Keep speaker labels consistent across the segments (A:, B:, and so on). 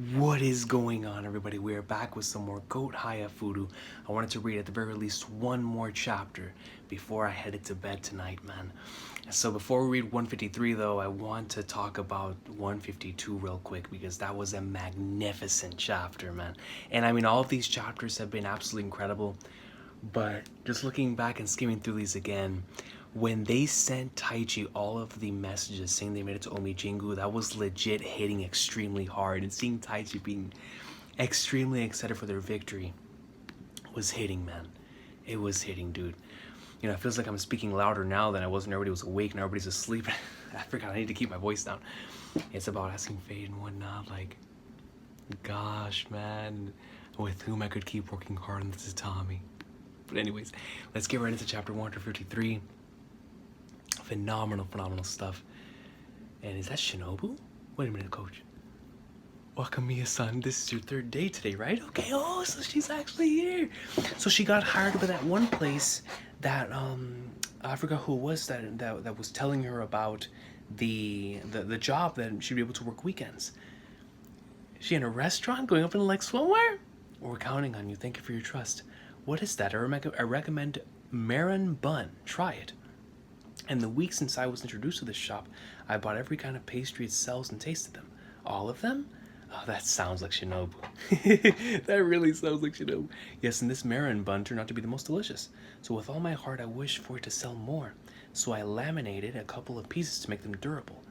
A: What is going on, everybody? We are back with some more Chihayafuru. I wanted to read at the very least one more chapter before I headed to bed tonight, man. So before we read 153, though, I want to talk about 152 real quick because that was a magnificent chapter, man. And I mean, all of these chapters have been absolutely incredible, but just looking back and skimming through these again, when they sent Taichi all of the messages saying they made it to Omijingu, that was legit hitting extremely hard. And seeing Taichi being extremely excited for their victory was hitting, man. It was hitting, dude. You know, it feels like I'm speaking louder now than I was when everybody was awake and everybody's asleep. I forgot I need to keep my voice down. It's about asking fate and whatnot. Like, gosh, man, with whom I could keep working hard on the tatami. But anyways, let's get right into chapter 153. Phenomenal stuff. And is that Shinobu? Wait a minute, coach. Wakamiya-san, this is your third day today, right? Okay, oh, so she's actually here. So she got hired by that one place that, I forgot who it was that was telling her about the job that she'd be able to work weekends. Is she in a restaurant going up in like swimwear? We're counting on you. Thank you for your trust. What is that? I recommend Marin Bun. Try it. In the week since I was introduced to this shop, I bought every kind of pastry it sells and tasted them. All of them? Oh, that sounds like Shinobu. That really sounds like Shinobu. Yes, and this Marin bun turned out to be the most delicious. So with all my heart, I wish for it to sell more. So I laminated a couple of pieces to make them durable.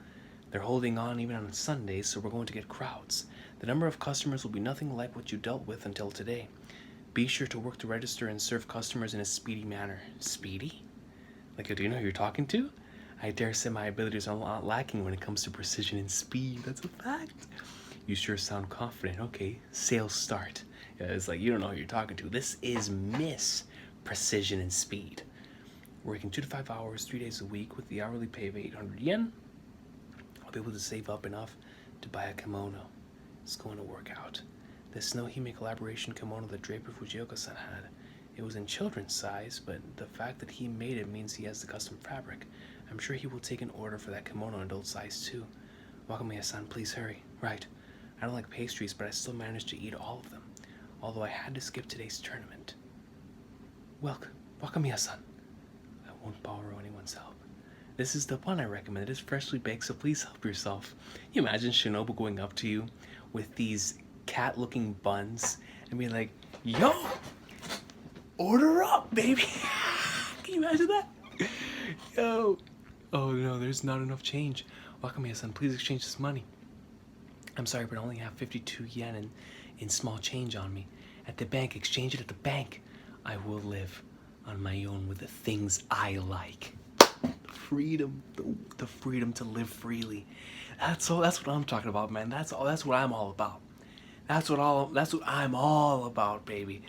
A: They're holding on even on Sundays, so we're going to get crowds. The number of customers will be nothing like what you dealt with until today. Be sure to work the register and serve customers in a speedy manner. Speedy? Like, do you know who you're talking to? I dare say my abilities are not lacking when it comes to precision and speed. That's a fact. You sure sound confident. Okay, sales start. Yeah, it's like you don't know who you're talking to. This is Miss Precision and Speed. Working 2 to 5 hours, 3 days a week with the hourly pay of 800 yen. I'll be able to save up enough to buy a kimono. It's going to work out. The Snow-Hime collaboration kimono that Draper Fujioka-san had. It was in children's size, but the fact that he made it means he has the custom fabric. I'm sure he will take an order for that kimono in adult size too. Wakamiya-san, please hurry. Right. I don't like pastries, but I still managed to eat all of them, although I had to skip today's tournament. Welcome, Wakamiya-san. I won't borrow anyone's help. This is the bun I recommend. It is freshly baked, so please help yourself. You imagine Shinobu going up to you with these cat-looking buns and being like, yo! Order up, baby. Can you imagine that? Yo. Oh no, there's not enough change. Wakamiya-san, please exchange this money. I'm sorry, but I only have 52 yen in small change on me. At the bank, exchange it at the bank. I will live on my own with the things I like. Freedom, the freedom to live freely. That's what I'm talking about, man. That's what I'm all about. That's what I'm all about, baby.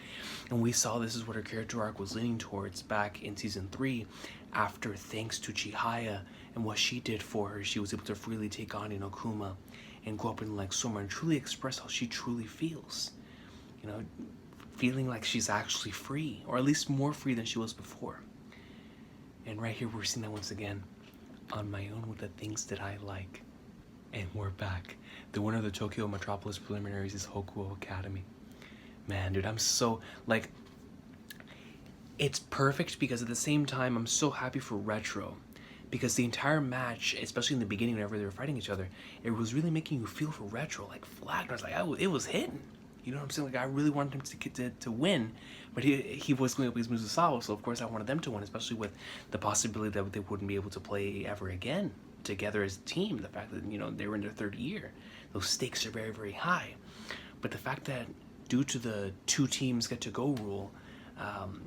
A: And we saw this is what her character arc was leaning towards back in season 3, after thanks to Chihaya and what she did for her, she was able to freely take on Inokuma and go up in like summer and truly express how she truly feels. You know, feeling like she's actually free, or at least more free than she was before. And right here we're seeing that once again. On my own with the things that I like. And we're back. The winner of the Tokyo Metropolis preliminaries is Hokuo Academy. Man, dude, I'm so, like, it's perfect because at the same time, I'm so happy for Retro. Because the entire match, especially in the beginning whenever they were fighting each other, it was really making you feel for Retro. Like, Flag, I was like, it was hitting. You know what I'm saying? Like, I really wanted him to win, but he was going up against Mizusawa, so of course I wanted them to win, especially with the possibility that they wouldn't be able to play ever again together as a team. The fact that, you know, they were in their third year. Those stakes are very, very high. But the fact that due to the 2 teams get to go rule,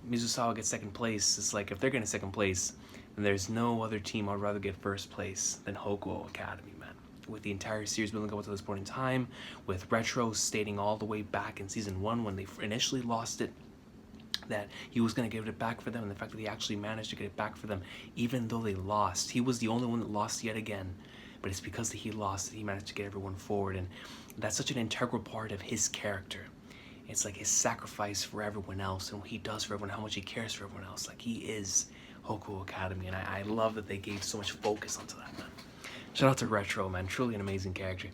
A: Mizusawa gets second place. It's like, if they're getting second place, then there's no other team I'd rather get first place than Hokuo Academy, man. With the entire series building up to this point in time, with Retro stating all the way back in season 1 when they initially lost it, that he was going to give it back for them, and the fact that he actually managed to get it back for them, even though they lost. He was the only one that lost yet again, but it's because that he lost that he managed to get everyone forward, and that's such an integral part of his character. It's like his sacrifice for everyone else, and what he does for everyone, how much he cares for everyone else. Like, he is Hokuo Academy, and I love that they gave so much focus onto that, man. Shout out to Retro, man. Truly an amazing character.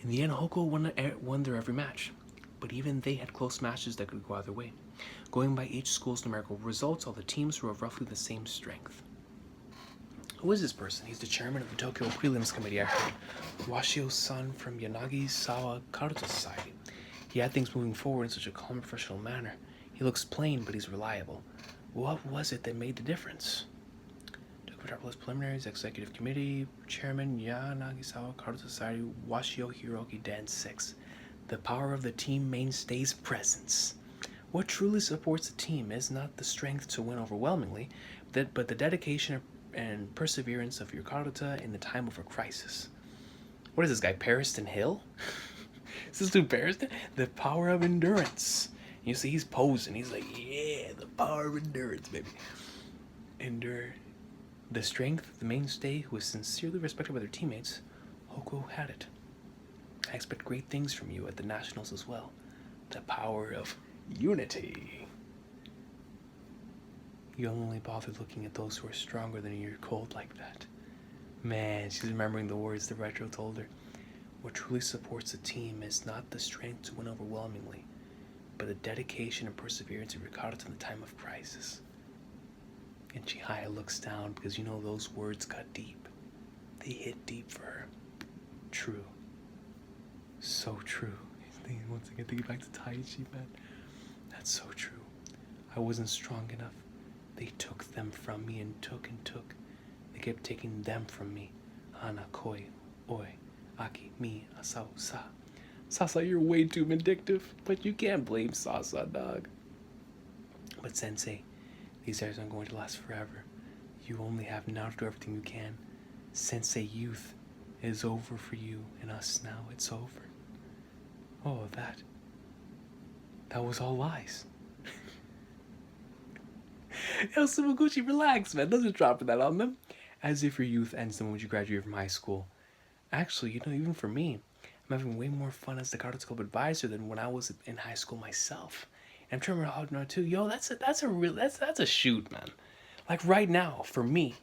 A: In the end, Hoko won their every match, but even they had close matches that could go either way. Going by each school's numerical results, all the teams were of roughly the same strength. Who is this person? He's the chairman of the Tokyo Prelims Committee, actually. Washio-san from Yanagisawa Karuta Society. He had things moving forward in such a calm, professional manner. He looks plain, but he's reliable. What was it that made the difference? Tokyo Metropolis Preliminaries, Executive Committee, Chairman Yanagisawa Karuta Society, Washio Hiroki Den 6. The power of the team mainstay's presence. What truly supports a team is not the strength to win overwhelmingly, but the dedication and perseverance of your Karuta in the time of a crisis. What is this guy, Pariston Hill? Is this dude Pariston? The power of endurance. You see, he's posing. He's like, yeah, the power of endurance, baby. Endure. The strength, the mainstay, who is sincerely respected by their teammates, Hoko had it. I expect great things from you at the Nationals as well. The power of unity. You only bother looking at those who are stronger than you. You're cold like that. Man, she's remembering the words the Retro told her. What truly supports a team is not the strength to win overwhelmingly, but the dedication and perseverance of your Karuta in the time of crisis. And Chihaya looks down because you know those words cut deep. They hit deep for her. True. So true. Once again, thinking back to Taichi, man. That's so true. I wasn't strong enough. They took them from me and took and took. They kept taking them from me. Ana, koi, oi, aki, mi, asao, sa. Sasa, you're way too vindictive, but you can't blame Sasa, dog. But Sensei, these days aren't going to last forever. You only have now to do everything you can. Sensei youth is over for you and us now. It's over. Oh, that was all lies. Yo, Sumaguchi, relax, man. Doesn't drop that on them. As if your youth ends the moment you graduate from high school. Actually, you know, even for me, I'm having way more fun as the Karuta Club advisor than when I was in high school myself. And I'm trying to remember how too. Yo, that's a shoot, man. Like right now, for me,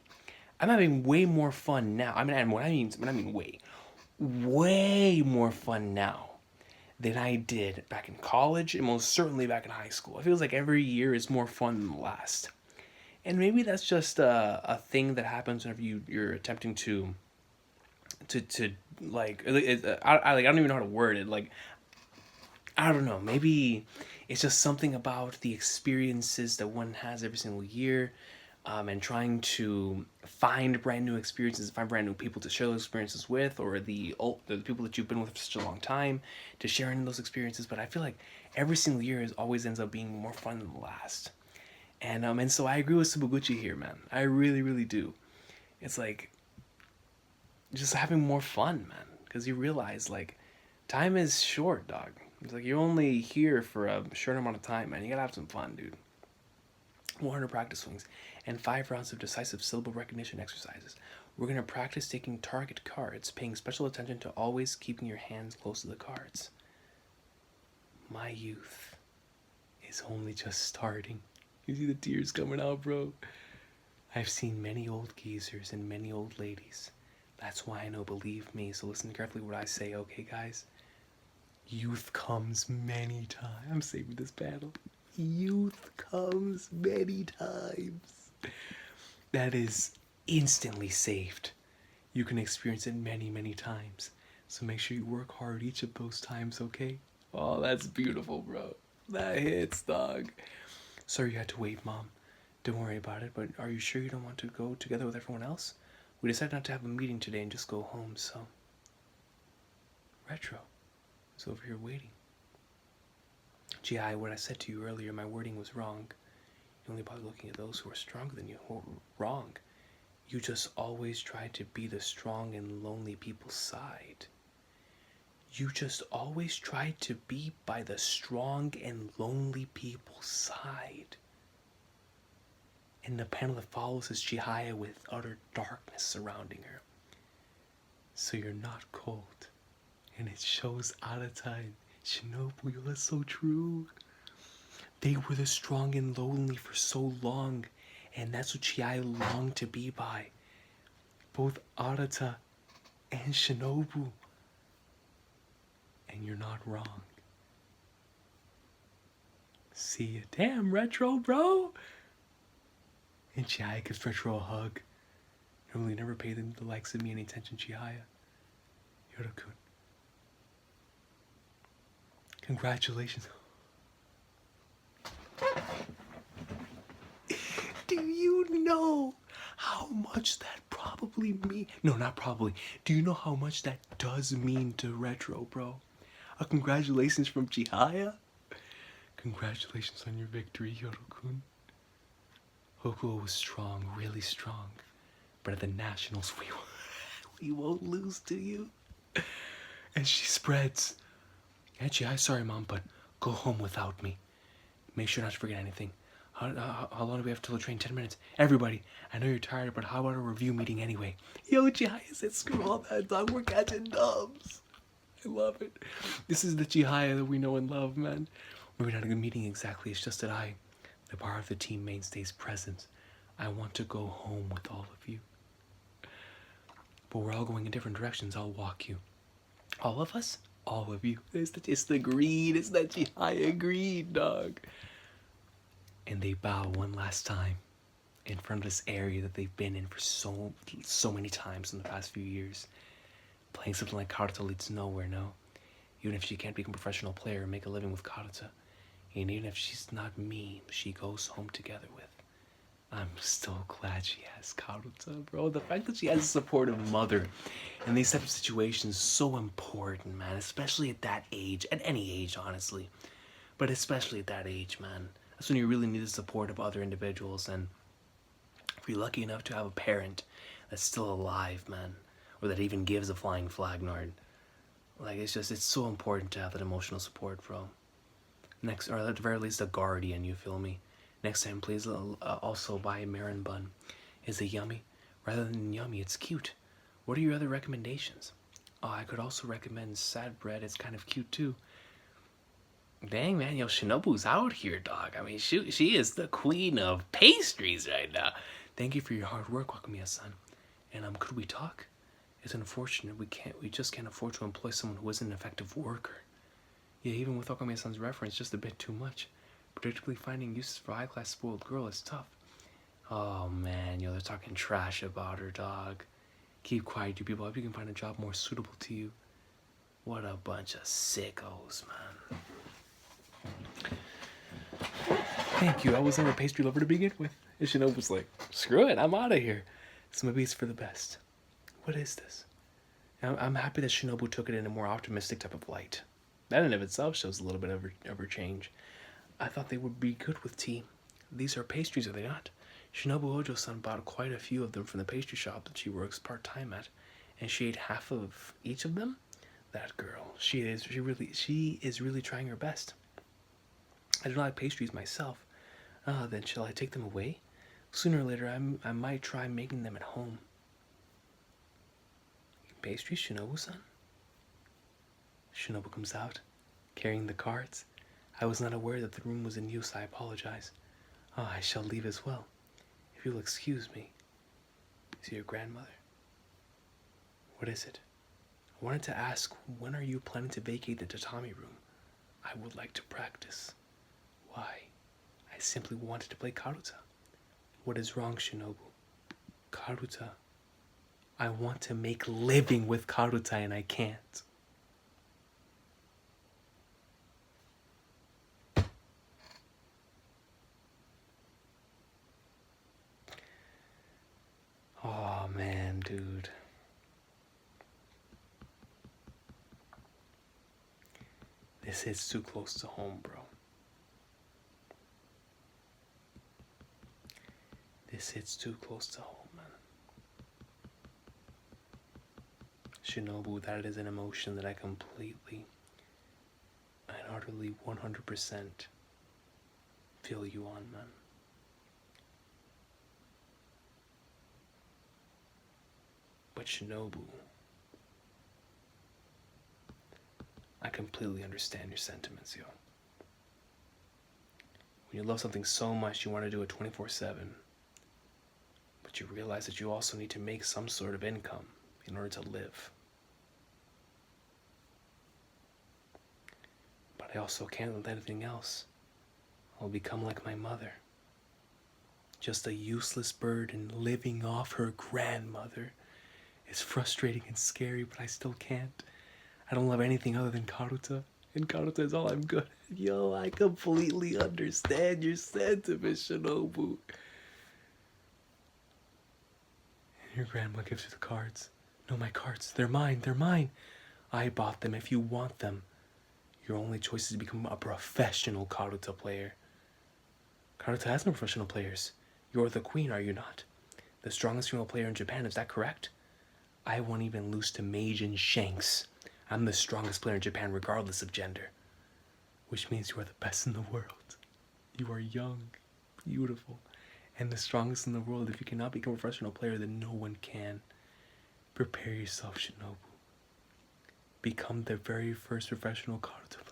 A: I'm having way more fun now. I mean, when I mean way more fun now than I did back in college and most certainly back in high school. It feels like every year is more fun than the last. And maybe that's just a thing that happens whenever you're attempting to like I don't even know how to word it. Like, I don't know. Maybe it's just something about the experiences that one has every single year, and trying to find brand new experiences, find brand new people to share those experiences with, or the people that you've been with for such a long time to share in those experiences. But I feel like every single year always ends up being more fun than the last. And so I agree with Sumaguchi here, man. I really, really do. It's like just having more fun, man. Because you realize, like, time is short, dog. It's like you're only here for a short amount of time, man. You gotta have some fun, dude. 100 practice swings and 5 rounds of decisive syllable recognition exercises. We're gonna practice taking target cards, paying special attention to always keeping your hands close to the cards. My youth is only just starting. You see the tears coming out, bro. I've seen many old geezers and many old ladies. That's why I know, believe me. So listen carefully what I say, okay, guys? Youth comes many times. I'm saving this battle. Youth comes many times. That is instantly saved. You can experience it many, many times. So make sure you work hard each of those times, okay? Oh, that's beautiful, bro. That hits, dog. Sorry you had to wait, Mom. Don't worry about it, but are you sure you don't want to go together with everyone else? We decided not to have a meeting today and just go home, so... Retro is over here waiting. Chihaya, what I said to you earlier, my wording was wrong. You only bother looking at those who are stronger than you. Wrong. You just always try to be the strong and lonely people's side. You just always try to be by the strong and lonely people's side. In the panel that follows is Chihaya with utter darkness surrounding her. So you're not cold. And it shows Arata and Shinobu. That's so true. They were the strong and lonely for so long. And that's what Chihaya longed to be by. Both Arata and Shinobu. And you're not wrong. See ya. Damn, Retro, bro! And Chihaya gives Retro a hug. Normally never pay the likes of me any attention, Chihaya. Yoro-kun. Congratulations. Do you know how much that probably mean? No, not probably. Do you know how much that does mean to Retro, bro? A congratulations from Chihaya. Congratulations on your victory, Yoro-kun. Hokuo was strong, really strong. But at the Nationals, we won't lose to you. And she spreads. And Chihaya, sorry, Mom, but go home without me. Make sure not to forget anything. How long do we have till the train? 10 minutes. Everybody, I know you're tired, but how about a review meeting anyway? Yo, Chihaya said, screw all that, dog. We're catching dubs. I love it. This is the Chihaya that we know and love, man. Maybe not a good meeting exactly. It's just that the power of the team mainstays present. I want to go home with all of you. But we're all going in different directions. I'll walk you. All of us? All of you. It's the greed. It's that Chihaya greed, dog. And they bow one last time in front of this area that they've been in for so many times in the past few years. Playing something like Karuta leads nowhere, no? Even if she can't become a professional player and make a living with Karuta. And even if she's not me, she goes home together with. I'm so glad she has Karuta, bro. The fact that she has a supportive mother in these types of situations is so important, man. Especially at that age. At any age, honestly. But especially at that age, man. That's when you really need the support of other individuals. And if you're lucky enough to have a parent that's still alive, man. Or that even gives a flying flag, Nard. Like, it's so important to have that emotional support, bro. Next, or at the very least, a guardian, you feel me? Next time, please also buy a Marin bun. Is it yummy? Rather than yummy, it's cute. What are your other recommendations? Oh, I could also recommend sad bread. It's kind of cute, too. Dang, man, yo, Shinobu's out here, dog. I mean, she is the queen of pastries right now. Thank you for your hard work, Wakamiya-san. And could we talk? It's unfortunate we just can't afford to employ someone who isn't an effective worker. Yeah, even with Wakamiya-san's reference, just a bit too much. Predictably finding uses for a high-class spoiled girl is tough. Oh man, yo, they're talking trash about her, dog. Keep quiet, you people. I hope you can find a job more suitable to you. What a bunch of sickos, man. Thank you. I was never a pastry lover to begin with. And Shinobu's like, screw it, I'm out of here. So maybe it's for the best. What is this? I'm happy that Shinobu took it in a more optimistic type of light. That in and of itself shows a little bit of her change. I thought they would be good with tea. These are pastries, are they not? Shinobu Ojo-san bought quite a few of them from the pastry shop that she works part-time at, and she ate half of each of them? That girl, she is really trying her best. I do not like pastries myself. Then shall I take them away? Sooner or later, I might try making them at home. Pastries, Shinobu-san? Shinobu comes out, carrying the cards. I was not aware that the room was in use. I apologize. I shall leave as well. If you'll excuse me. Is it your grandmother? What is it? I wanted to ask, when are you planning to vacate the tatami room? I would like to practice. Why? I simply wanted to play Karuta. What is wrong, Shinobu? Karuta. I want to make living with Karuta and I can't. Oh man, dude. This hits too close to home, bro. This hits too close to home, man. Shinobu, that is an emotion that I completely and utterly 100% feel you on, man. But Shinobu, I completely understand your sentiments, yo. When you love something so much, you want to do it 24/7. But you realize that you also need to make some sort of income in order to live. But I also can't let anything else. I'll become like my mother. Just a useless burden living off her grandmother. It's frustrating and scary, but I still can't. I don't love anything other than Karuta. And Karuta is all I'm good at. Yo, I completely understand your sentiment, Shinobu. And your grandma gives you the cards. No, my cards. They're mine. They're mine. I bought them. If you want them, your only choice is to become a professional Karuta player. Karuta has no professional players. You're the queen, are you not? The strongest female player in Japan, is that correct? I won't even lose to Mage and Shanks. I'm the strongest player in Japan regardless of gender. Which means you are the best in the world. You are young, beautiful, and the strongest in the world. If you cannot become a professional player, then no one can. Prepare yourself, Shinobu. Become the very first professional Karuta player.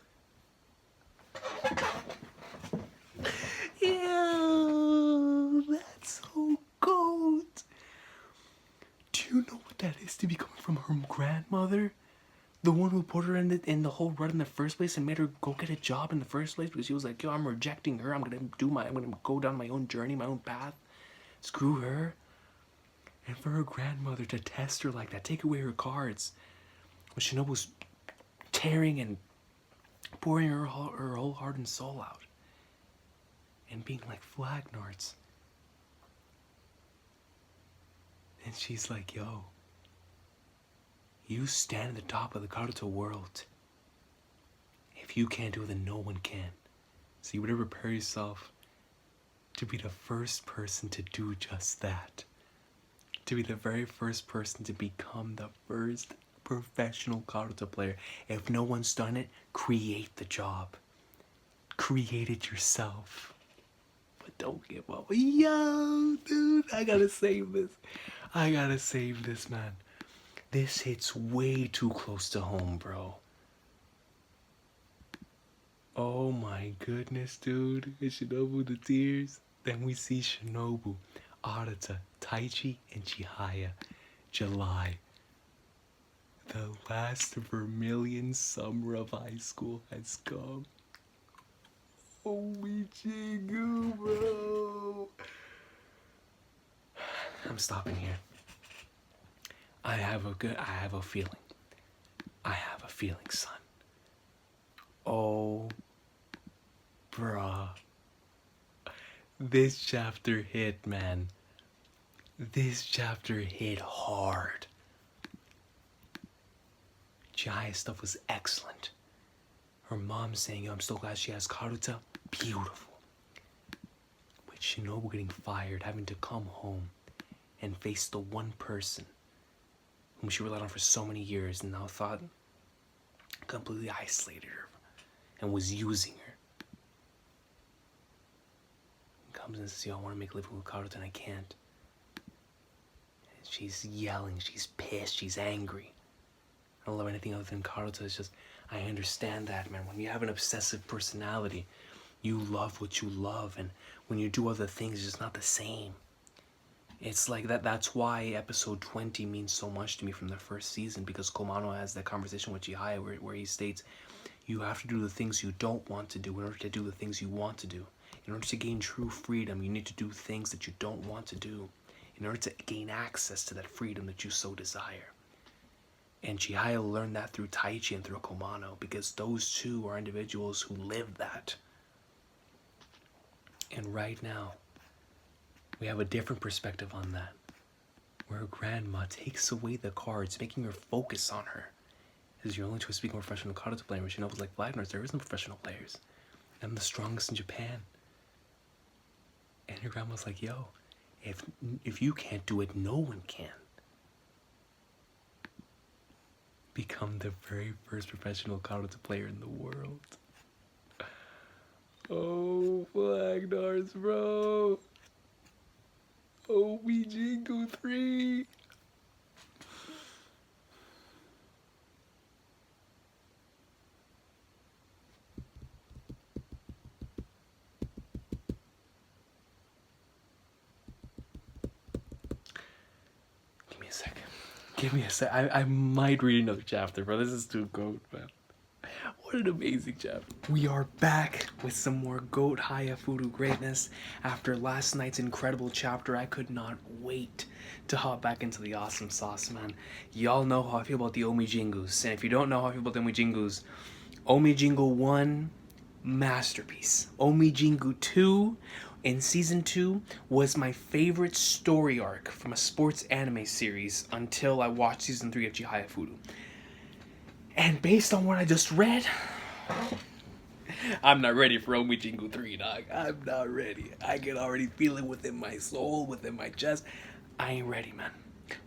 A: Ew, that's so cold. Do you know what that is to be coming from her grandmother? The one who put her in the whole rut in the first place and made her go get a job in the first place because she was like, yo, I'm rejecting her. I'm gonna go down my own journey, my own path. Screw her. And for her grandmother to test her like that, take away her cards. When Shinobu was tearing and pouring her whole heart and soul out. And being like Flagnards. And she's like, yo, you stand at the top of the Karuta world. If you can't do it, then no one can. So you better prepare yourself to be the first person to do just that. To be the very first person to become the first professional Karuta player. If no one's done it, create the job. Create it yourself. But don't give up. Yo, dude, I gotta save this. I gotta save this, man. This hits way too close to home, bro. Oh my goodness, dude. Is Shinobu the tears? Then we see Shinobu, Arata, Taichi, and Chihaya. July. The last vermilion summer of high school has come. Oh, Michigu, bro. I'm stopping here. I have a feeling. I have a feeling, son. Oh, bruh. This chapter hit, man. This chapter hit hard. Chihaya's stuff was excellent. Her mom saying, yo, I'm so glad she has Karuta. Beautiful. With Shinobu getting fired, having to come home and face the one person whom she relied on for so many years and now thought completely isolated her and was using her. And comes and says, yo, I want to make a living with Karuta and I can't. And she's yelling, she's pissed, she's angry. I don't love anything other than Karuta. It's just, I understand that, man. When you have an obsessive personality, you love what you love, and when you do other things, it's just not the same. It's like that. That's why episode 20 means so much to me from the first season, because Komano has that conversation with Chihaya where he states, you have to do the things you don't want to do in order to do the things you want to do. In order to gain true freedom, you need to do things that you don't want to do in order to gain access to that freedom that you so desire. And Chihaya learned that through Taichi and through Komano, because those two are individuals who live that. And right now, we have a different perspective on that, where her grandma takes away the cards, making her focus on her. This is your only choice to become a professional Karuta player. Which, you know, was like Flagnards, there isn't professional players. I'm the strongest in Japan. And her grandma's like, yo, if you can't do it, no one can. Become the very first professional Karuta player in the world. Oh, Flagnards, bro. Oh, Jingu 3. Give me a sec. I might read another chapter, bro. This is too goat, man. What an amazing chapter. We are back with some more Goat Chihayafuru greatness. After last night's incredible chapter, I could not wait to hop back into the awesome sauce, man. Y'all know how I feel about the Omijingus. And if you don't know how I feel about the Omijingus, Omijingu 1, masterpiece. Omijingu 2, in Season 2, was my favorite story arc from a sports anime series until I watched Season 3 of Chihayafuru. And based on what I just read, I'm not ready for Omijingu 3, dog. I'm not ready. I can already feel it within my soul, within my chest. I ain't ready, man.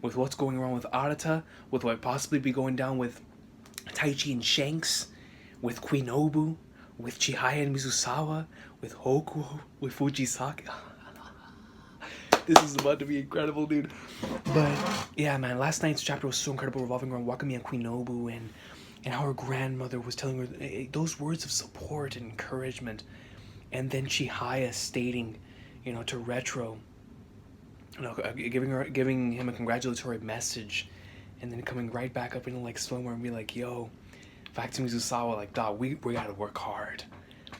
A: With what's going on with Arata, with what possibly be going down with Taichi and Shanks, with Shinobu, with Chihaya and Mizusawa, with Hokuo, with Fujisaki. This is about to be incredible, dude. But yeah, man, last night's chapter was so incredible, revolving around Wakami and Shinobu and how her grandmother was telling her those words of support and encouragement. And then Chihaya stating, you know, to Retro, you know, giving him a congratulatory message, and then coming right back up into like swimwear and be like, yo, back to Mizusawa, like, dog, we gotta work hard.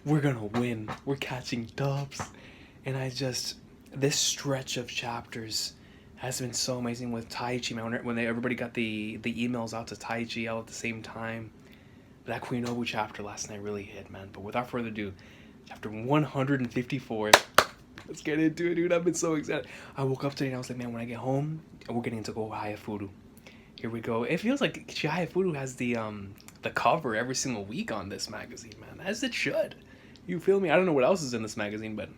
A: We're gonna win. We're catching dubs. And this stretch of chapters has been so amazing with Taichi, man. When everybody got the emails out to Taichi all at the same time. That Shinobu chapter last night really hit, man. But without further ado, chapter 154. Let's get into it, dude. I've been so excited. I woke up today and I was like, man, when I get home, we're getting to go Chihayafuru. Here we go. It feels like Chihayafuru has the cover every single week on this magazine, man. As it should. You feel me? I don't know what else is in this magazine, but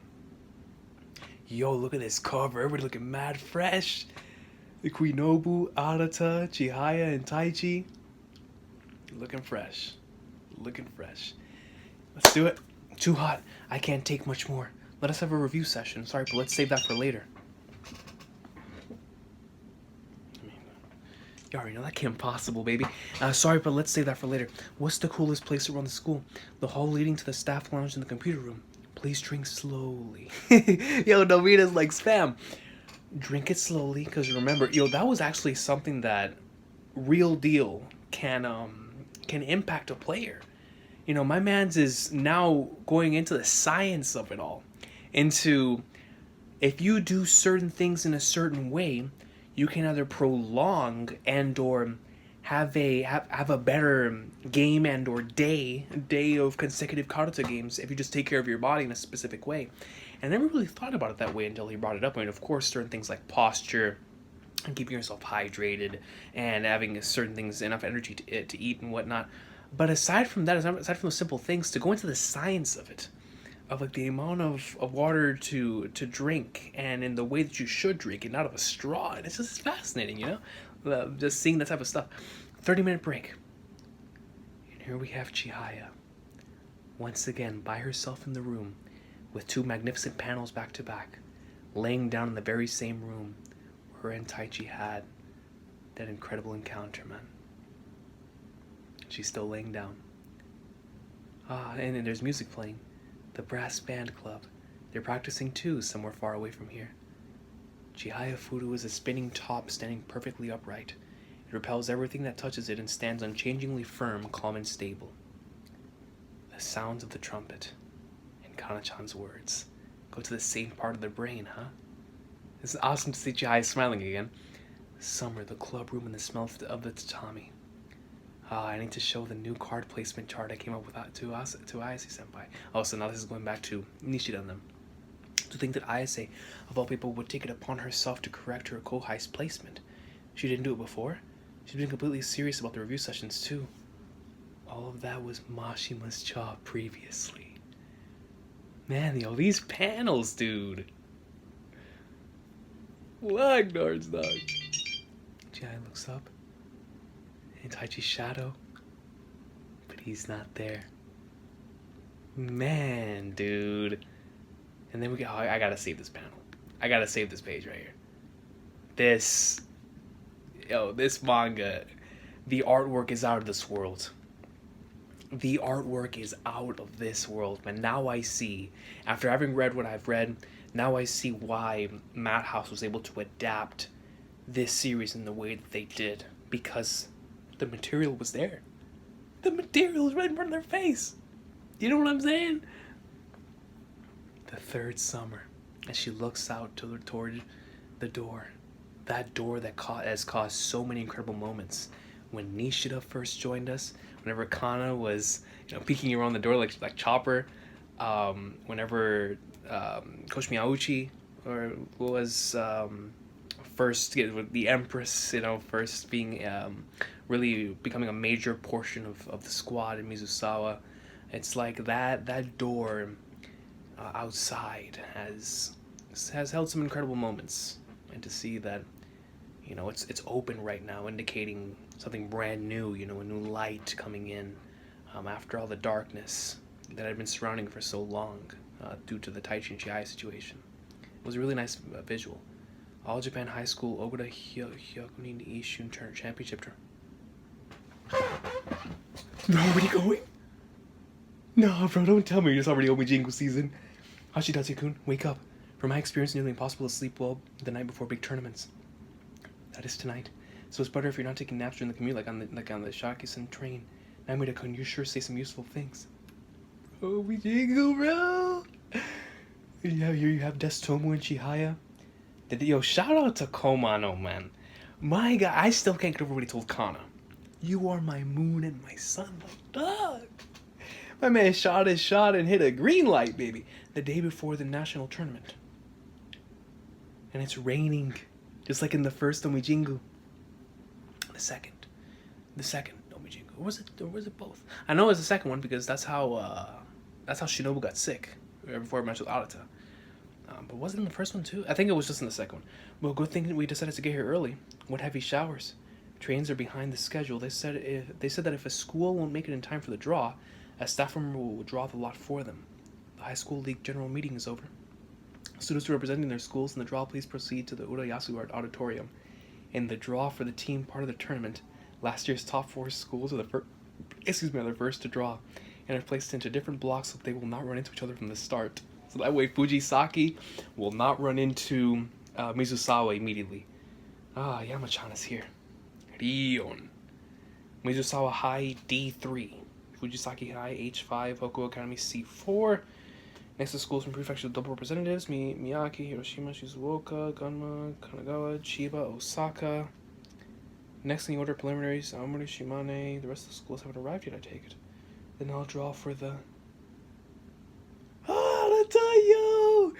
A: yo, look at this cover. Everybody looking mad fresh. The Shinobu, Arata, Chihaya, and Taichi. Looking fresh. Looking fresh. Let's do it. Too hot. I can't take much more. Let us have a review session. Sorry, but let's save that for later. You already know that can't possible, baby. Sorry, but let's save that for later. What's the coolest place around the school? The hall leading to the staff lounge and the computer room. Please drink slowly. Yo, Novita's like spam. Drink it slowly, because remember, yo, that was actually something that real deal can impact a player. You know, my man's is now going into the science of it all. Into, if you do certain things in a certain way, you can either prolong and or have a better game and or day of consecutive Karuta games if you just take care of your body in a specific way. And I never really thought about it that way until he brought it up. I mean, of course, certain things like posture and keeping yourself hydrated and having certain things, enough energy to eat and whatnot. But aside from that, aside from the simple things, to go into the science of it, of like the amount of water to drink and in the way that you should drink it, not of a straw. And it's just fascinating, you know? Just seeing that type of stuff. 30-minute break. And here we have Chihaya, once again by herself in the room, with two magnificent panels back to back, laying down in the very same room where her and Taichi had that incredible encounter, man. She's still laying down. And then there's music playing. The brass band club. They're practicing too, somewhere far away from here. Chihayafuru is a spinning top standing perfectly upright. It repels everything that touches it and stands unchangingly firm, calm, and stable. The sounds of the trumpet and Kana-chan's words go to the same part of the brain, huh? It's awesome to see Chihaya smiling again. Summer, the club room, and the smell of the tatami. I need to show the new card placement chart I came up with to Ayase-senpai. Oh, so now this is going back to Nishida and them. To think that Ayase, of all people, would take it upon herself to correct her Kohai's placement. She didn't do it before. She's been completely serious about the review sessions, too. All of that was Mashima's job previously. Man, yo, these panels, dude. Lagnards, dog. Chihaya looks up. And Taichi's shadow. But he's not there. Man, dude. And then we go, I gotta save this panel. I gotta save this page right here. This manga, the artwork is out of this world. The artwork is out of this world, man. Now I see, after having read what I've read, now I see why Madhouse was able to adapt this series in the way that they did. Because the material was there. the materials right in front of their face. You know what I'm saying? The third summer, as she looks out toward the door, that door that has caused so many incredible moments. When Nishida first joined us, whenever Kana was, peeking around the door like Chopper, whenever Coach Miyauchi was first with the Empress, first being really becoming a major portion of the squad in Mizusawa. It's like that door outside has held some incredible moments, and to see that it's open right now, indicating something brand new, a new light coming in after all the darkness that had been surrounding for so long due to the Taichi and Chihaya situation. It was a really nice visual. All Japan High School Ogura Hyakunin Ishun Championship Tour. No, where are you going? No, bro, don't tell me it's already Omijingu season. Hashidate-kun, wake up. From my experience, it's nearly impossible to sleep well the night before big tournaments. That is tonight. So it's better if you're not taking naps during the commute, like on the Shakisen train. Namida-kun, you sure say some useful things. Omijingu, bro. Yeah, here you have Destomo and Chihaya. Yo, shout out to Komano, man. My God, I still can't get over what he told Kana. You are my moon and my sun, dog. My man shot his shot and hit a green light, baby. The day before the national tournament. And it's raining. Just like in the first Omijingu. The second Omijingu. Or was it both? I know it was the second one because that's how Shinobu got sick before a match with Arata. But was it in the first one too? I think it was just in the second one. Well, good thing we decided to get here early. What heavy showers. Trains are behind the schedule. They said that if a school won't make it in time for the draw, a staff member will draw the lot for them. The high school league general meeting is over. Students representing their schools in the draw, please proceed to the Urayasu Art Auditorium. In the draw for the team part of the tournament, last year's top 4 schools are the first to draw, and are placed into different blocks so they will not run into each other from the start. So that way Fujisaki will not run into Mizusawa immediately. Yamachan is here. Rion. Mizusawa High D3. Fujisaki High H5. Hoku Academy C4. Next to schools from prefecture double representatives. Miyake, Hiroshima, Shizuoka, Gunma, Kanagawa, Chiba, Osaka. Next in the order of preliminaries, Aomori, Shimane. The rest of the schools haven't arrived yet, I take it. Then I'll draw for the... Yo!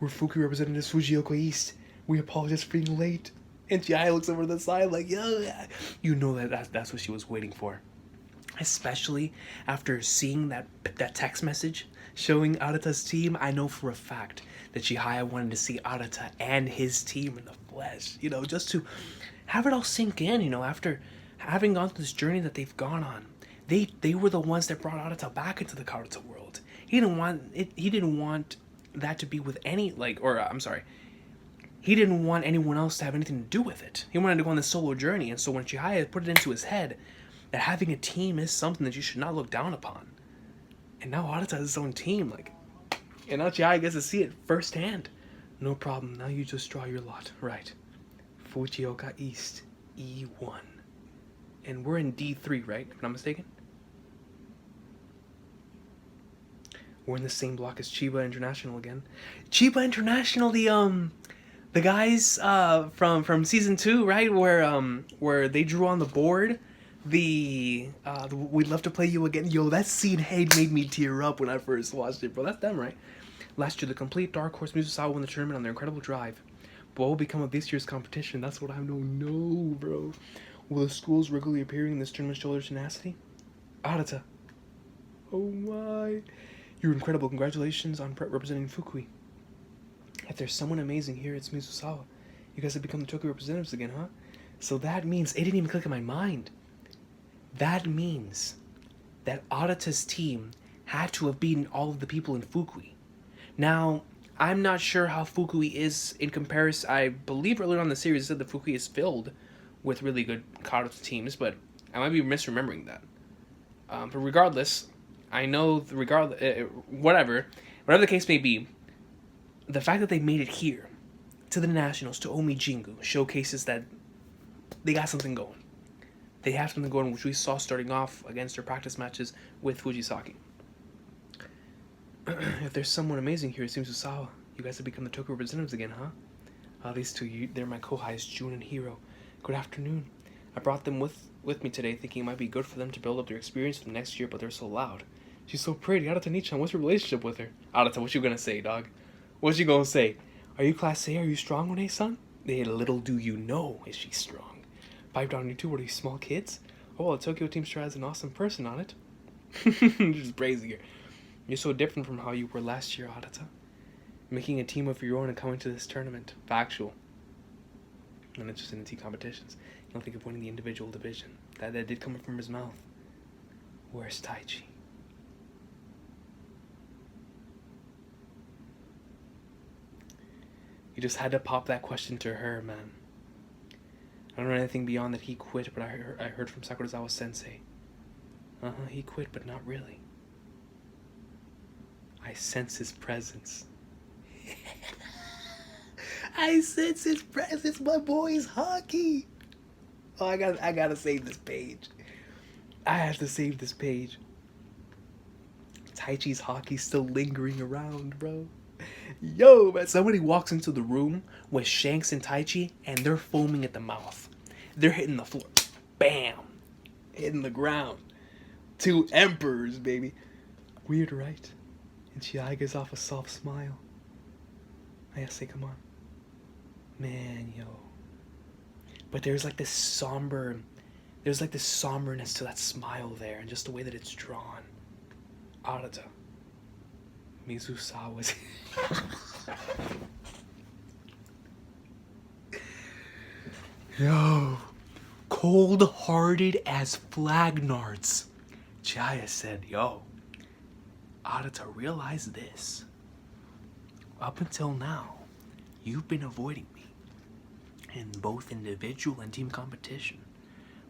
A: We're Fuku representatives Fujioka East. We apologize for being late. And Chihaya looks over the side like, yo, you know that's what she was waiting for. Especially after seeing that text message showing Arata's team, I know for a fact that Chihaya wanted to see Arata and his team in the flesh. Just to have it all sink in, after having gone through this journey that they've gone on. They were the ones that brought Arata back into the Karuta world. He didn't want that to be with he didn't want anyone else to have anything to do with it. He wanted to go on this solo journey, and so when Chihaya put it into his head that having a team is something that you should not look down upon. And now Arata has his own team, and now Chihaya gets to see it firsthand. No problem, now you just draw your lot. Right. Fujioka East, E1. And we're in D3, right? If I'm not mistaken? We're in the same block as Chiba International again. Chiba International, the guys from season 2, right? Where they drew on the board the We'd Love to Play You Again. Yo, that scene made me tear up when I first watched it, bro. That's them, right? Last year, the complete Dark Horse Mizusawa won the tournament on their incredible drive. But what will become of this year's competition? That's what I don't know, bro. Will the schools regularly appearing in this tournament show their tenacity? Arata. Oh my. You're incredible. Congratulations on representing Fukui. If there's someone amazing here, it's Mizusawa. You guys have become the Tokyo representatives again, huh? So that means... It didn't even click in my mind. That means that Arata's team had to have beaten all of the people in Fukui. Now, I'm not sure how Fukui is in comparison. I believe earlier on in the series it said that Fukui is filled with really good Karuta teams, but I might be misremembering that. But regardless, I know whatever the case may be, the fact that they made it here to the Nationals, to Omijingu, showcases that they got something going. They have something going, which we saw starting off against their practice matches with Fujisaki. If there's someone amazing here, it seems Usawa. You guys have become the Tokyo representatives again, huh? These two, they're my Kohais, Jun and Hiro. Good afternoon. I brought them with me today, thinking it might be good for them to build up their experience for the next year, but they're so loud. She's so pretty. Arata Nichan, what's your relationship with her? Arata, what you gonna say, dog? What you gonna say? Are you Class A? Are you strong, One-san? Little do you know, is she strong. Pipe down you two, what are you, small kids? Oh, well, the Tokyo team sure has an awesome person on it. Just praising her. You're so different from how you were last year, Arata. Making a team of your own and coming to this tournament. Factual. I'm interested in team competitions. You don't think of winning the individual division. That did come from his mouth. Where's Taichi? You just had to pop that question to her, man. I don't know anything beyond that he quit, but I heard from Sakurazawa Sensei. He quit, but not really. I sense his presence. I sense his presence, my boy's hockey. Oh, I gotta save this page. I have to save this page. Taichi's hockey's still lingering around, bro. Yo, man, somebody walks into the room with Shanks and Taichi, and they're foaming at the mouth. They're hitting the floor. Bam! Hitting the ground. Two emperors, baby. Weird, right? And Chihaya gives off a soft smile. I say, come on. Man, yo. But there's like this somberness to that smile there, and just the way that it's drawn. Arata. Mizusawa's. Yo. Cold-hearted as flagnards. Chihaya said, yo. Arata, realize this. Up until now, you've been avoiding me in both individual and team competition.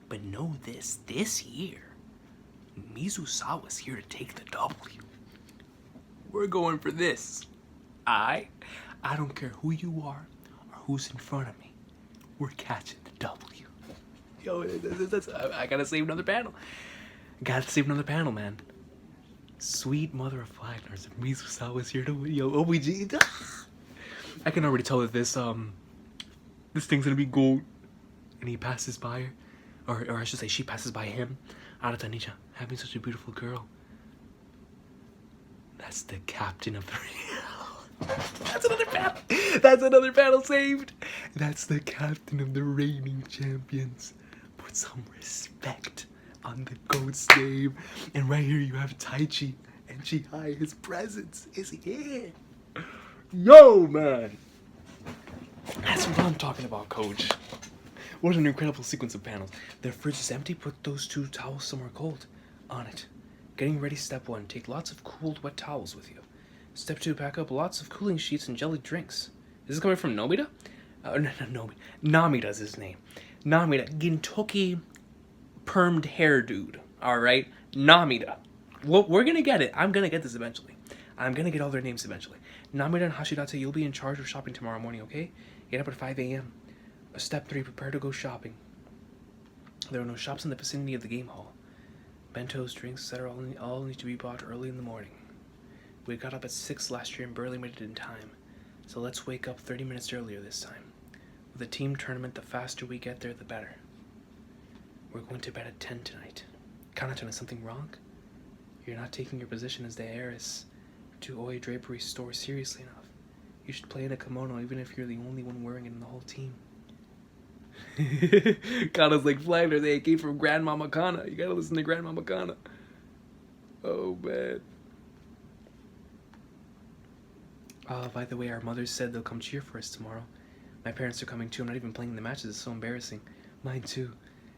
A: But know this year, Mizusawa's here to take the W. We're going for this. I don't care who you are or who's in front of me. We're catching the W. Yo, I gotta save another panel. Man. Sweet mother of flagnards, if Mizusawa's here to win. Yo, OBG. I can already tell that this thing's gonna be gold. And he passes by her. Or I should say, she passes by him. Arata Nichan, having such a beautiful girl. That's the captain of the... That's another battle saved. That's the captain of the reigning champions. Put some respect on the goat's name. And right here you have Taichi and Chihaya. His presence is here. Yo, man. That's what I'm talking about, coach. What an incredible sequence of panels. Their fridge is empty. Put those 2 towels somewhere cold on it. Getting ready, step 1. Take lots of cooled wet towels with you. Step 2. Pack up lots of cooling sheets and jelly drinks. Is this coming from Nomida? No, Namida's his name. Namida. Gintoki permed hair dude. Alright? Namida. Well, we're gonna get it. I'm gonna get this eventually. I'm gonna get all their names eventually. Namida and Hashidate, you'll be in charge of shopping tomorrow morning, okay? Get up at 5 a.m. Step 3. Prepare to go shopping. There are no shops in the vicinity of the game hall. Bentos, drinks, etc. all need to be bought early in the morning. We got up at 6 last year and barely made it in time. So let's wake up 30 minutes earlier this time. With a team tournament, the faster we get there, the better. We're going to bed at 10 tonight. Kanatan, is something wrong? You're not taking your position as the heiress to Oi Drapery store seriously enough. You should play in a kimono even if you're the only one wearing it in the whole team. Kana's like, Flagler, they came from Grandmama Kana. You gotta listen to Grandmama Kana. Oh, man. By the way, our mothers said they'll come cheer for us tomorrow. My parents are coming too. I'm not even playing the matches. It's so embarrassing. Mine too.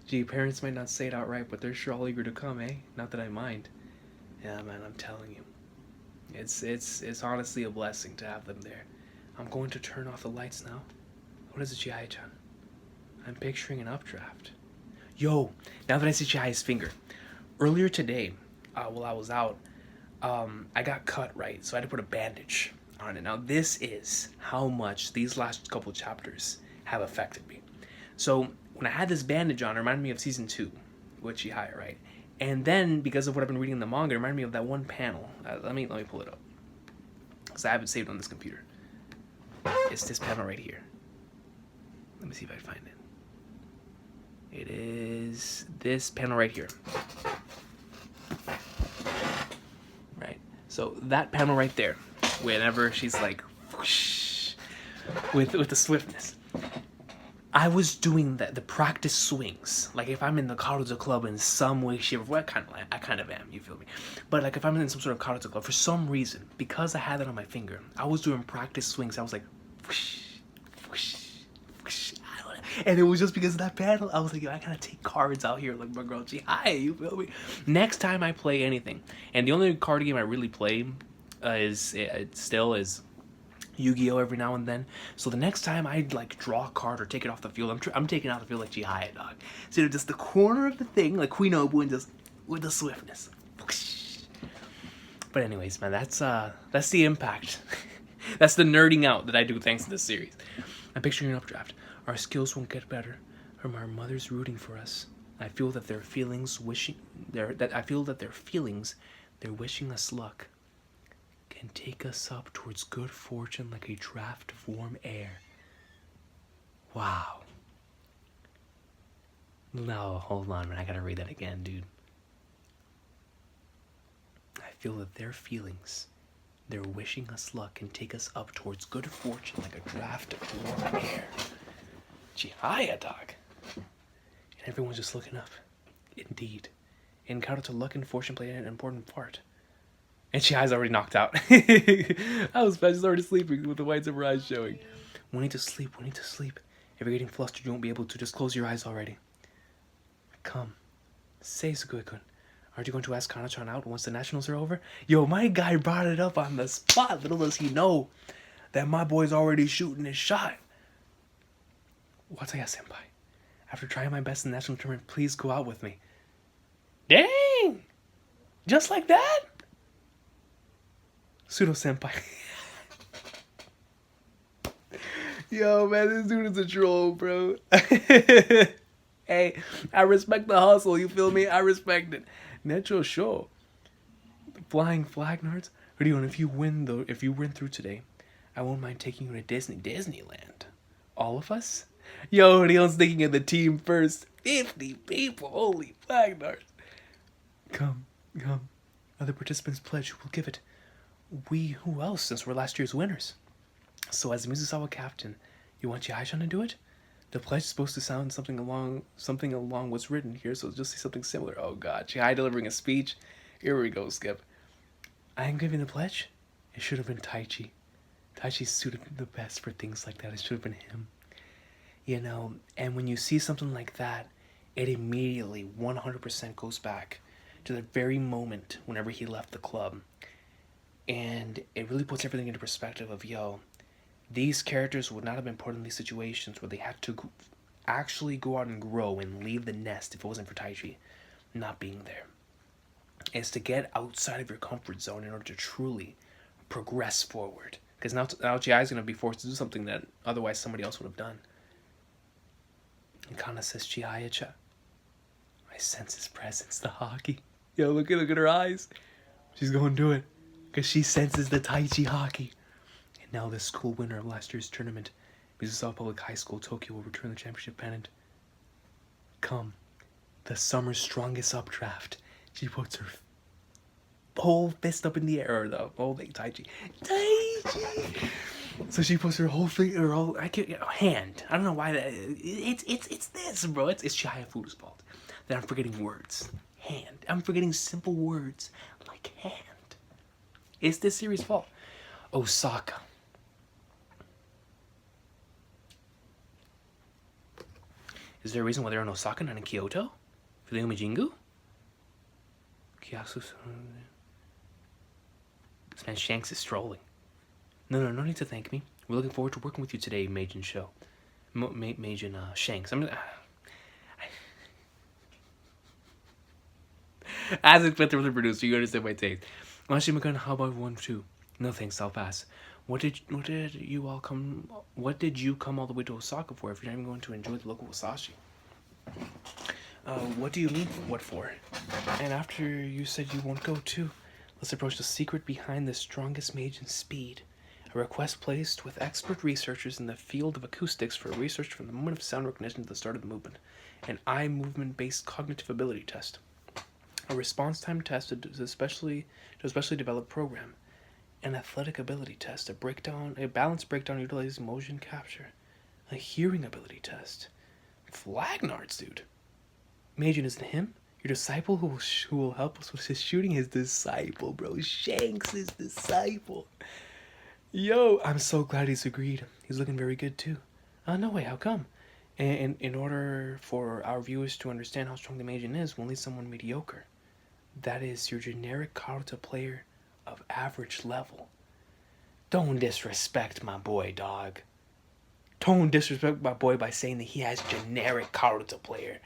A: Gee, parents might not say it outright, but they're sure all eager to come, eh? Not that I mind. Yeah, man, I'm telling you. It's honestly a blessing to have them there. I'm going to turn off the lights now. What is it, Chihaya-chan? I'm picturing an updraft. Yo, now that I see Chihaya's finger. Earlier today, while I was out, I got cut, right? So I had to put a bandage on it. Now, this is how much these last couple chapters have affected me. So, when I had this bandage on, it reminded me of Season 2. with Chihaya, right? And then, because of what I've been reading in the manga, it reminded me of that one panel. Let me pull it up, because I have it saved on this computer. It's this panel right here. Let me see if I can find it. It is this panel right here. Right? So that panel right there, whenever she's like, whoosh, with the swiftness. I was doing the practice swings. Like if I'm in the Karuta club in some way, shape, or form, I kind of am, you feel me? But like if I'm in some sort of Karuta club, for some reason, because I had it on my finger, I was doing practice swings. I was like, whoosh, whoosh, whoosh. And it was just because of that panel. I was like, yo, I gotta take cards out here like my girl Chihaya, you feel me? Next time I play anything, and the only card game I really play is Yu-Gi-Oh! Every now and then. So the next time I like draw a card or take it off the field, I'm taking out the field like Chihaya, dog. So just the corner of the thing, like Shinobu, and just with the swiftness. But anyways, man, that's the impact. That's the nerding out that I do thanks to this series. I'm picturing an updraft. Our skills won't get better from our mothers rooting for us. I feel that their feelings they're wishing us luck. Can take us up towards good fortune like a draft of warm air. Wow. No, hold on, man. I gotta read that again, dude. I feel that their feelings, they're wishing us luck and take us up towards good fortune like a draft of warm air. Chihaya, dog. And everyone's just looking up. Indeed. In Karuta, luck and fortune play an important part. And Chihaya's already knocked out. I was bad. She's already sleeping with the whites of her eyes showing. We need to sleep. If you're getting flustered, you won't be able to. Just close your eyes already. Come. Say, Sugoi-kun. Aren't you going to ask Kana-chan out once the nationals are over? Yo, my guy brought it up on the spot. Little does he know that my boy's already shooting his shot. Wataya-senpai. After trying my best in the national tournament, please go out with me. Dang! Just like that? Pseudo-senpai. Yo, man, this dude is a troll, bro. Hey, I respect the hustle, you feel me? I respect it. Necho show. Flying flag nerds. Rion, if you win through today, I won't mind taking you to Disneyland. All of us? Yo, Rion's thinking of the team first. 50 people, holy flag nerds. Come. Other participants pledge, we'll give it. Who else, since we're last year's winners? So as Mizusawa captain, you want Chihaya-chan to do it? The pledge is supposed to sound something along what's written here, so just say something similar. Oh god, Chihaya delivering a speech. Here we go, Skip. I am giving the pledge? It should have been Taichi. Taichi's suited the best for things like that. It should have been him. You know, and when you see something like that, it immediately 100% goes back to the very moment whenever he left the club. And it really puts everything into perspective of, yo, these characters would not have been put in these situations where they had to actually go out and grow and leave the nest if it wasn't for Taichi not being there. It's to get outside of your comfort zone in order to truly progress forward. Because now Chihiya's going to be forced to do something that otherwise somebody else would have done. And Kana says, Chihaya-chan, I sense his presence, the hockey. Yo, look at her eyes. She's going to do it. Because she senses the Taichi hockey. And now the school winner of last year's tournament, Mizusawa Public High School, Tokyo, will return the championship pennant. Come, the summer's strongest updraft. She puts her whole fist up in the air, or the whole thing, Taichi. So she puts her whole finger, hand. I don't know why that. It's this, bro. It's Chihayafuru's fault that I'm forgetting words. Hand. I'm forgetting simple words like hand. It's this series' fault. Osaka. Is there a reason why they're in Osaka, not in Kyoto? For the Umijingu? Kiyasu. This man Shanks is strolling. No need to thank me. We're looking forward to working with you today, Majin Show. Majin Shanks. As expected from the producer, you understand my taste. Mashima-kun, how about 1-2? No thanks, I'll pass. What did you come all the way to Osaka for if you're not even going to enjoy the local wasashi? What do you mean, what for? And after you said you won't go too, let's approach the secret behind the strongest mage in speed. A request placed with expert researchers in the field of acoustics for research from the moment of sound recognition to the start of the movement. An eye movement-based cognitive ability test. A response time test to a specially developed program. An athletic ability test. A balance breakdown utilizing motion capture. A hearing ability test. Flagnards, dude. Majin, isn't him? Your disciple who will help us with his shooting? His disciple, bro. Shanks' his disciple. Yo, I'm so glad he's agreed. He's looking very good too. No way, how come? And in order for our viewers to understand how strong the Majin is, we'll need someone mediocre. That is your generic Karuta player of average level. Don't disrespect my boy, dog. Don't disrespect my boy by saying that he has generic Karuta player.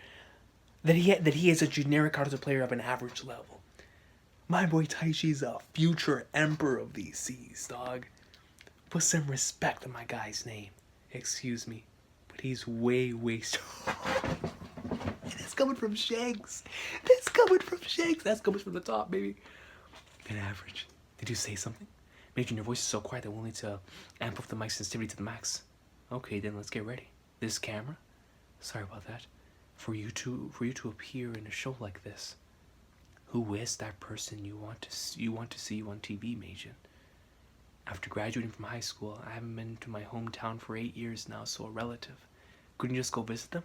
A: That he is a generic Karuta player of an average level. My boy Taichi's a future emperor of these seas, dog. Put some respect on my guy's name. Excuse me, but he's way strong. And that's coming from Shanks. That's coming from the top, baby. An average. Did you say something? Majin, your voice is so quiet that we'll need to amp up the mic sensitivity to the max. Okay, then let's get ready. This camera? Sorry about that. For you to appear in a show like this. Who is that person you want to see you on TV, Majin? After graduating from high school, I haven't been to my hometown for 8 years now, so a relative. Couldn't you just go visit them?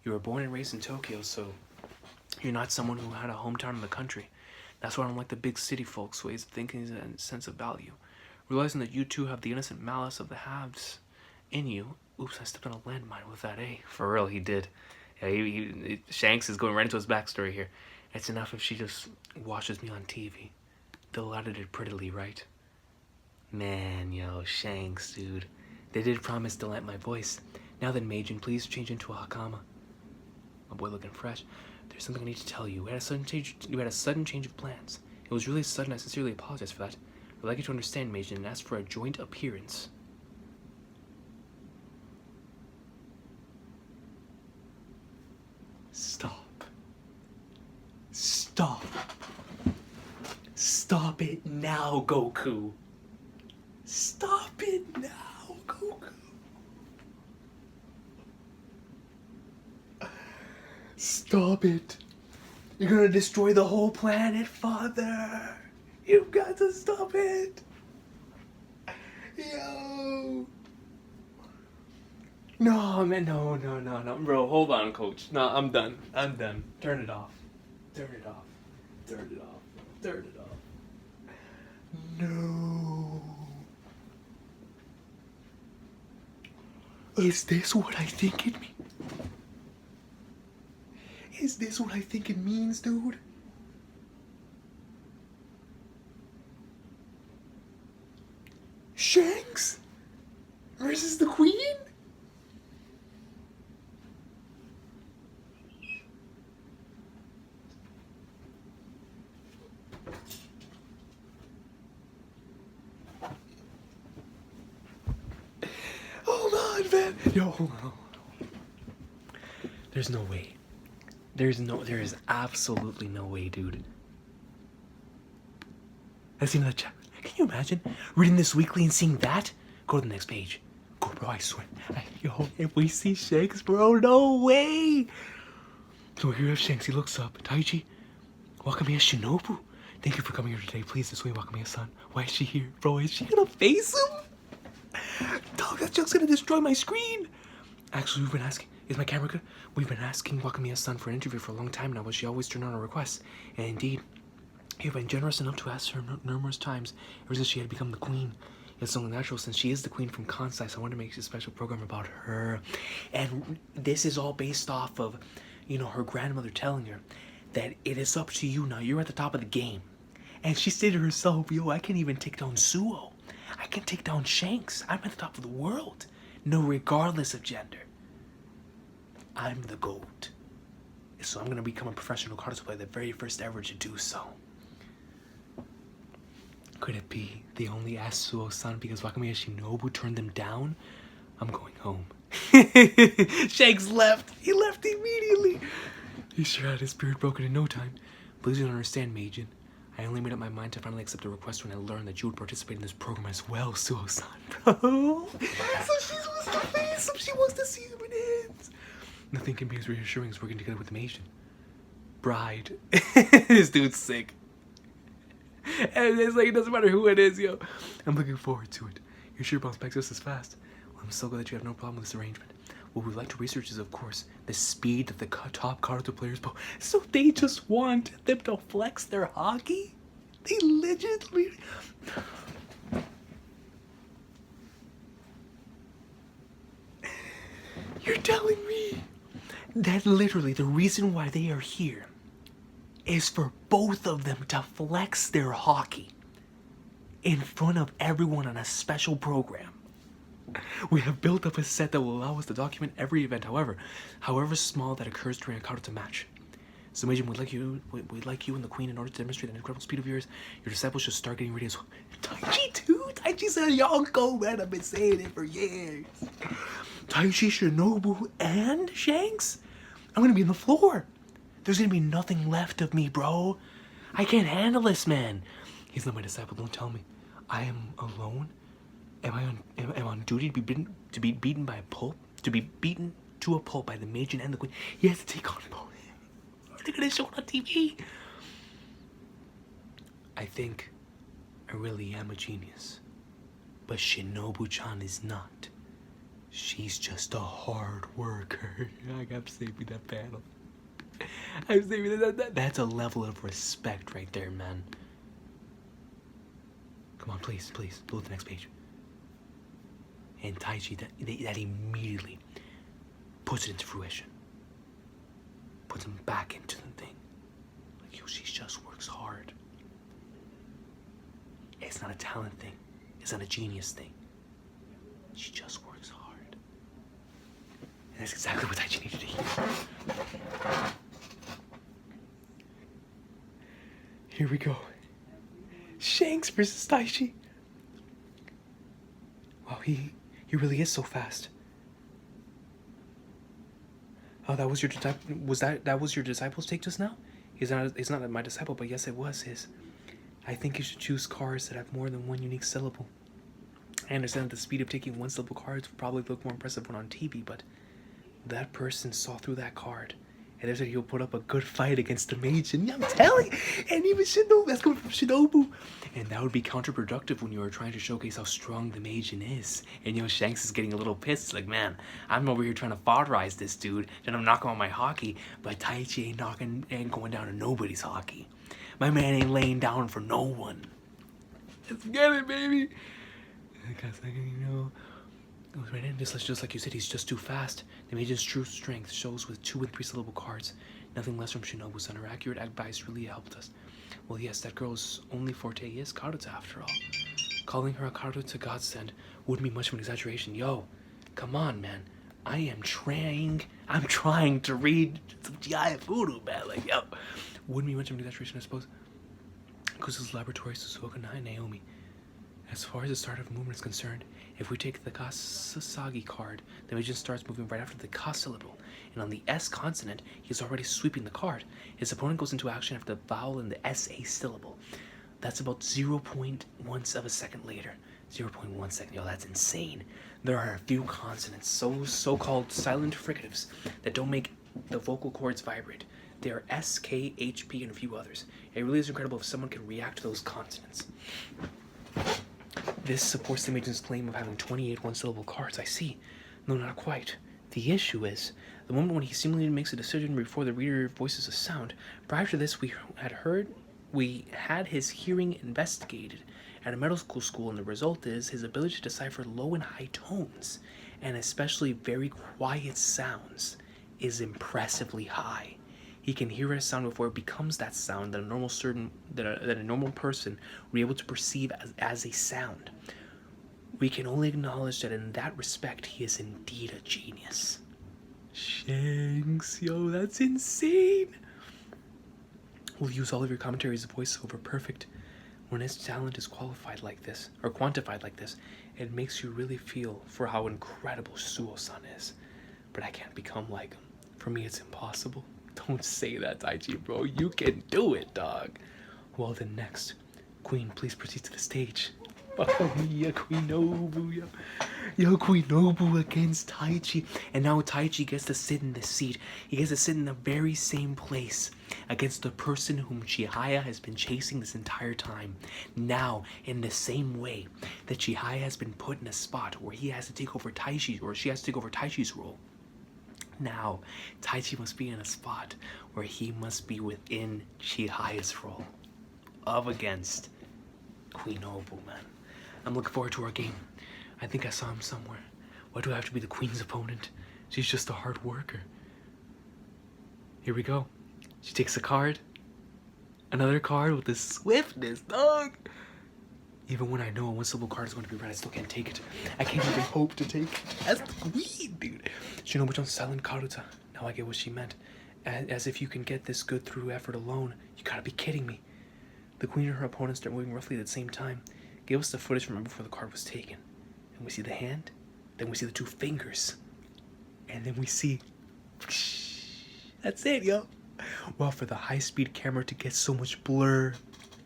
A: You were born and raised in Tokyo, so you're not someone who had a hometown in the country. That's why I don't like the big city folks' ways of thinking and sense of value. Realizing that you two have the innocent malice of the haves in you. Oops, I stepped on a landmine with that, eh? For real, he did. Yeah, Shanks is going right into his backstory here. It's enough if she just watches me on TV. They'll edit it prettily, right? Man, yo, Shanks, dude. They did promise to let my voice. Now then, Majin, please change into a Hakama. My boy looking fresh. There's something I need to tell you. You had a sudden change of plans. It was really sudden. I sincerely apologize for that. I'd like you to understand, Majin, and ask for a joint appearance. Stop. Stop. Stop it now, Goku. Stop it now, Goku. Stop it. You're gonna destroy the whole planet, Father. You've got to stop it. Yo. No, man, no. Bro, hold on, coach. No, I'm done. Turn it off. No. Is this what I think it means? Is this what I think it means, dude? Shanks versus the Queen? Hold on, man. Yo, hold on. There's no way. There is absolutely no way, dude. I've seen that chat. Can you imagine reading this weekly and seeing that? Go to the next page. Go, bro, I swear. Yo, if we see Shanks, bro, no way. So here we have Shanks. He looks up. Taichi, Wakamiya Shinobu. Thank you for coming here today. Please, this way, Wakamiya-san. Why is she here? Bro, is she gonna face him? Dog, that joke's gonna destroy my screen. Actually, we've been asking. Is my camera good? We've been asking Wakamiya-san for an interview for a long time now, but she always turned on our requests. And indeed, you've been generous enough to ask her numerous times ever since she had become the queen. It's only natural since she is the queen from Kansai, so I wanted to make a special program about her. And this is all based off of, her grandmother telling her that it is up to you now. You're at the top of the game. And she said to herself, yo, I can't even take down Suo. I can take down Shanks. I'm at the top of the world. No, regardless of gender. I'm the GOAT. So I'm going to become a professional Karuta player, the very first ever to do so. Could it be they only asked Suo-san because Wakamiya Shinobu turned them down? I'm going home. Shanks left. He left immediately. He sure had his spirit broken in no time. Please don't understand, Meijin. I only made up my mind to finally accept the request when I learned that you would participate in this program as well, Suo-san. Bro! So she wants to face him, she wants to see him in hands. Nothing can be as reassuring as working together with the Meijin. Bride. This dude's sick. And it's like, it doesn't matter who it is, yo. I'm looking forward to it. Your sure bounce back just as fast. Well, I'm so glad that you have no problem with this arrangement. What we'd like to research is, of course, the speed that the top Karuta players bow. So they just want them to flex their hockey? They legitimately... You're telling me that literally the reason why they are here is for both of them to flex their hockey in front of everyone on a special program. We have built up a set that will allow us to document every event, however small, that occurs during a Karuta match. So Meijin, we'd like you and the Queen, in order to demonstrate the incredible speed of yours, your disciples should start getting ready as well. Taichi too? Taichi's a Yonko, man. I've been saying it for years. Taichi, Shinobu, and Shanks? I'm gonna be on the floor. There's gonna be nothing left of me, bro. I can't handle this, man. He's not my disciple, don't tell me. I am alone? Am I on duty to be beaten by a pulp? To be beaten to a pulp by the Meijin and the Queen? He has to take on both. They're gonna show it on TV. I think I really am a genius. But Shinobu-chan is not. She's just a hard worker. I gotta save me that panel. I'm saving that. That's a level of respect right there, man. Come on, please, go to the next page. And Taichi, that immediately puts it into fruition. Puts him back into the thing. Like, yo, she just works hard. It's not a talent thing. It's not a genius thing. She just works hard. And that's exactly what Taichi needed to hear. Here we go. Shanks versus Taichi. Wow, he really is so fast. Oh, that was your that was your disciple's take just now? He's not my disciple, but yes, it was his. I think you should choose cards that have more than one unique syllable. I understand that the speed of taking one syllable cards would probably look more impressive when on TV, but that person saw through that card. And they said he'll put up a good fight against the Meijin. I'm telling you. And even Shinobu, that's coming from Shinobu. And that would be counterproductive when you are trying to showcase how strong the Meijin is. And Shanks is getting a little pissed. Like, man, I'm over here trying to foderize this dude. And I'm knocking on my hockey. But Taichi ain't going down to nobody's hockey. My man ain't laying down for no one. Let's get it, baby. Because, goes right in, just like you said, he's just too fast. The Meijin's true strength shows with 2 and 3 syllable cards. Nothing less from Shinobu-san. Her accurate advice really helped us. Well, yes, that girl's only forte is Karuta after all. Calling her a Karuta godsend wouldn't be much of an exaggeration. Yo, come on, man. I'm trying to read some Chihayafuru, man. Like, yo. Wouldn't be much of an exaggeration, I suppose. Kuzu's laboratory, Suzuka, and Naomi. As far as the start of movement is concerned, if we take the Kasasagi card, the Meijin starts moving right after the Ka syllable, and on the S consonant, he's already sweeping the card. His opponent goes into action after the vowel in the SA syllable. That's about 0.1 of a second later. 0.1 second, yo, that's insane. There are a few consonants, so-called silent fricatives, that don't make the vocal cords vibrate. They are S, K, H, P, and a few others. It really is incredible if someone can react to those consonants. This supports the Meijin's claim of having 28 one-syllable cards. I see. No, not quite. The issue is, the moment when he seemingly makes a decision before the reader voices a sound. Prior to this, we had his hearing investigated at a medical school, and the result is his ability to decipher low and high tones, and especially very quiet sounds, is impressively high. He can hear a sound before it becomes that sound that a normal person would be able to perceive as a sound. We can only acknowledge that in that respect, he is indeed a genius. Shanks, yo, that's insane. We'll use all of your commentary as a voiceover. Perfect. When his talent is quantified like this, it makes you really feel for how incredible Suo-san is. But I can't become like him. For me, it's impossible. Don't say that, Taichi, bro. You can do it, dog. Well, then next, Queen, please proceed to the stage. Oh, yeah, Queen Nobu, yo. Yo, Queen Nobu against Taichi. And now Taichi gets to sit in the seat. He gets to sit in the very same place against the person whom Chihaya has been chasing this entire time. Now, in the same way that Chihaya has been put in a spot where he has to take over Taichi, or she has to take over Taichi's role, now Taichi must be in a spot where he must be within Chihaya's role. Up against Queen Nobu, man. I'm looking forward to our game. I think I saw him somewhere. Why do I have to be the Queen's opponent? She's just a hard worker. Here we go. She takes a card. Another card with this swiftness, dog. Even when I know one syllable card is going to be red, I still can't take it. I can't even hope to take it. That's the Queen, dude. Shinobu-chan's silent Karuta. Now I get what she meant. As if you can get this good through effort alone. You gotta be kidding me. The Queen and her opponent start moving roughly at the same time. Give us the footage from before the card was taken. And we see the hand. Then we see the two fingers. And then we see... That's it, yo. Well, for the high-speed camera to get so much blur.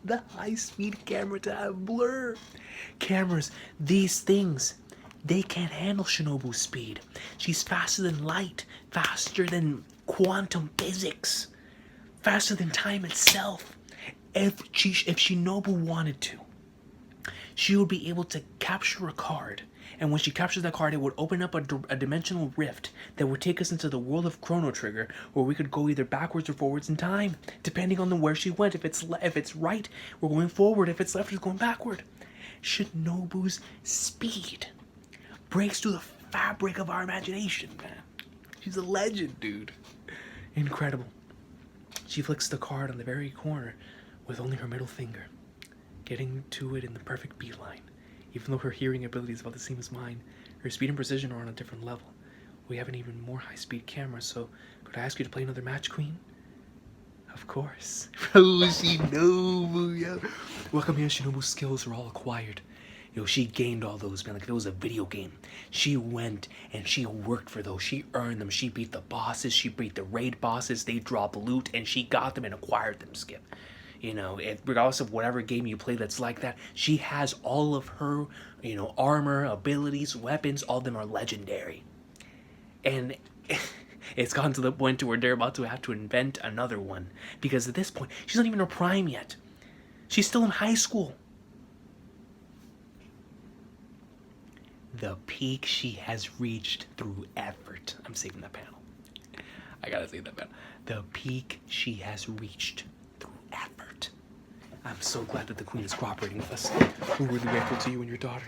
A: The high-speed camera to have blur. Cameras, these things, they can't handle Shinobu's speed. She's faster than light. Faster than quantum physics. Faster than time itself. If Shinobu wanted to, she would be able to capture a card, and when she captures that card, it would open up a dimensional rift that would take us into the world of Chrono Trigger, where we could go either backwards or forwards in time, depending on where she went. If it's right, we're going forward. If it's left, we're going backward. Shinobu's speed breaks through the fabric of our imagination, man. She's a legend, dude. Incredible. She flicks the card on the very corner with only her middle finger, getting to it in the perfect beeline. Even though her hearing ability is about the same as mine, her speed and precision are on a different level. We have an even more high-speed camera, so could I ask you to play another match, Queen? Of course. Shinobu, yo. Welcome here, Shinobu's skills are all acquired. Yo, she gained all those, man, like if it was a video game. She went and she worked for those. She earned them. She beat the bosses. She beat the raid bosses. They dropped loot, and she got them and acquired them, Skip. You know, regardless of whatever game you play that's like that, she has all of her, you know, armor, abilities, weapons, all of them are legendary. And it's gotten to the point to where they're about to have to invent another one. Because at this point, she's not even her prime yet. She's still in high school. The peak she has reached through effort. I'm saving that panel. I gotta save that panel. The peak she has reached through effort. I'm so glad that the Queen is cooperating with us. We're really grateful to you and your daughter.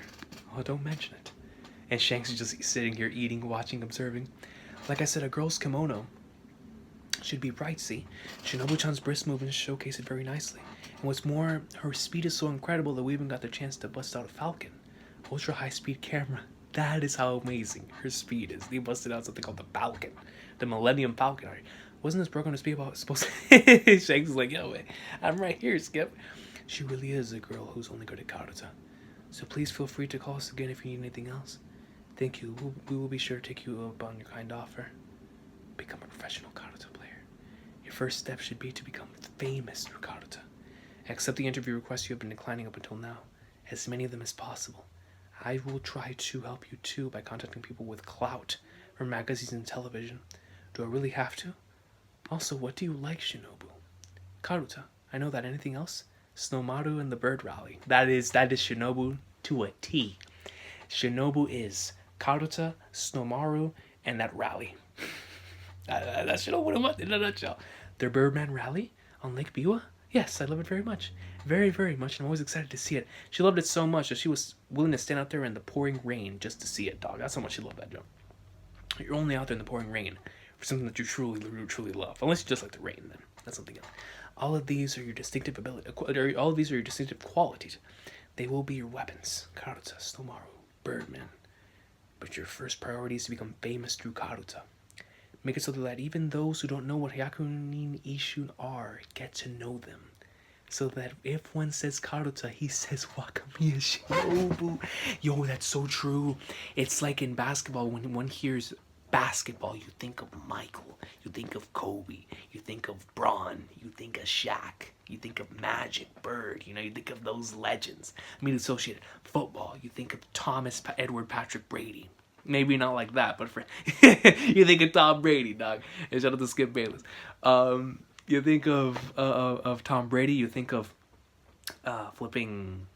A: Oh, don't mention it. And Shanks is just sitting here eating, watching, observing. Like I said, a girl's kimono should be bright, see? Shinobu-chan's brisk movements showcase it very nicely. And what's more, her speed is so incredible that we even got the chance to bust out a falcon. Ultra high-speed camera. That is how amazing her speed is. They busted out something called the Falcon. The Millennium Falcon. Wasn't this program supposed to... Shanks is like, yo, man, I'm right here, Skip. She really is a girl who's only good at Karuta. So please feel free to call us again if you need anything else. Thank you. We will be sure to take you up on your kind offer. Become a professional Karuta player. Your first step should be to become famous through Karuta. Accept the interview requests you have been declining up until now. As many of them as possible. I will try to help you too by contacting people with clout from magazines and television. Do I really have to? Also, what do you like, Shinobu? Karuta. I know that. Anything else? Snowmaru and the Bird Rally. That is Shinobu to a T. Shinobu is Karuta, Snowmaru, and that rally. That's Shinobu in a nutshell. Their Birdman rally on Lake Biwa? Yes, I love it very much. Very, very much, and I'm always excited to see it. She loved it so much that she was willing to stand out there in the pouring rain just to see it, dog. That's how much she loved that jump. You're only out there in the pouring rain for something that you truly, truly love. Unless you just like the rain, then that's something else. All of these are your distinctive qualities. They will be your weapons. Karuta, Snowmaru, Birdman. But your first priority is to become famous through Karuta. Make it so that even those who don't know what Hyakunin Ishun are get to know them. So that if one says Karuta, he says Wakamiya Shinobu. Yo, that's so true. It's like in basketball when one hears basketball, you think of Michael, you think of Kobe, you think of Braun, you think of Shaq, you think of Magic, Bird, you know, you think of those legends. I mean, associated football, you think of Edward Patrick Brady. Maybe not like that, but for you think of Tom Brady, dog. And shout out to Skip Bayless. You think of Tom Brady, you think of flipping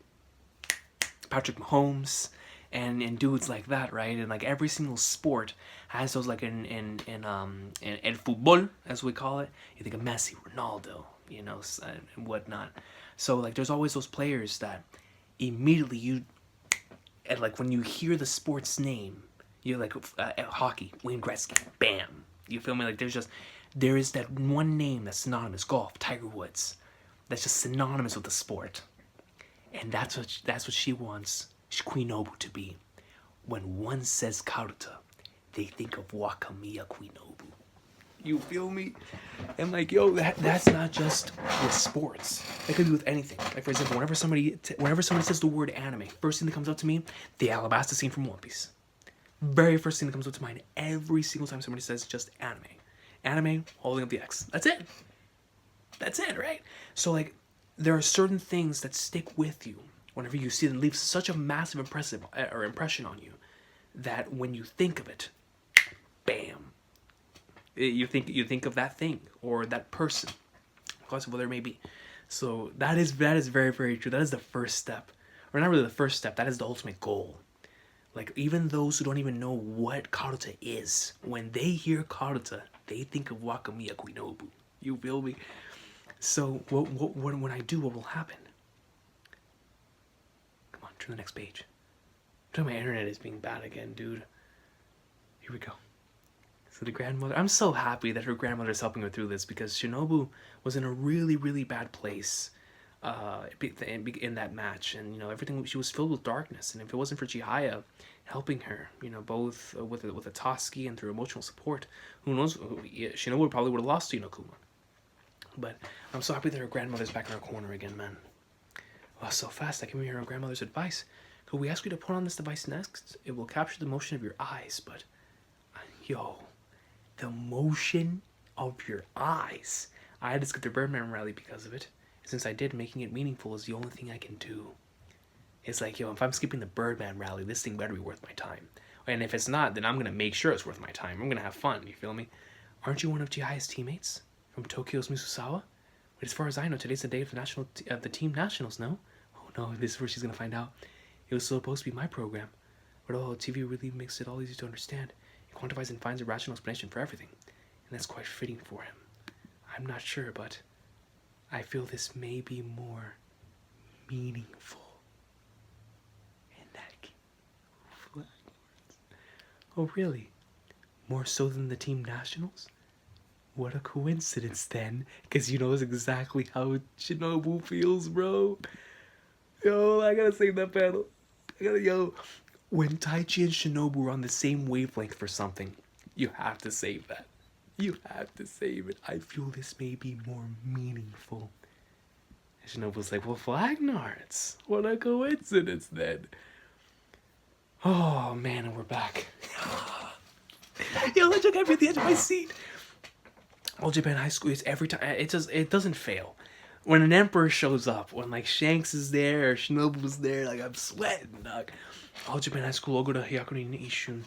A: Patrick Mahomes, and dudes like that, right? And like every single sport has those, like in el fútbol, as we call it. You think of Messi, Ronaldo, you know, and whatnot. So like there's always those players that immediately and like when you hear the sport's name, you're like hockey, Wayne Gretzky, bam. You feel me? Like there is that one name that's synonymous. Golf, Tiger Woods. That's just synonymous with the sport, and that's what she wants Shinobu to be. When one says Karuta, they think of Wakamiya Shinobu. You feel me? And like, yo, that's not just with sports. It could be with anything. Like for example, whenever somebody says the word anime, first thing that comes up to me, the Alabasta scene from One Piece. Very first thing that comes up to mind every single time somebody says just anime. Anime, holding up the X. That's it. That's it, right? So like, there are certain things that stick with you whenever you see them, leave such a massive impression on you that when you think of it, bam, you think of that thing or that person, regardless of whatever it may be. So that is very, very true. That is the first step, or not really the first step. That is the ultimate goal. Like even those who don't even know what Karuta is, when they hear Karuta, they think of Wakamiya Shinobu. You feel me? So when I do, what will happen? Come on, turn the next page. My internet is being bad again, dude. Here we go. So the grandmother, I'm so happy that her grandmother is helping her through this, because Shinobu was in a really, really bad place in that match, and you know everything. She was filled with darkness, and if it wasn't for Chihaya helping her, you know, both with a Toski and through emotional support, who knows? Shinobu probably would have lost to Inokuma. But I'm so happy that her grandmother's back in her corner again, man. Wow, so fast. I can hear her grandmother's advice. Could we ask you to put on this device next? It will capture the motion of your eyes, but yo, the motion of your eyes. I had to skip the Birdman rally because of it. Since I did, making it meaningful is the only thing I can do. It's like, yo, if I'm skipping the Birdman rally, this thing better be worth my time. And if it's not, then I'm going to make sure it's worth my time. I'm going to have fun, you feel me? Aren't you one of Chihaya's teammates? From Tokyo's Mizusawa? But as far as I know, today's the day of the team nationals, no? Oh no, this is where she's going to find out. It was supposed to be my program. But oh, TV really makes it all easy to understand. It quantifies and finds a rational explanation for everything. And that's quite fitting for him. I'm not sure, but I feel this may be more meaningful. And that flag words. Oh really? More so than the team nationals? What a coincidence then, because you know exactly how Shinobu feels, bro. Yo, I gotta save that panel. When Taichi and Shinobu are on the same wavelength for something, you have to save that. You have to save it. I feel this may be more meaningful. And Shinobu's like, well, Flagnards. What a coincidence then. Oh, man, and we're back. Yo, that took me at the edge of my seat. All Japan High School is every time. It doesn't fail. When an emperor shows up, when like Shanks is there or Shinobu's there, like I'm sweating, dog. All Japan High School will go to Hyakuni Ishun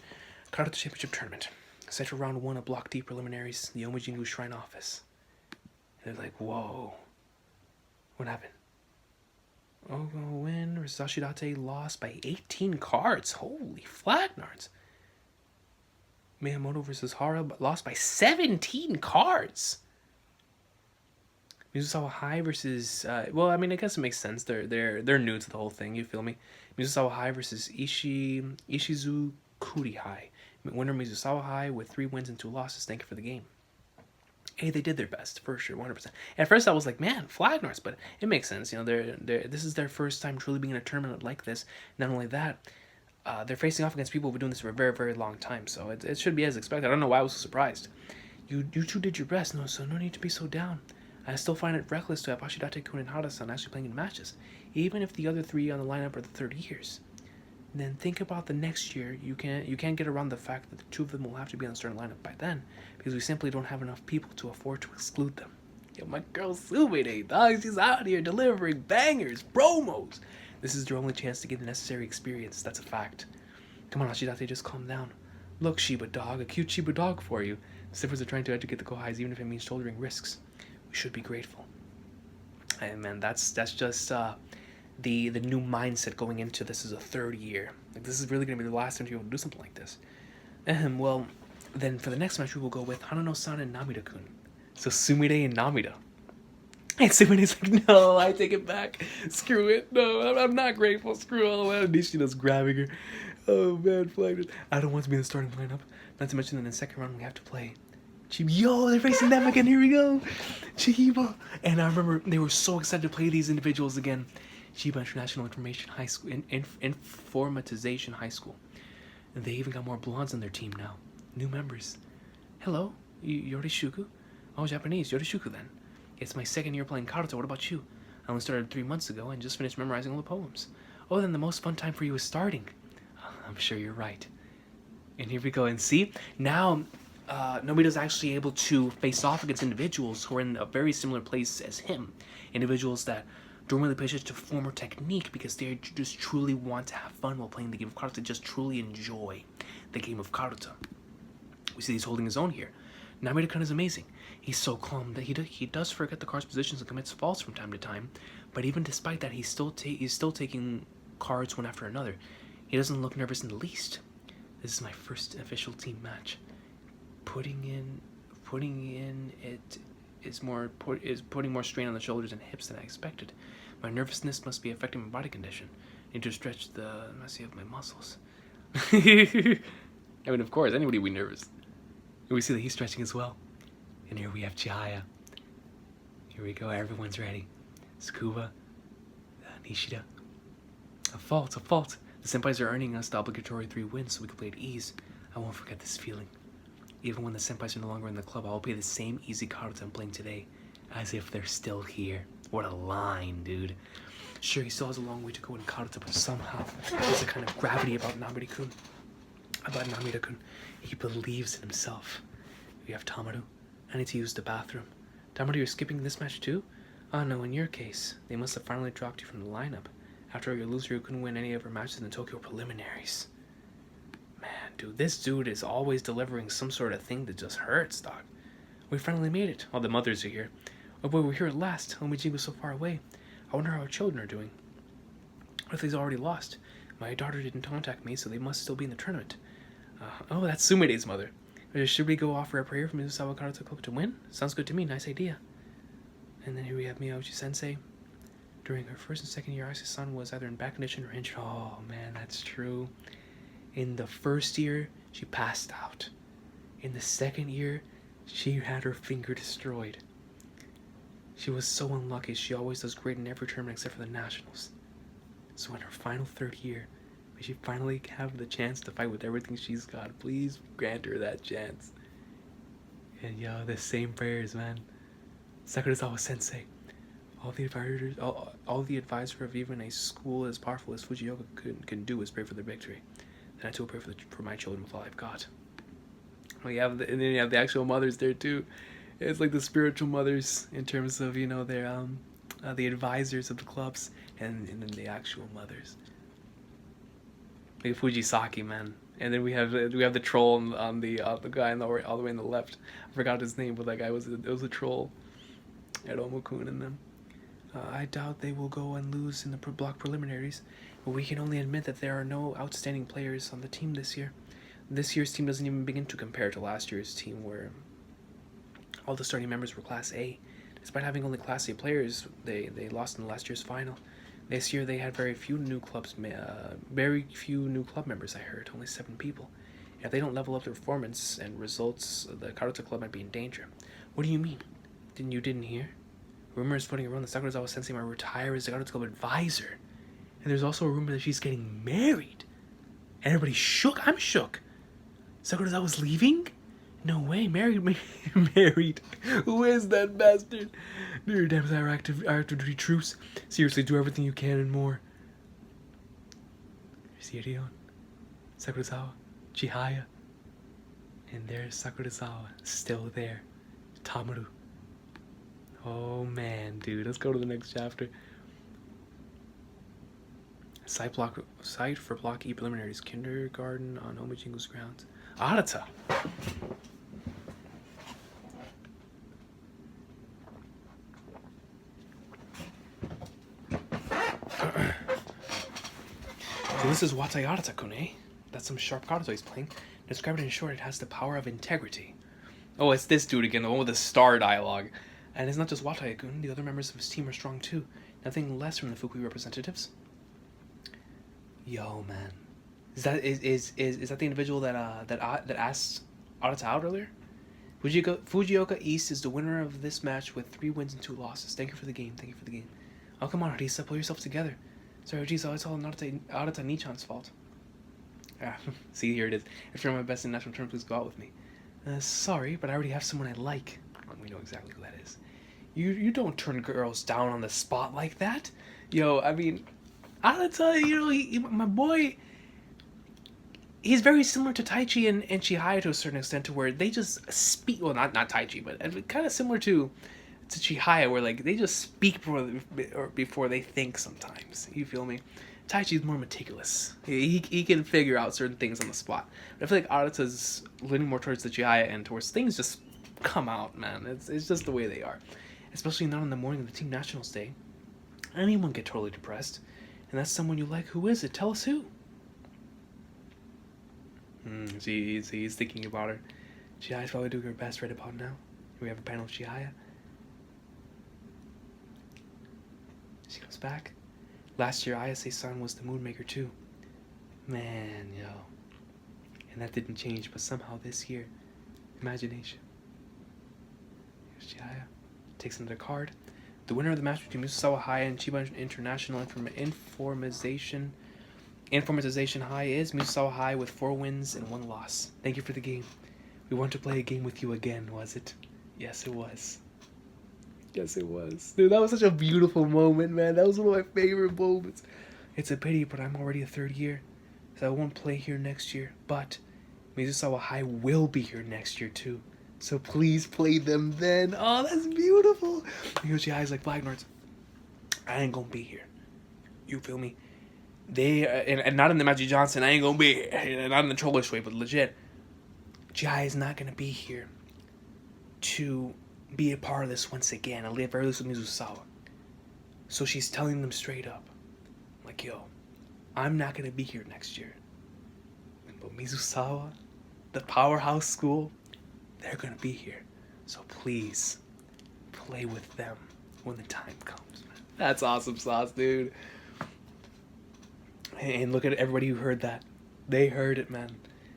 A: Karuta Championship Tournament. Set for round 1 of Block D preliminaries, the Omijingu Shrine office. And they're like, whoa. What happened? Ogo win, Sashidate lost by 18 cards. Holy flagnards. Miyamoto versus Hara lost by 17 cards. Mizusawa High versus well, I mean, I guess it makes sense. They're new to the whole thing. You feel me? Mizusawa High versus Ishizu Kuri High. Winner Mizusawa High with 3 wins and 2 losses. Thank you for the game. Hey, they did their best for sure, 100%. At first, I was like, man, Flagnards, but it makes sense. You know, this is their first time truly being in a tournament like this. Not only that, they're facing off against people who've been doing this for a very, very long time. So it should be as expected. I don't know why I was so surprised. You two did your best, so no need to be so down. I still find it reckless to have Ashidate-kun and Hara-san actually playing in matches, even if the other 3 on the lineup are the third years. then think about the next year. You can't get around the fact that the two of them will have to be on the starting lineup by then, because we simply don't have enough people to afford to exclude them. Yo, my girl Sumire, dog, she's out here delivering bangers, promos. This is their only chance to get the necessary experience. That's a fact. Come on, Ashidate, just calm down. Look, Shiba dog, a cute Shiba dog for you. Sippers are trying to educate the Kohais, even if it means shouldering risks. We should be grateful. And man, that's just the new mindset going into this is a third year. Like, this is really going to be the last time to be able to do something like this. Well, then for the next match, we will go with Hanano-san and Namida-kun. So Sumire and Namida. And Sumire's like, no, I take it back. Screw it. No, I'm not grateful. Screw all that. Nishino's grabbing her. Oh, man, flagged. I don't want to be in the starting lineup. Not to mention that in the second round, we have to play Chiba. Yo, they're facing them again. Here we go. Chiba. And I remember they were so excited to play these individuals again. Chiba International Information High School, Informatization High School. And they even got more blondes on their team now. New members. Hello, Yorishuku? Oh, Japanese, Yorishuku then. It's my second year playing Karuta. What about you? I only started 3 months ago and just finished memorizing all the poems. Oh, then the most fun time for you is starting. I'm sure you're right. And here we go. And see, now Nomida's actually able to face off against individuals who are in a very similar place as him. Individuals that don't really pay attention to form or technique because they just truly want to have fun while playing the game of Karuta, just truly enjoy the game of Karuta. We see he's holding his own here. Namida-kun is amazing. He's so calm that he does forget the card's positions and commits faults from time to time, but even despite that, he's still taking cards one after another. He doesn't look nervous in the least. This is my first official team match. Putting in it is putting more strain on the shoulders and hips than I expected. My nervousness must be affecting my body condition. I need to stretch the mercy of my muscles. I mean, of course, anybody would be nervous. And we see that he's stretching as well. And here we have Chihaya. Here we go, everyone's ready. Tsukuba, Nishida. A fault. The senpais are earning us the obligatory 3 wins so we can play at ease. I won't forget this feeling. Even when the senpais are no longer in the club, I will play the same easy Karuta I'm playing today, as if they're still here. What a line, dude. Sure, he still has a long way to go in Karuta, but somehow there's a kind of gravity about Namida-kun. He believes in himself. We have Tamaru. I need to use the bathroom. Tamaru, you're skipping this match too? Oh no, in your case, they must have finally dropped you from the lineup. After all, you're a loser who couldn't win any of her matches in the Tokyo preliminaries. Man, dude, this dude is always delivering some sort of thing that just hurts, dog. We finally made it. All the mothers are here. Oh boy, we're here at last. Omiji was so far away. I wonder how our children are doing. What if he's already lost? My daughter didn't contact me, so they must still be in the tournament. Oh, that's Sumide's mother. Should we go offer a prayer from Mizusawa Karuta Club to win? Sounds good to me. Nice idea. And then here we have Miyaochi-sensei. During her first and second year, Aisa-san was either in bad condition or injured. Oh, man, that's true. In the first year, she passed out. In the second year, she had her finger destroyed. She was so unlucky. She always does great in every tournament except for the nationals. So in her final third year, may she finally have the chance to fight with everything she's got. Please grant her that chance. And yo, the same prayers, man. Sakurazawa Sensei. All the advisor of even a school as powerful as Fujioka can do is pray for their victory. And I too will pray for my children with all I've got. Well, and then you have the actual mothers there too. It's like the spiritual mothers in terms of, you know, their the advisors of the clubs, and then the actual mothers. Like Fujisaki, man. And then we have the troll on the guy all the way on the left. I forgot his name, but that guy was a troll. At Omokun and them. I doubt they will go and lose in the block preliminaries, but we can only admit that there are no outstanding players on the team this year. This year's team doesn't even begin to compare to last year's team, where all the starting members were Class A. Despite having only Class A players, they lost in last year's final. This year they had very few new club members, I heard, only 7 people. If they don't level up their performance and results, the Karuta Club might be in danger. What do you mean? You didn't hear? Rumors floating around that Sakurazawa Sensei might retire as the Karuta Club advisor. And there's also a rumor that she's getting married. And everybody's shook. I'm shook. Sakurazawa's leaving? No way. Married? Who is that bastard? Do your damn our active duty troops. Seriously, do everything you can and more. See Rion, Sakurazawa, Chihaya. And there's Sakurazawa, still there. Tamaru. Oh man, dude. Let's go to the next chapter. Site for Block E preliminaries. Kindergarten on Omijingu's grounds. Arata! So this is Watai Arata-kun, eh? That's some sharp Karuta he's playing. Describe it in short, it has the power of integrity. Oh, it's this dude again, the one with the star dialogue. And it's not just Watai-kun, the other members of his team are strong too. Nothing less from the Fukui representatives. Yo, man. Is that the individual that asked Arata out earlier? Fujioka East is the winner of this match with 3 wins and 2 losses. Thank you for the game. Oh, come on, Arisa, pull yourself together. Sorry, geez, it's all Arata Nichan's fault. See, here it is. If you're my best in national tournament, please go out with me. Sorry, but I already have someone I like. We know exactly who that is. You don't turn girls down on the spot like that. Yo, I mean, Arata, my boy, he's very similar to Taichi and Chihaya to a certain extent, to where they just speak. Well, not Taichi, but kind of similar to Chihaya, where like they just speak before they think. Sometimes, you feel me? Taichi's more meticulous. He can figure out certain things on the spot. But I feel like Arata's leaning more towards the Chihaya end, towards things just come out, man. It's just the way they are. Especially not on the morning of the Team Nationals Day. Anyone get totally depressed. And that's someone you like. Who is it? Tell us who. He's thinking about her. Chihaya's probably doing her best right about now. We have a panel of Chihaya. She comes back. Last year, Ayase-san was the Moonmaker too. Man, yo. And that didn't change, but somehow this year, imagination. Here's Chihaya. Takes another card. The winner of the match between Musasawa High and Chiba International Informatization High is Musasawa High with 4 wins and 1 loss. Thank you for the game. We want to play a game with you again, was it? Yes, it was. Yes, it was. Dude, that was such a beautiful moment, man. That was one of my favorite moments. It's a pity, but I'm already a 3rd year, so I won't play here next year. But Mizusawa High will be here next year, too. So please play them then. Oh, that's beautiful. Yoshi High's like, Black Nerds, I ain't gonna be here. You feel me? They, and not in the Magic Johnson, I ain't gonna be here. Not in the trollish way, but legit. Chihaya is not gonna be here to be a part of this once again. I live very least with Mizusawa. So she's telling them straight up, like, yo, I'm not gonna be here next year. But Mizusawa, the powerhouse school, they're gonna be here. So please, play with them when the time comes, man. That's awesome sauce, dude. And look at everybody who heard that. They heard it, man.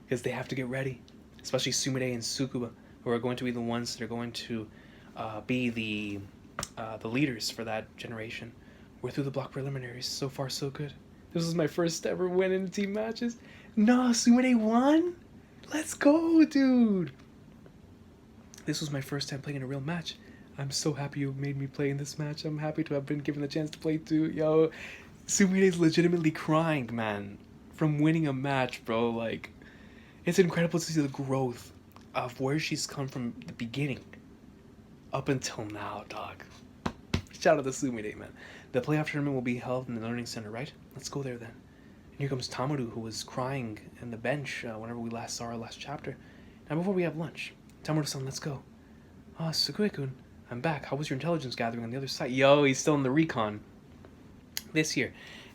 A: Because they have to get ready. Especially Sumire and Tsukuba, who are going to be the ones that are going to be the leaders for that generation. We're through the block preliminaries. So far, so good. This was my first ever win in team matches. No, Sumire won? Let's go, dude. This was my first time playing in a real match. I'm so happy you made me play in this match. I'm happy to have been given the chance to play too. Yo, Sumire's legitimately crying, man, from winning a match, bro. Like, it's incredible to see the growth of where she's come from the beginning up until now, dog. Shout out to Sumire, man. The playoff tournament will be held in the Learning Center, right? Let's go there then. And here comes Tamaru, who was crying in the bench whenever we last saw our last chapter. Now, before we have lunch, Tamaru-san, let's go. Sukue-kun, I'm back. How was your intelligence gathering on the other side? Yo, he's still in the Recon. This year,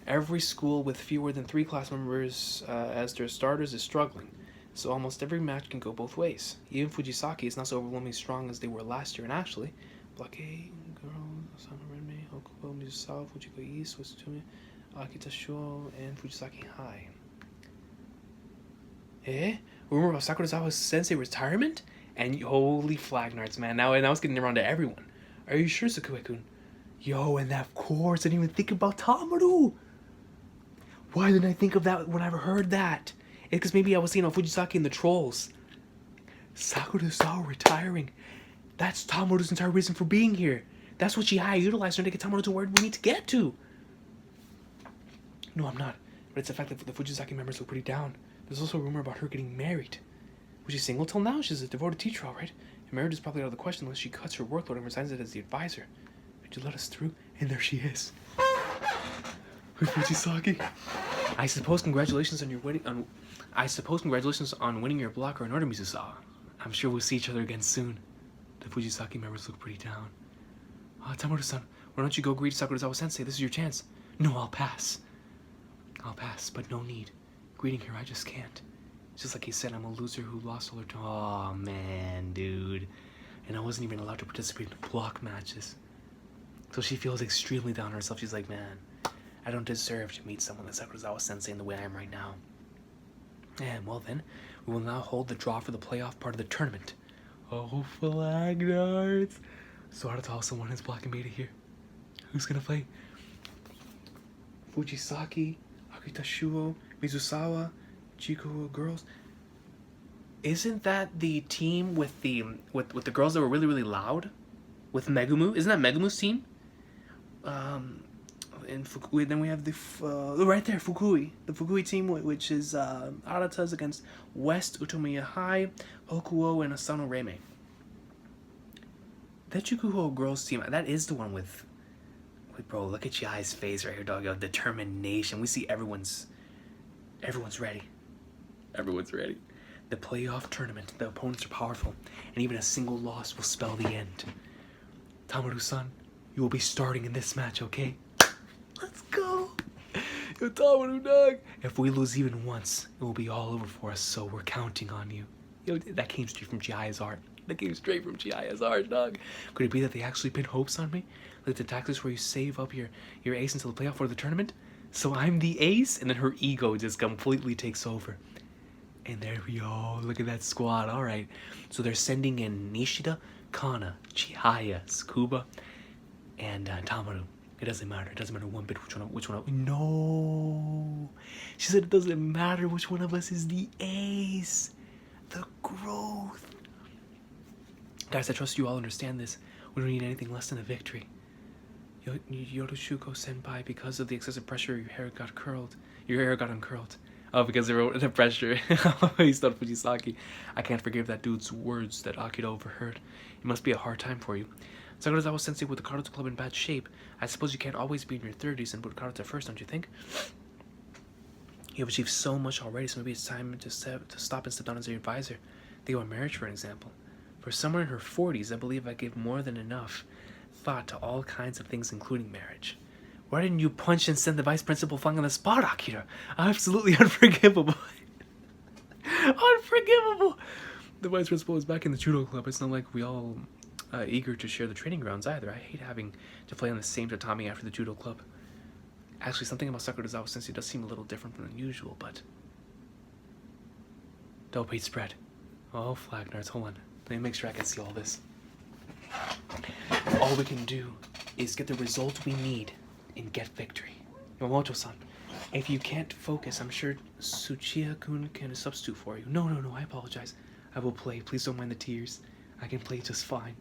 A: every school with fewer than 3 class members as their starters is struggling. So almost every match can go both ways. Even Fujisaki is not so overwhelmingly strong as they were last year, and actually, Block A, Girls, Sanareme, Okubo, Mizusawa, Fujiko East, Westumi, Akita Shuo, and Fujisaki High. Rumor about Sakurazawa's sensei retirement? And holy flag nards, man. Now it's getting around to everyone. Are you sure, Sakue-kun? Yo, and of course, I didn't even think about Tamaru. Why didn't I think of that when I heard that? It's because maybe I was seeing on Fujisaki and the Trolls. Sakurazawa retiring. That's Tamaru's entire reason for being here. That's what Chihaya utilized to get Tamaru to where we need to get to. No, I'm not. but it's the fact that the Fujisaki members look pretty down. There's also a rumor about her getting married. Was she single till now? She's a devoted teacher, all right? And marriage is probably out of the question unless she cuts her workload and resigns it as the advisor. Could you let us through? And there she is. Fujisaki. I suppose congratulations on winning your block or in order, Mizusawa. I'm sure we'll see each other again soon. The Fujisaki members look pretty down. Tamaru-san, why don't you go greet Sakurazawa-sensei? This is your chance. No, I'll pass. But no need. Greeting her, I just can't. Just like he said, I'm a loser who lost all her time. Oh, man, dude. And I wasn't even allowed to participate in block matches. So she feels extremely down on herself. She's like, man, I don't deserve to meet someone like Sakurazawa-sensei in the way I am right now. And, well then, we will now hold the draw for the playoff part of the tournament. Oh, flag darts. So Haruta also won his block and made it here. Who's gonna play? Fujisaki, Akita Shuo, Mizusawa, Chikuo girls. Isn't that the team with the girls that were really, really loud? With Megumu? Isn't that Megumu's team? In Fukui, then we have the right there, Fukui. The Fukui team, which is Arata's against West, Utomiya High, Hokuo, and Asano Reime. That Chikuho girls team, that is the one with bro, look at Chihaya's face right here, dog. Yo, determination. We see everyone's ready. Everyone's ready. The playoff tournament, the opponents are powerful, and even a single loss will spell the end. Tamaru-san, you will be starting in this match, okay? Let's go! Yo, Tamaru, dog! If we lose even once, it will be all over for us, so we're counting on you. Yo, that came straight from Chihaya's heart. That came straight from Chihaya's heart, dog. Could it be that they actually pinned hopes on me? Like the tactics where you save up your ace until the playoff for the tournament? So I'm the ace? And then her ego just completely takes over. And there we go. Look at that squad. All right. So they're sending in Nishida, Kana, Chihaya, Tsukuba, and Tamaru. It doesn't matter. It doesn't matter one bit which one. No. She said it doesn't matter which one of us is the ace. The growth. Guys, I trust you all understand this. We don't need anything less than a victory. Yoroshuko senpai, because of the excessive pressure, your hair got uncurled. Oh, because of the pressure. He's not Fujisaki. I can't forgive that dude's words that Akira overheard. It must be a hard time for you. Sakurazawa sensei with the Karuta club in bad shape. I suppose you can't always be in your 30s and put Karuta first, don't you think? You have achieved so much already, so maybe it's time to stop and step down as your advisor. Think about marriage, for an example. For someone in her 40s, I believe I gave more than enough thought to all kinds of things, including marriage. Why didn't you punch and send the vice principal flying on the spot, Akira? Absolutely unforgivable. Unforgivable! The vice principal is back in the judo club. It's not like we all eager to share the training grounds either. I hate having to play on the same tatami after the judo club. Actually, something about Sakurazawa sensei does seem a little different than usual, but... Dope hate spread. Oh, flag nerds, hold on. Let me make sure I can see all this. All we can do is get the result we need and get victory. Yamamoto-san, if you can't focus, I'm sure Tsuchiya-kun can substitute for you. No, I apologize. I will play. Please don't mind the tears. I can play just fine.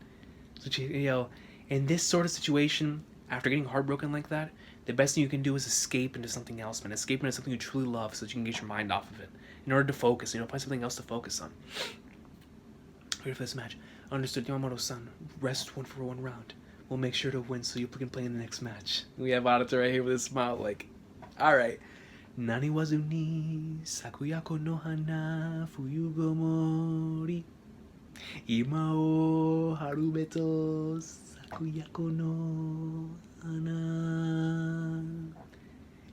A: Tsuchiya, in this sort of situation, after getting heartbroken like that, the best thing you can do is escape into something else, man. Escape into something you truly love so that you can get your mind off of it. In order to focus, find something else to focus on. Ready for this match. Understood, Yamamoto-san. Rest one for one round. We'll make sure to win so you can play in the next match. We have Arata right here with a smile like, alright. Nani wazu ni sakuyako no hana fuyugo mori. Ima o harube to sakuyako no hana.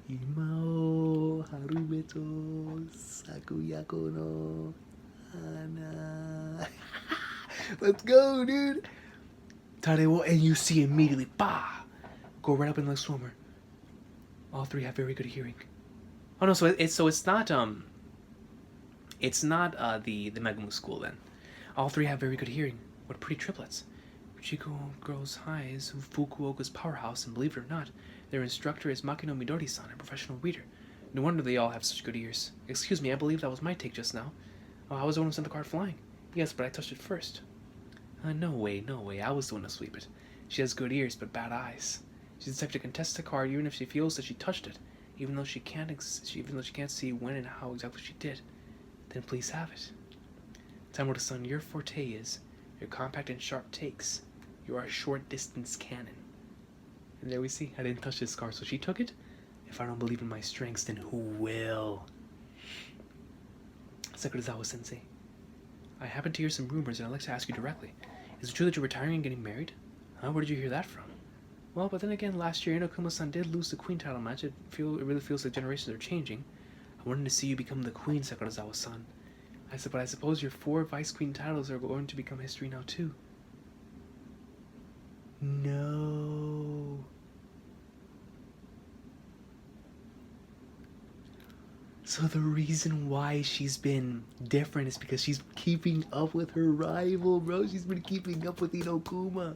A: Ima o harube to sakuyako no hana. Let's go, dude. Tarewo, and you see immediately, bah! Go right up in the swimmer. All three have very good hearing. Oh no, so it's not the Megumu school then. All three have very good hearing. What pretty triplets. Uchiko Girls High is Fukuoka's powerhouse, and believe it or not, their instructor is Makino Midori-san, a professional reader. No wonder they all have such good ears. Excuse me, I believe that was my take just now. Oh, I was the one who sent the card flying. Yes, but I touched it first. No way, I was the one to sweep it. She has good ears, but bad eyes. She's the type to contest the card even if she feels that she touched it. even though she can't see when and how exactly she did, then please have it. Tamura-san, your forte is your compact and sharp takes. You are a short-distance cannon. And there we see, I didn't touch this scar, so she took it. If I don't believe in my strengths, then who will? Sakurazawa-sensei, I happen to hear some rumors, and I'd like to ask you directly. Is it true that you're retiring and getting married? Huh? Where did you hear that from? Well, but then again, last year Inokuma-san did lose the queen title match. It really feels like generations are changing. I wanted to see you become the queen, Sakurazawa-san. I said, but I suppose your 4 vice queen titles are going to become history now too. No. So the reason why she's been different is because she's keeping up with her rival, bro. She's been keeping up with Inokuma.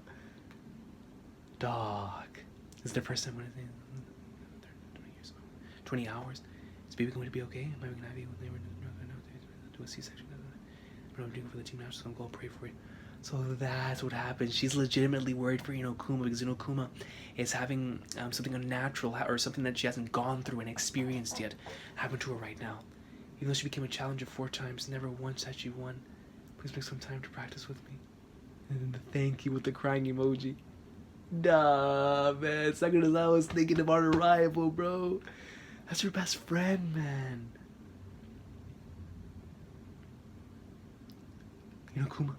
A: Dog. This is the first time when I think 20 years ago. 20 hours. Is baby going to be okay? Am I going to have you when they were do a C-section? But I'm doing for the team now, so I'm going to pray for it. So that's what happened. She's legitimately worried for Inokuma because Inokuma is having something unnatural or something that she hasn't gone through and experienced yet happen to her right now. Even though she became a challenger 4 times, never once had she won. Please make some time to practice with me. And then the thank you with the crying emoji. Nah, man. Sakurazawa was thinking about her rival, bro. That's her best friend, man. Inokuma.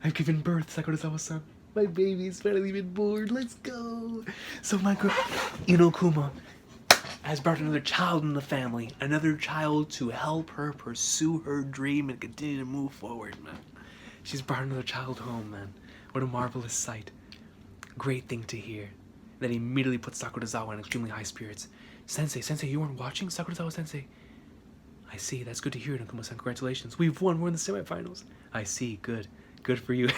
A: I've given birth, Sakurazawa-san. My baby's finally been born. Let's go. So my girl, Inokuma, has brought another child in the family. Another child to help her pursue her dream and continue to move forward, man. She's brought another child home, man. What a marvelous sight. Great thing to hear. Then he immediately puts Sakurazawa in extremely high spirits. Sensei, you weren't watching? Sakurazawa-sensei. I see. That's good to hear, Inokuma-san. Congratulations. We've won. We're in the semifinals. I see. Good. Good for you.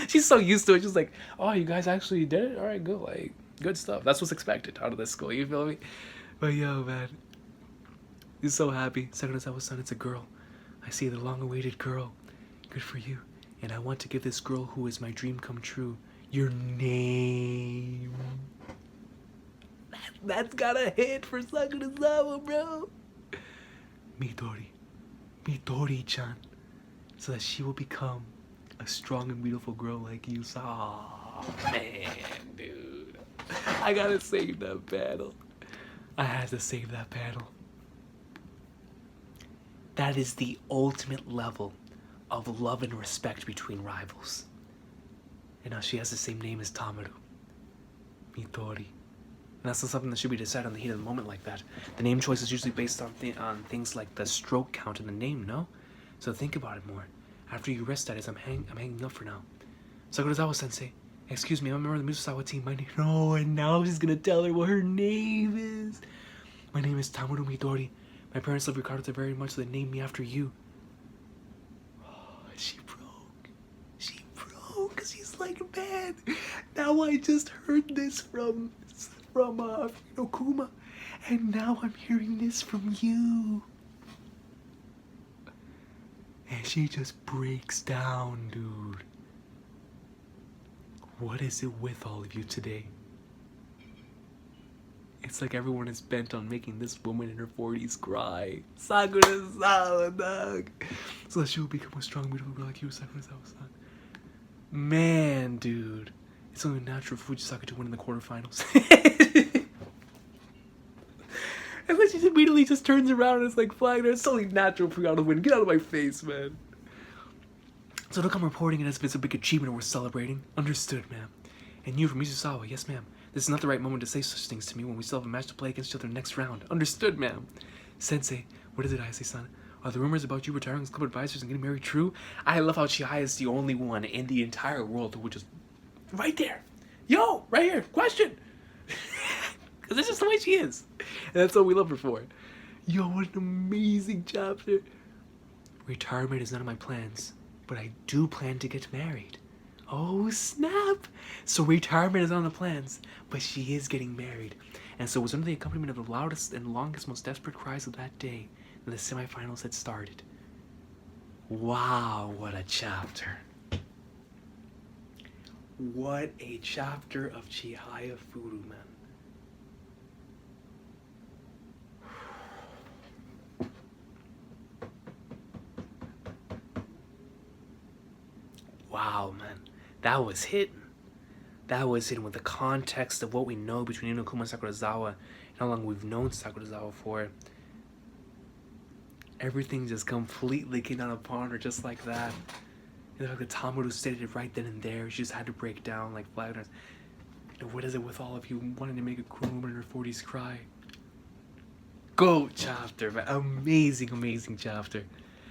A: She's so used to it. She's like, oh, you guys actually did it? All right, good. Like, good stuff. That's what's expected out of this school. You feel me? But yo, man. He's so happy. Sakurazawa-san, it's a girl. I see the long-awaited girl. Good for you. And I want to give this girl who is my dream come true your name. That's got a hit for Sakurazawa, bro. Midori-chan. So that she will become a strong and beautiful girl like you. Oh, man, dude. I gotta save that battle. I had to save that battle. That is the ultimate level of love and respect between rivals. And now she has the same name as Tamaru. Midori. And that's not something that should be decided on the heat of the moment like that. The name choice is usually based on things like the stroke count in the name, no? So think about it more. After you rest that is, I'm hanging up for now. Sakurazawa-sensei, excuse me, I'm a member of the Mizusawa team. My name... Oh, and now she's gonna tell her what her name is. My name is Tamaru Midori. My parents love your Karuta very much, so they named me after you. Oh, she broke. She broke. She's like, man, now I just heard this from Inokuma, and now I'm hearing this from you. And she just breaks down, dude. What is it with all of you today? It's like everyone is bent on making this woman in her 40s cry. Sakurazawa, dog. So that she will become a strong, beautiful girl like you, Sakurazawa-san. Man, dude. It's only natural for Fujisaka to win in the quarterfinals. And then she immediately just turns around and is like, flying there. It's only natural for y'all to win. Get out of my face, man. So don't come reporting it as if it's a big achievement we're celebrating. Understood, ma'am. And you from Mizusawa, yes, ma'am. This is not the right moment to say such things to me when we still have a match to play against each other next round. Understood, ma'am. Sensei, what is it, Ayase-san? Are the rumors about you retiring as club advisors and getting married true? I love how Chihaya is the only one in the entire world who would just... Right there. Yo, right here. Question. Because that's just the way she is. And that's what we love her for. Yo, what an amazing chapter. Retirement is none of my plans, but I do plan to get married. Oh, snap. So retirement is on the plans, but she is getting married. And so it was under the accompaniment of the loudest and longest, most desperate cries of that day that the semifinals had started. Wow, what a chapter. What a chapter of Chihayafuru, man. wow, man. That was hitting. That was hitting with the context of what we know between Inokuma and Sakurazawa and how long we've known Sakurazawa for. Everything just completely came down upon her just like that. And like the Tamuru stated it right then and there. She just had to break down like flaggers. What is it with all of you wanting to make a grown woman in her 40s cry? Go chapter, man. Amazing, amazing chapter.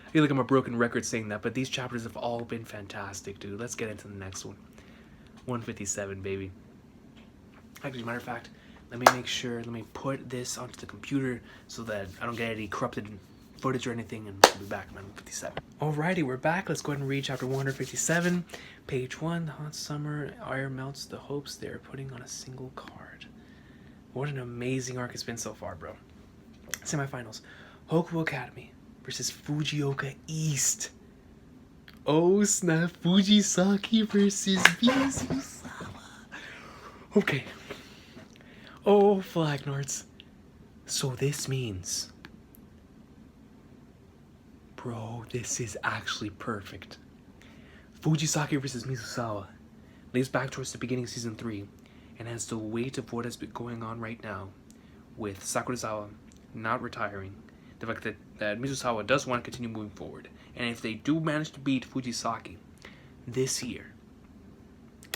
A: I feel like I'm a broken record saying that, but these chapters have all been fantastic, dude. Let's get into the next one. 157, baby. Actually, matter of fact, let me put this onto the computer so that I don't get any corrupted footage or anything, and we'll be back, man. 157. Alrighty, we're back. Let's go ahead and read chapter 157. Page 1, the hot summer air melts the hopes they are putting on a single card. What an amazing arc it's been so far, bro. Semifinals. Hokuo Academy versus Fujioka East. Oh snap, Fujisaki versus Mizusawa. Okay. Oh, Flagnards. So this means... Bro, this is actually perfect. Fujisaki versus Mizusawa lays back towards the beginning of Season 3 and has the weight of what has been going on right now with Sakurazawa not retiring. The fact that Mizusawa does want to continue moving forward. And if they do manage to beat Fujisaki this year,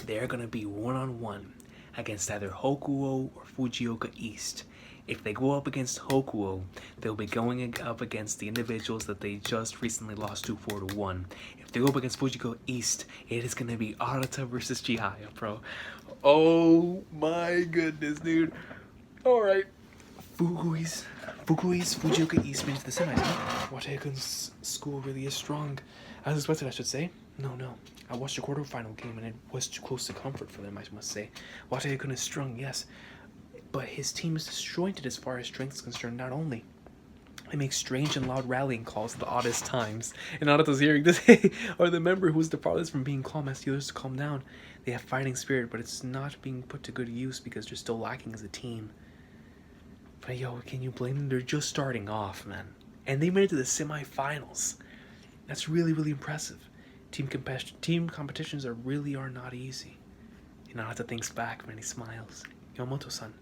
A: they're going to be one-on-one against either Hokuo or Fujioka East. If they go up against Hokuo, they'll be going up against the individuals that they just recently lost to 4-1. If they go up against Fujioka East, it is going to be Arata versus Chihaya, bro. Oh my goodness, dude. Alright. Fukui's Fujioka East made it to the semis. Wataekun's school really is strong. As expected, I should say. No. I watched the quarterfinal game and it was too close to comfort for them, I must say. Wataekun is strong, yes. But his team is disjointed as far as strength is concerned. Not only they make strange and loud rallying calls at the oddest times. And Arata's hearing this, or the member who's the farthest from being calm asks the others to calm down. They have fighting spirit, but it's not being put to good use because they're still lacking as a team. But yo, can you blame them? They're just starting off, man. And they made it to the semifinals. That's really, really impressive. Team competitions are not easy. You know, Arata thinks back, man, he smiles. Yomoto-san,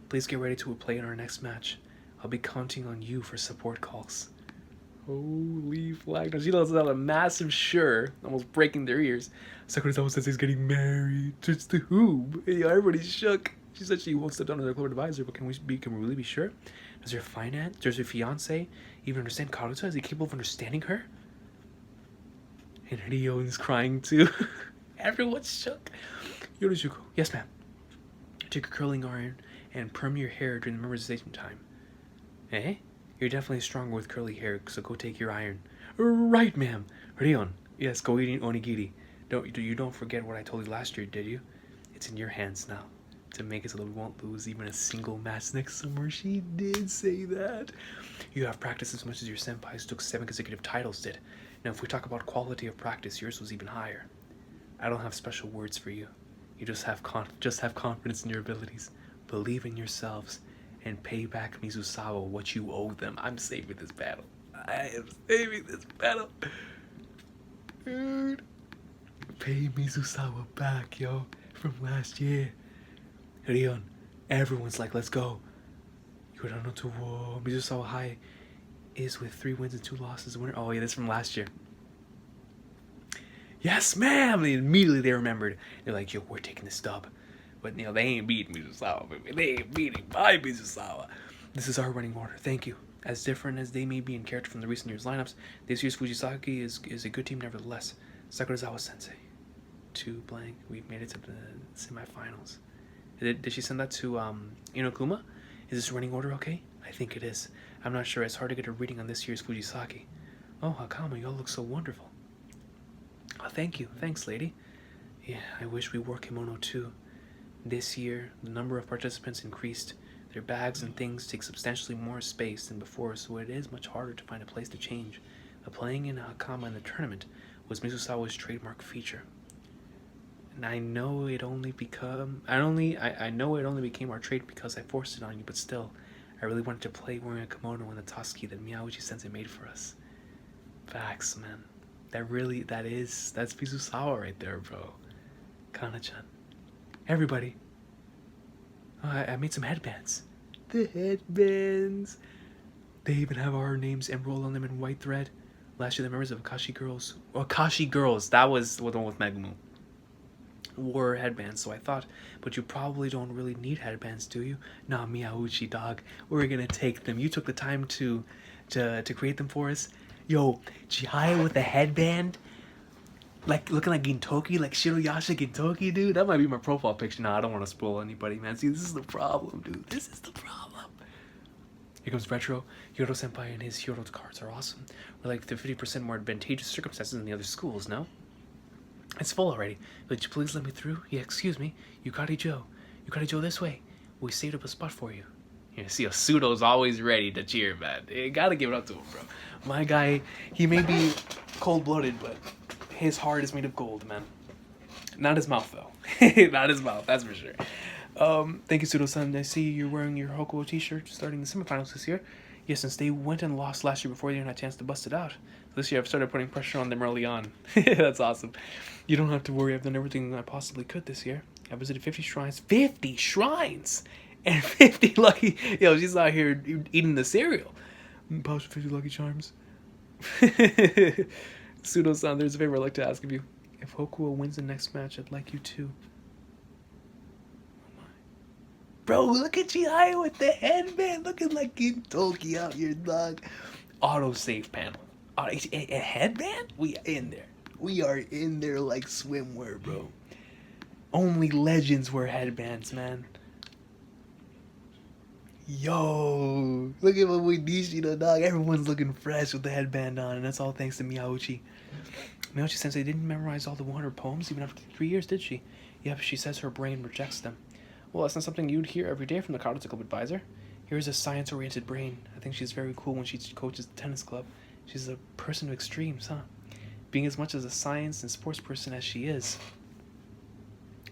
A: please get ready to play in our next match. I'll be counting on you for support calls. Holy flag. Now, she lets out a massive sure, almost breaking their ears. Sakurazawa says he's getting married. Just to whom? Hey, everybody's shook. She said she won't step down as their close advisor, but can we really be sure? Does her fiancé even understand Karuta? Is he capable of understanding her? And Ryo is crying too. Everyone's shook. Yoroshuko, yes ma'am. Take a curling iron and perm your hair during the memorization time. Eh? You're definitely stronger with curly hair, so go take your iron. Right, ma'am. Rion, yes, go eat onigiri. You don't forget what I told you last year, did you? It's in your hands now to make it so that we won't lose even a single match next summer. She did say that. You have practiced as much as your senpais took 7 consecutive titles did. Now, if we talk about quality of practice, yours was even higher. I don't have special words for you. You just have confidence in your abilities. Believe in yourselves and pay back Mizusawa what you owe them. I'm saving this battle. I am saving this battle. Dude. Pay Mizusawa back, yo, from last year. Rion, everyone's like, let's go. Mizusawa High is with 3 wins and 2 losses. Winner. Oh yeah, this is from last year. Yes, ma'am. Immediately they remembered. They're like, yo, we're taking this dub. But they ain't beating Mizusawa. They ain't beating my Mizusawa. This is our running order. Thank you. As different as they may be in character from the recent year's lineups, this year's Fujisaki is a good team nevertheless. Sakurazawa Sensei. 2 blank. We've made it to the semifinals. Did she send that to Inokuma? Is this running order okay? I think it is. I'm not sure. It's hard to get a reading on this year's Fujisaki. Oh, Hakama, you all look so wonderful. Oh, thank you. Thanks, lady. Yeah, I wish we wore kimono too. This year, the number of participants increased. Their bags and things take substantially more space than before, so it is much harder to find a place to change. But playing in Hakama in the tournament was Mizusawa's trademark feature. And I know it only became our trait because I forced it on you, but still, I really wanted to play wearing a kimono and the Toski that Miyauchi Sensei made for us. Facts, man. That's Mizusawa right there, bro. Kana-chan. Everybody. I made some headbands. The headbands. They even have our names enrolled on them in white thread. Last year, the members of Akashi Girls. Akashi Girls. That was the one with Megumu. Wore headbands, so I thought, but you probably don't really need headbands, do you? Nah, Miyauchi, dog. We're gonna take them. You took the time to create them for us. Yo, Chihaya with a headband, like looking like Gintoki, like Shiroyasha Gintoki, dude. That might be my profile picture. Nah, I don't want to spoil anybody, man. See, this is the problem, dude. This is the problem. Here comes Retro. Hyoto Senpai and his Hyoto cards are awesome. We're like the 50% more advantageous circumstances than the other schools, no? It's full already. Would you please let me through? Yeah, excuse me. Yukari Joe. Yukari Joe, this way. We saved up a spot for you. You see, Pseudo's always ready to cheer, man. You gotta give it up to him, bro. My guy, he may be cold-blooded, but his heart is made of gold, man. Not his mouth, though. Not his mouth, that's for sure. Thank you, Pseudo-san. I see you're wearing your Hokuo t-shirt starting the semifinals this year. Yes, since they went and lost last year before they had a chance to bust it out. This year I've started putting pressure on them early on. That's awesome. You don't have to worry. I've done everything I possibly could this year. I visited 50 shrines. 50 shrines! And 50 lucky... Yo, she's out here eating the cereal. Pouch 50 lucky charms. Pseudo-san, there's a favor I'd like to ask of you. If Hokuo wins the next match, I'd like you to... Oh my. Bro, look at Chihaya with the headband. Looking like Gintoki out here, dog. Auto-save panel. A headband? We are in there. We are in there like swimwear, bro. Only legends wear headbands, man. Yo, look at what we Nishida, dog. Everyone's looking fresh with the headband on, and that's all thanks to Miyauchi. Miyauchi Sensei didn't memorize all the 100 poems even after 3 years, did she? Yep, she says her brain rejects them. Well, that's not something you'd hear every day from the Karuta Club advisor. Here's a science-oriented brain. I think she's very cool when she coaches the tennis club. She's a person of extremes, huh? Being as much as a science and sports person as she is,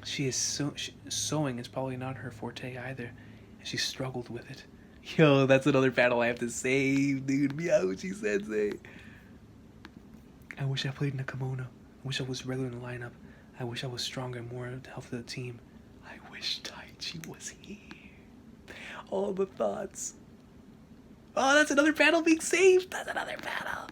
A: sewing is probably not her forte either. She struggled with it. Yo, that's another battle I have to save, dude. Miyauchi Sensei. I wish I played in a kimono. I wish I was regular in the lineup. I wish I was stronger and more to help the team. I wish Taichi was here. All the thoughts. Oh, that's another battle being saved. That's another battle.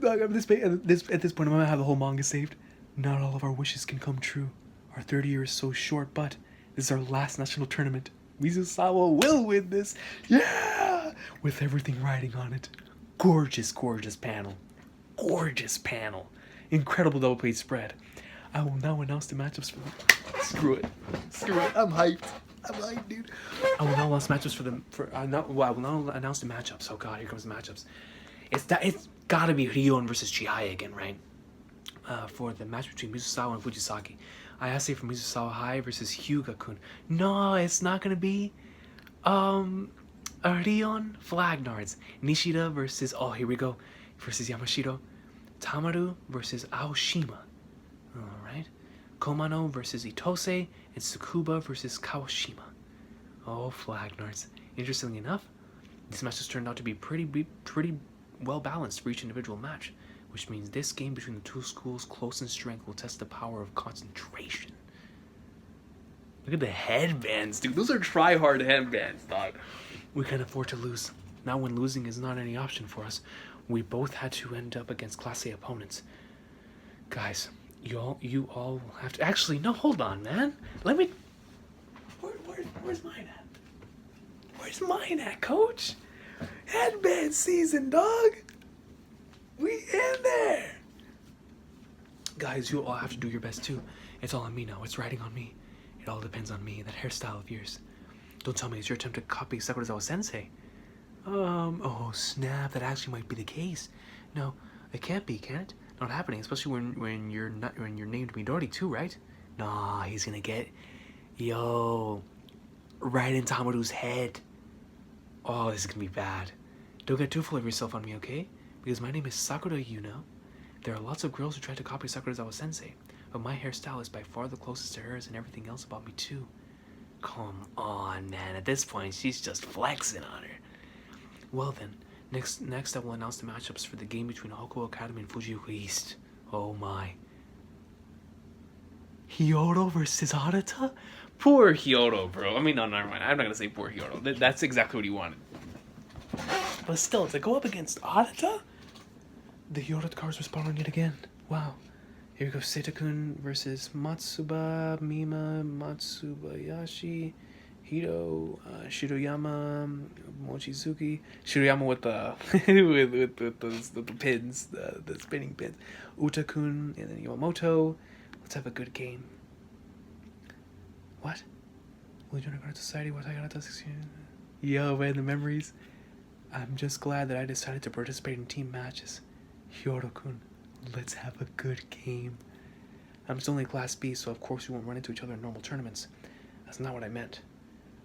A: Dog, at this point, I'm gonna have the whole manga saved. Not all of our wishes can come true. Our third year is so short, but this is our last national tournament. Mizusawa will win this. Yeah! With everything riding on it. Gorgeous, gorgeous panel. Gorgeous panel. Incredible double page spread. I will now announce the matchups for the... Screw it. Screw it. I'm hyped. I'm hyped, dude. I will now announce matchups I will now announce the matchups. Oh god, here comes the matchups. It's gotta be Rion versus Chihaya again, right? For the match between Mizusawa and Fujisaki. I say for Mizusawa High versus Hyuga-kun. No, it's not gonna be Rion Flagnards. Nishida versus here we go. Versus Yamashiro. Tamaru versus Aoshima. Alright. Komano versus Itose and Tsukuba versus Kawashima. Oh, Flagnards. Interestingly enough, this match has turned out to be pretty well balanced for each individual match, which means this game between the two schools, close in strength, will test the power of concentration. Look at the headbands, dude. Those are try-hard headbands, dog. We can't afford to lose. Now when losing is not any option for us, we both had to end up against Class A opponents. Guys, you all have to... Actually, no, hold on, man. Let me... Where's mine at? Where's mine at, coach? Headband season, dog. We in there. Guys, you all have to do your best too. It's all on me now. It's riding on me. It all depends on me. That hairstyle of yours. Don't tell me it's your attempt to copy Sakurazawa Sensei. Oh snap! That actually might be the case. No, it can't be, can it? Not happening. Especially when you're named Midori too, right? Nah, he's gonna get right in Tamaru's head. Oh, this is gonna be bad. Don't get too full of yourself on me, okay? Because my name is Sakura, you know. There are lots of girls who try to copy Sakurazawa Sensei, but my hairstyle is by far the closest to hers and everything else about me too. Come on, man. At this point, she's just flexing on her. Well then, Next, I will announce the matchups for the game between Hokuo Academy and Fujioka East. Oh my. Hyoto versus Arata? Poor Hyoto, bro. I mean, no, never mind. I'm not gonna say poor Hyoto. That's exactly what he wanted. But still, to go up against Arata? The Hyoto cards responding yet again. Wow. Here we go. Setakun versus Matsuba, Mima, Matsubayashi, Hito, Shiroyama, Mochizuki. Shiroyama with the with the pins, the spinning pins. Utakun, and then Yamamoto. Let's have a good game. What? Will you join a Karuta society? What I got? Yo, man, the memories. I'm just glad that I decided to participate in team matches. Hyoto-kun, let's have a good game. I'm still only Class B, so of course we won't run into each other in normal tournaments. That's not what I meant.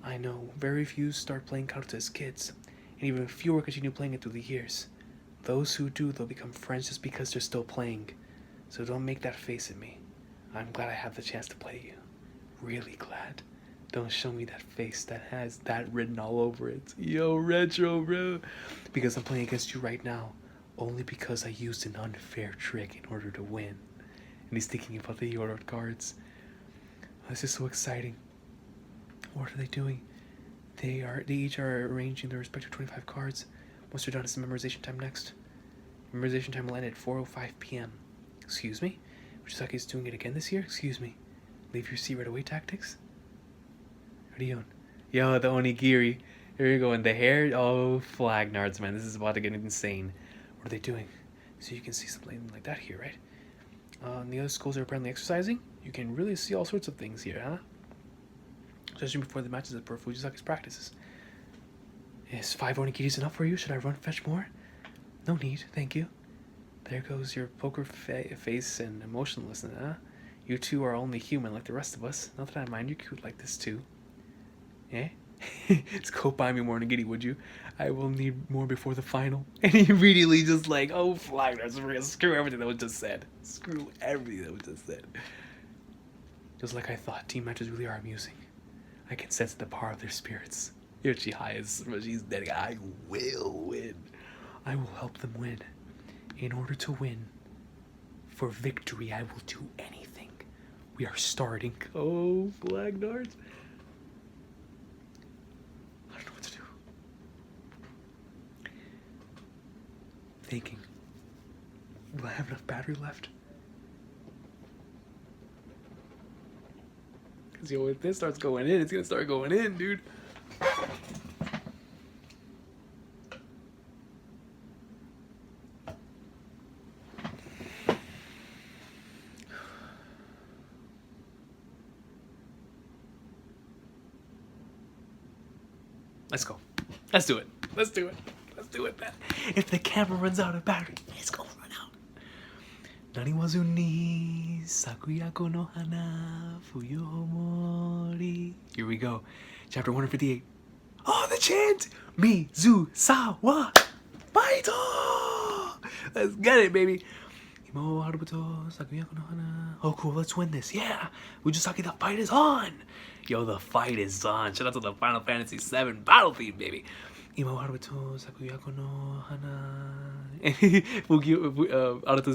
A: I know, very few start playing Karuta as kids, and even fewer continue playing it through the years. Those who do, they'll become friends just because they're still playing. So don't make that face at me. I'm glad I have the chance to play you. Really glad. Don't show me that face that has that written all over it. Yo, retro, bro. Because I'm playing against you right now. Only because I used an unfair trick in order to win. And he's thinking about the Yoro cards. This is so exciting. What are they doing? They each are arranging their respective 25 cards. Once they're done, it's the memorization time next. Memorization time will end at 4:05 p.m. Excuse me? Fujisaki's doing it again this year? Excuse me. Leave your seat right away tactics? What are you doing? Yo, the onigiri. Here we go. And the hair. Oh, flag nards, man. This is about to get insane. What are they doing? So you can see something like that here, right? And the other schools are apparently exercising. You can really see all sorts of things here, huh? Especially before the matches at Fujisaki's practices. Is 5 onigiris enough for you? Should I run fetch more? No need, thank you. There goes your poker face and emotionlessness, huh? You two are only human like the rest of us. Not that I mind, you're cute like this too. Eh? Just go buy me more nigiri, would you? I will need more before the final. And he immediately just like, oh, flaggers, screw everything that was just said. Screw everything that was just said. Just like I thought, team matches really are amusing. I can sense the power of their spirits. Your Chihaya is, she's dead. I will win. I will help them win. In order to win, for victory, I will do anything. We are starting. Oh, flag nards. I don't know what to do. Thinking. Will I have enough battery left? Because, yo, if this starts going in, it's going to start going in, dude. Let's go. Let's do it. Let's do it. Let's do it, man. If the camera runs out of battery, it's gonna run out. Naniwazu ni sakuyako no hana fuyomori. Here we go. Chapter 158. Oh, the chant! Mizusawa Baito! Let's get it, baby. Oh, cool, let's win this. Yeah! Fujisaki, the fight is on! Yo, the fight is on. Shout out to the Final Fantasy VII battle theme, baby. Arata's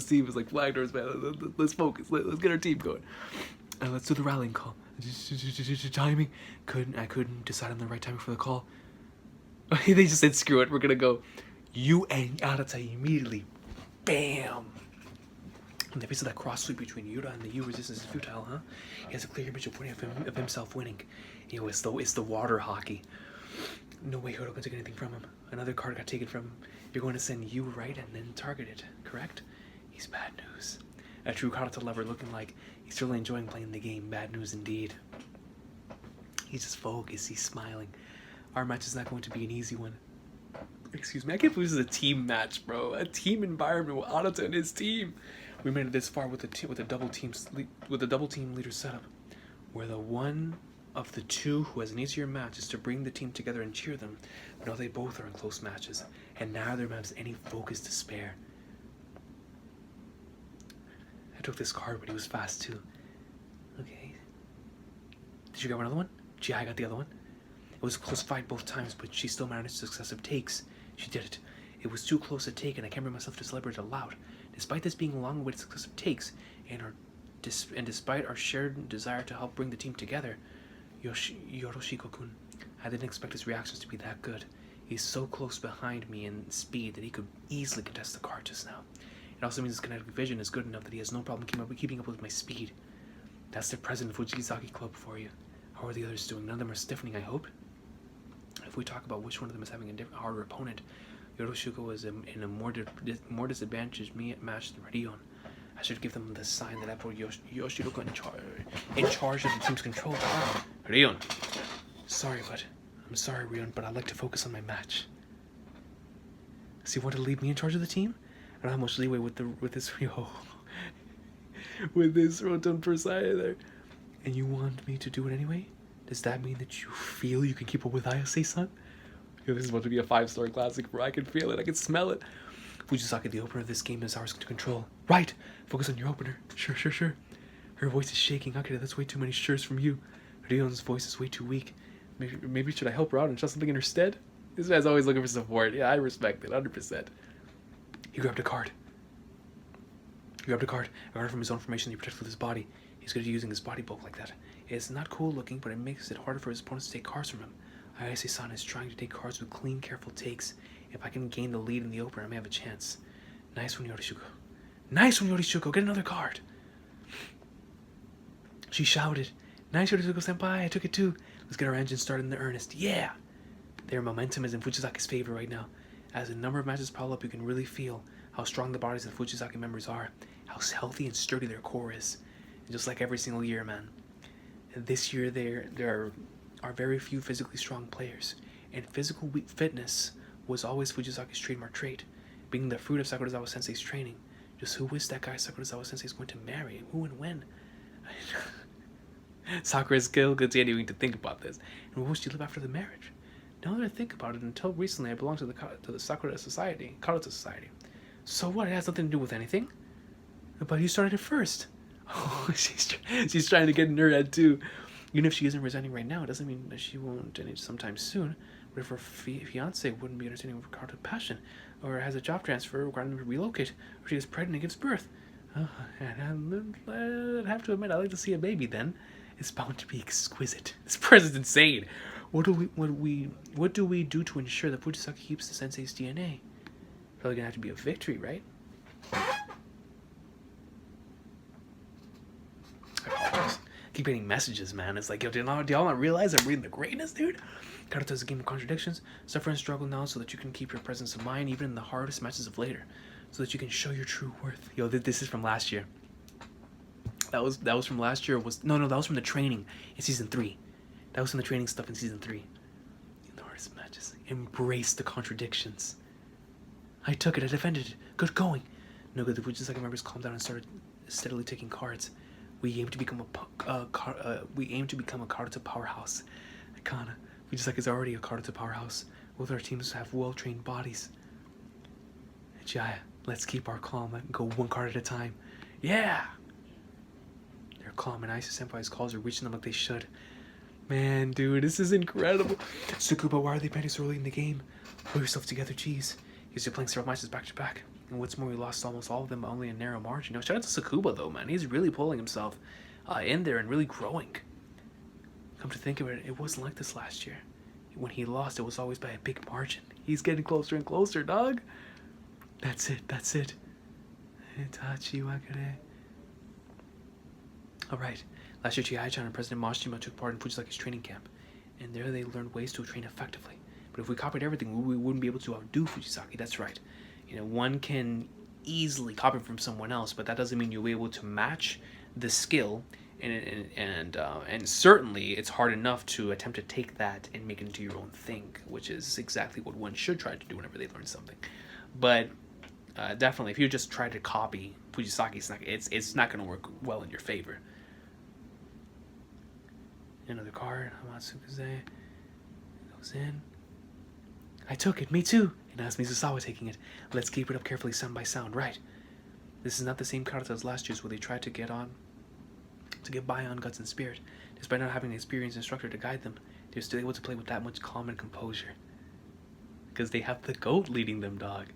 A: team is like, flag doors, man. Let's focus. Let's get our team going. Let's do the rallying call. Timing. I couldn't decide on the right timing for the call. They just said, screw it. We're gonna go. You and Arata immediately. Bam! In the face of that cross sweep between Yuta and the U resistance is futile, huh? He has a clear image of himself winning. You know, it's the water hockey. No way Hodo can take anything from him. Another card got taken from him. You're going to send you right and then target it, correct? He's bad news. A true Karuta lover looking like he's really enjoying playing the game. Bad news indeed. He's just focused. He's smiling. Our match is not going to be an easy one. Excuse me. I can't believe this is a team match, bro. A team environment with Arata and his team. We made it this far with the double team leader setup, where the one of the two who has an easier match is to bring the team together and cheer them. But now they both are in close matches, and neither has any focus to spare. I took this card, but he was fast too. Okay. Did you grab another one? Chihaya got the other one. It was a close fight both times, but she still managed successive takes. She did it. It was too close to take, and I can't bring myself to celebrate it aloud. Despite this being a long-awaited successive takes, and despite our shared desire to help bring the team together, Yoroshiko-kun, I didn't expect his reactions to be that good. He's so close behind me in speed that he could easily contest the card just now. It also means his kinetic vision is good enough that he has no problem keeping up with my speed. That's the president of Fujizaki Club for you. How are the others doing? None of them are stiffening, I hope? If we talk about which one of them is having a harder opponent, Yoroshiko is in a more disadvantaged match than Rion. I should give them the sign that I put Yoshiko in charge of the team's control. Rion. I'm sorry, Rion, but I'd like to focus on my match. So you want to leave me in charge of the team? I don't have much leeway with this with this rotund persona there. And you want me to do it anyway? Does that mean that you feel you can keep up with Ayase-san? This is about to be a 5-star classic, bro. I can feel it. I can smell it. Fujisaki, the opener of this game, is ours to control. Right! Focus on your opener. Sure. Her voice is shaking. Akira, that's way too many sure's from you. Rion's voice is way too weak. Maybe should I help her out and trust something in her stead? This man's always looking for support. Yeah, I respect it, 100%. He grabbed a card. A card from his own formation that he protects with his body. He's good at using his body bulk like that. It's not cool looking, but it makes it harder for his opponents to take cards from him. Ayase-san is trying to take cards with clean, careful takes. If I can gain the lead in the opener, I may have a chance. Nice one, Yorishuko. Get another card. She shouted. Nice, Yorishuko-senpai. I took it too. Let's get our engine started in the earnest. Yeah! Their momentum is in Fujisaki's favor right now. As the number of matches pile up, you can really feel how strong the bodies of the Fujisaki members are, how healthy and sturdy their core is. And just like every single year, man. This year, there are very few physically strong players, and physical fitness was always Fujisaki's trademark trait, being the fruit of Sakurazawa Sensei's training. Just who is that guy Sakurazawa Sensei is going to marry, and who and when? Sakura is still continuing to think about this. And where will she live after the marriage? Now that I think about it, until recently I belonged to the Sakura Society, Karuta Society. So what? It has nothing to do with anything. But you started it first. Oh, she's trying to get in her head too. Even if she isn't resigning right now, it doesn't mean that she won't sometime soon. What if her fiance wouldn't be entertaining with Karuta passion, or has a job transfer requiring them to relocate, or she gets pregnant and gives birth? And I'd have to admit, I'd like to see a baby then. It's bound to be exquisite. This person's insane. What do we do to ensure that Fujisaki keeps the sensei's DNA? Probably gonna have to be a victory, right? Keep getting messages, man. It's like, yo, do y'all not realize I'm reading the greatness, dude? Karuta is a game of contradictions. Suffer and struggle now so that you can keep your presence of mind even in the hardest matches of later. So that you can show your true worth. Yo, this is from last year. That was from last year. No, that was from the training in season 3. That was from the training stuff in season 3. In the hardest matches. Embrace the contradictions. I took it. I defended it. Good going. No good. The Fujisaki members calmed down and started steadily taking cards. We aim to become a Karuta powerhouse. Ikana. Fujisaki is already a Karuta powerhouse. Both our teams have well-trained bodies. Chihaya, let's keep our calm and go one card at a time. Yeah! They're calm and Ayase-senpai's calls are reaching them like they should. Man, dude, this is incredible. Tsukuba, why are they betting so early in the game? Pull yourself together, jeez. He's playing several matches back to back. And what's more, we lost almost all of them by only a narrow margin. Shout out to Tsukuba, though, man. He's really pulling himself in there and really growing. Come to think of it, it wasn't like this last year. When he lost, it was always by a big margin. He's getting closer and closer, dog. That's it. Itachi wakare. Alright. Last year, Chihaya-chan and President Mashima took part in Fujisaki's training camp. And there they learned ways to train effectively. But if we copied everything, we wouldn't be able to outdo Fujisaki. That's right. You know, one can easily copy from someone else, but that doesn't mean you'll be able to match the skill. And certainly, it's hard enough to attempt to take that and make it into your own thing, which is exactly what one should try to do whenever they learn something. But definitely, if you just try to copy Fujisaki, it's not going to work well in your favor. Another card, Hamatsukuze goes in. I took it, me too. And asked Mizusawa taking it. Let's keep it up carefully sound by sound, right? This is not the same Karuta as last year's where they tried to get by on guts and spirit. Despite not having an experienced instructor to guide them, they're still able to play with that much calm and composure. because they have the GOAT leading them, dog.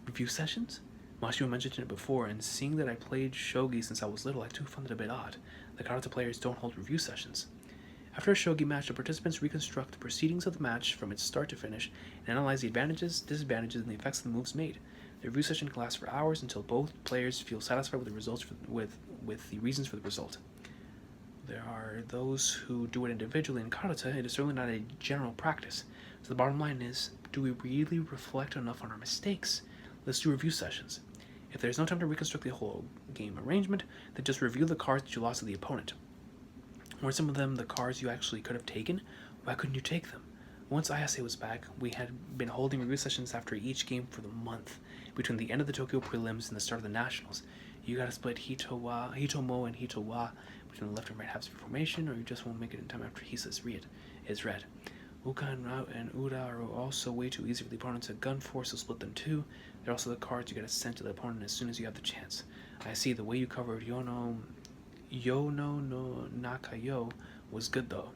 A: Review sessions? Mashima mentioned it before, and seeing that I played shogi since I was little, I too found it a bit odd. The Karuta players don't hold review sessions. After a shogi match, the participants reconstruct the proceedings of the match from its start to finish and analyze the advantages, disadvantages, and the effects of the moves made. The review session can last for hours until both players feel satisfied with the results with the reasons for the result. There are those who do it individually in Karuta. It is certainly not a general practice. So the bottom line is, do we really reflect enough on our mistakes? Let's do review sessions. If there's no time to reconstruct the whole game arrangement, then just review the cards that you lost to the opponent. Were some of them the cards you actually could have taken? Why couldn't you take them? Once Ayase was back, we had been holding review sessions after each game for the month, between the end of the Tokyo prelims and the start of the nationals. You gotta split Hitomo and Hitowa between the left and right halves of your formation, or you just won't make it in time after Hisa is read. Uka and Ura are also way too easy for the opponent to gun for, so split them too. They're also the cards you gotta send to the opponent as soon as you have the chance. I see the way you covered Yono no Nakayo was good though.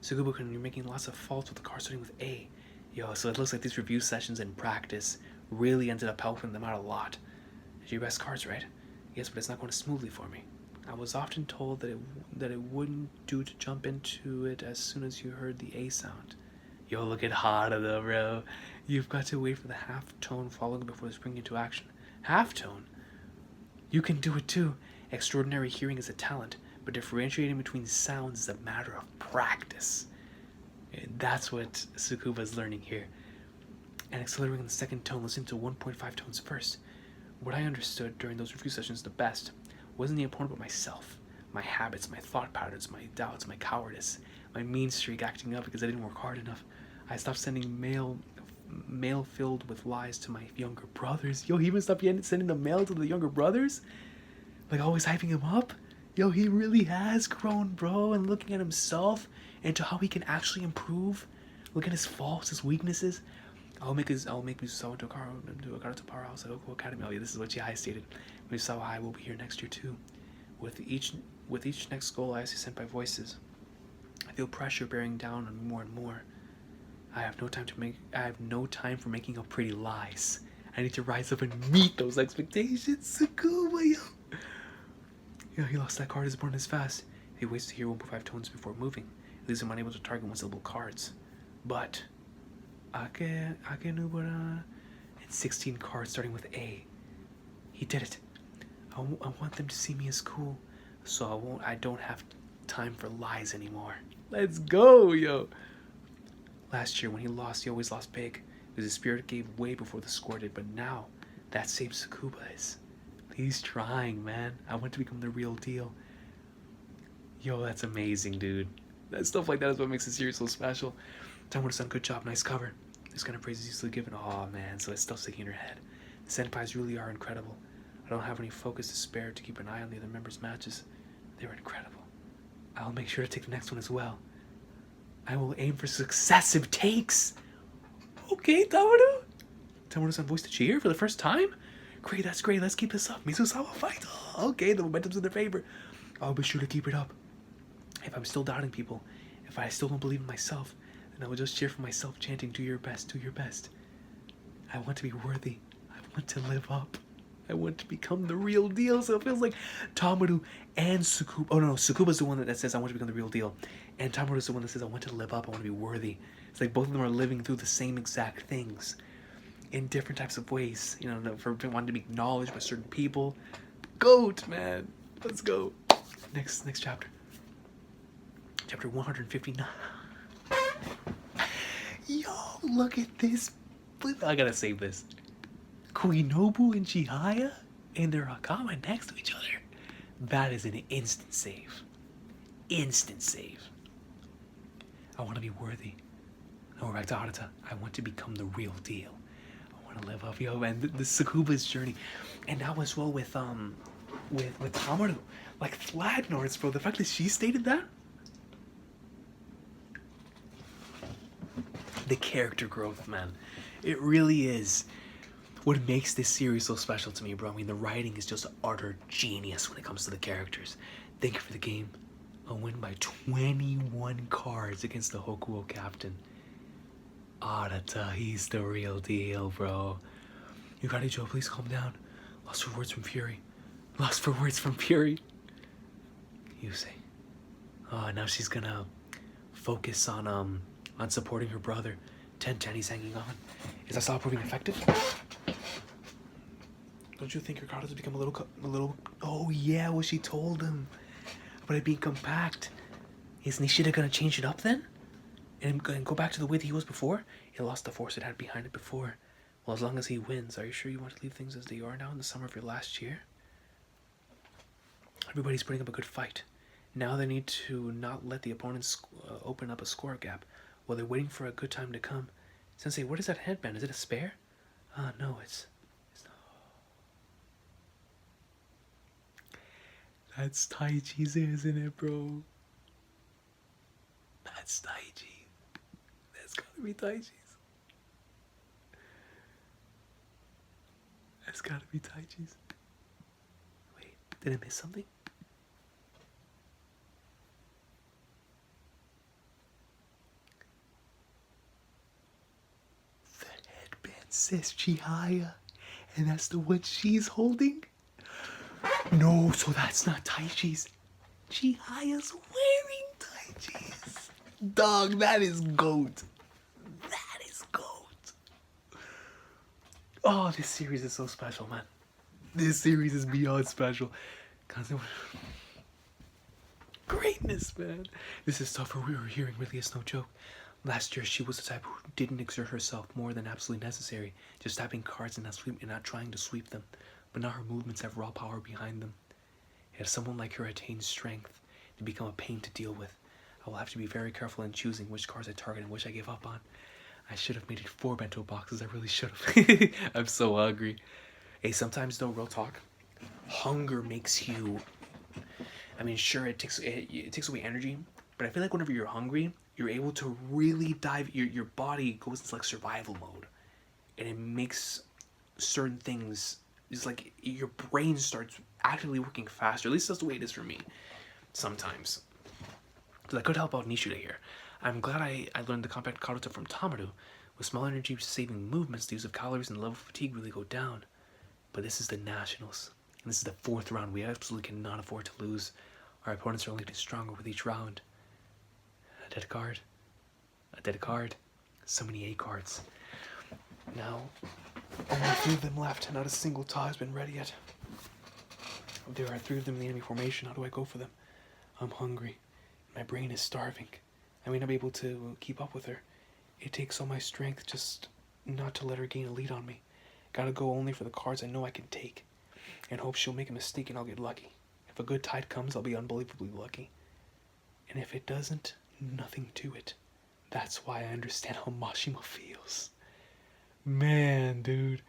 A: Tsukuba, you're making lots of faults with the cards starting with A. Yo, so it looks like these review sessions in practice really ended up helping them out a lot. They're your best cards, right? Yes, but it's not going smoothly for me. I was often told that it wouldn't do to jump into it as soon as you heard the A sound. Yo, look at Hada though, bro. You've got to wait for the half tone following before springing into action. Half tone? You can do it too. Extraordinary hearing is a talent, but differentiating between sounds is a matter of practice. And that's what Tsukuba is learning here. And accelerating the second tone, listen to 1.5 tones first. What I understood during those review sessions the best wasn't the opponent but myself. My habits, my thought patterns, my doubts, my cowardice, my mean streak acting up because I didn't work hard enough. I stopped sending mail filled with lies to my younger brothers. Yo, he even stopped sending the mail to the younger brothers? Like always hyping him up? Yo, he really has grown, bro, and looking at himself and to how he can actually improve. Look at his faults, his weaknesses. I'll make Misawa into a Karuta powerhouse at Oko Academy. Oh yeah, this is what Chihaya stated. Misawa High will be here next year too. With each next goal I see sent by voices, I feel pressure bearing down on me more and more. I have no time for making up pretty lies. I need to rise up and meet those expectations. Tsukuba, yo. Yeah, he lost that card as born as fast. He waits to hear 1.5 tones before moving. It leaves him unable to target one-syllable cards. But Akenubara and 16 cards starting with A. He did it. I want them to see me as cool, so I don't have time for lies anymore. Let's go, yo. Last year when he lost, he always lost big, because his spirit gave way before the score did. But now, that same Tsukuba is. He's trying, man. I want to become the real deal. Yo, that's amazing, dude. That stuff like that is what makes the series so special. Tamoto-san, good job, nice cover. This kind of praise is usually given. Oh man, so that stuff's sticking in your head. The senpais really are incredible. I don't have any focus to spare to keep an eye on the other members' matches. They're incredible. I'll make sure to take the next one as well. I will aim for successive takes. Okay, Tamoto. Tamoto-san voiced the cheer for the first time? Great, that's great. Let's keep this up. Mizusawa fight. Oh, okay, the momentum's in their favor. I'll be sure to keep it up. If I'm still doubting people, if I still don't believe in myself, then I will just cheer for myself, chanting, do your best, do your best. I want to be worthy. I want to live up. I want to become the real deal. So it feels like Tamoto and Tsukuba. Oh, no, Tsukuba's the one that says, I want to become the real deal. And Tamoto's the one that says, I want to live up. I want to be worthy. It's like both of them are living through the same exact things in different types of ways. You know, for wanting to be acknowledged by certain people. GOAT, man. Let's go. Next chapter. Chapter 159. Yo, look at this. I gotta save this. Shinobu and Chihaya and their Hakama next to each other. That is an instant save. Instant save. I want to be worthy. Now we're back to Haruta. I want to become the real deal. I want to live up, yo, man. The Tsukuba's journey, and now as well with Tamoto, like flag Nords, bro. The fact that she stated that. The character growth, man. It really is what makes this series so special to me, bro. I mean, the writing is just utter genius when it comes to the characters. Thank you for the game. A win by 21 cards against the Hokuo captain. Arata, he's the real deal, bro. You got it, Joe. Please calm down. Lost for words from fury. Lost for words from fury. You say. Oh, now she's gonna focus on supporting her brother. 10-10, he's hanging on. Is that style proving effective? Don't you think your card has become a little? Oh yeah, what she told him about it being compact. Is Nishida gonna change it up then, and go back to the way that he was before? It lost the force it had behind it before. Well, as long as he wins, are you sure you want to leave things as they are now in the summer of your last year? Everybody's putting up a good fight. Now they need to not let the opponents open up a score gap while they're waiting for a good time to come. Sensei, what is that headband? Is it a spare? No, it's not. That's Taichi's, isn't it, bro? That's Taichi. That's gotta be Taichi's. That's gotta be Taichi's. Wait, did I miss something? The headband says Chihaya, and that's the one she's holding? No, so that's not Taichi's. Chihaya's wearing Taichi's. Dog, that is GOAT. That is GOAT. Oh, this series is so special, man. This series is beyond special. Greatness, man. This is stuff we were hearing really is no joke. Last year, she was the type who didn't exert herself more than absolutely necessary, just tapping cards and not trying to sweep them. But now her movements have raw power behind them. If someone like her attains strength, they become a pain to deal with. I will have to be very careful in choosing which cards I target and which I give up on. I should have made it 4 bento boxes. I really should have. I'm so hungry. Hey, sometimes though, real talk, hunger makes you. I mean, sure, it takes away energy, but I feel like whenever you're hungry, you're able to really dive. Your body goes into like survival mode, and it makes certain things. It's like your brain starts actively working faster. At least that's the way it is for me. Sometimes. So that could help out Nishida here. I'm glad I learned the compact Karuta from Tamaru. With small energy saving movements, the use of calories and level of fatigue really go down. But this is the Nationals. And this is the 4th round. We absolutely cannot afford to lose. Our opponents are only getting stronger with each round. A dead card. A dead card. So many A cards. Now, only 3 of them left. Not a single tie has been ready yet. There are 3 of them in the enemy formation. How do I go for them? I'm hungry. My brain is starving. I may not be able to keep up with her. It takes all my strength just not to let her gain a lead on me. Gotta go only for the cards I know I can take, and hope she'll make a mistake and I'll get lucky. If a good tide comes, I'll be unbelievably lucky. And if it doesn't, nothing to it. That's why I understand how Mashima feels. Man, dude.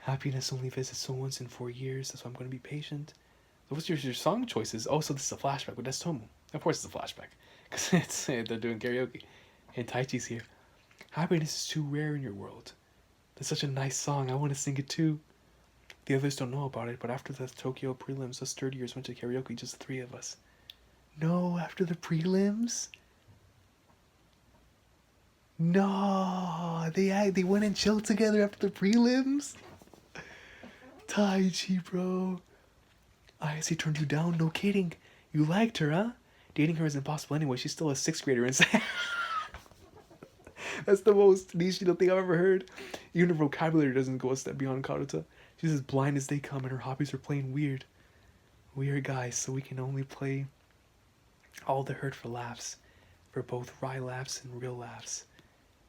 A: Happiness only visits once in 4 years. That's why I'm going to be patient. So what's your song choices? Oh, so this is a flashback with Tomu. Of course it's a flashback. Because they're doing karaoke. And Taichi's here. Happiness is too rare in your world. That's such a nice song. I want to sing it too. The others don't know about it, but after the Tokyo prelims, us 30ers went to karaoke, just the 3 of us. No, after the prelims? No, they went and chilled together after the prelims? Taichi, bro. I see turned you down, no kidding. You liked her, huh? Dating her is impossible anyway, she's still a 6th grader inside. That's the most Nishida thing I've ever heard. Even her vocabulary doesn't go a step beyond Karuta. She's as blind as they come and her hobbies are playing weird. We are guys, so we can only play all the hurt for laughs. For both wry laughs and real laughs.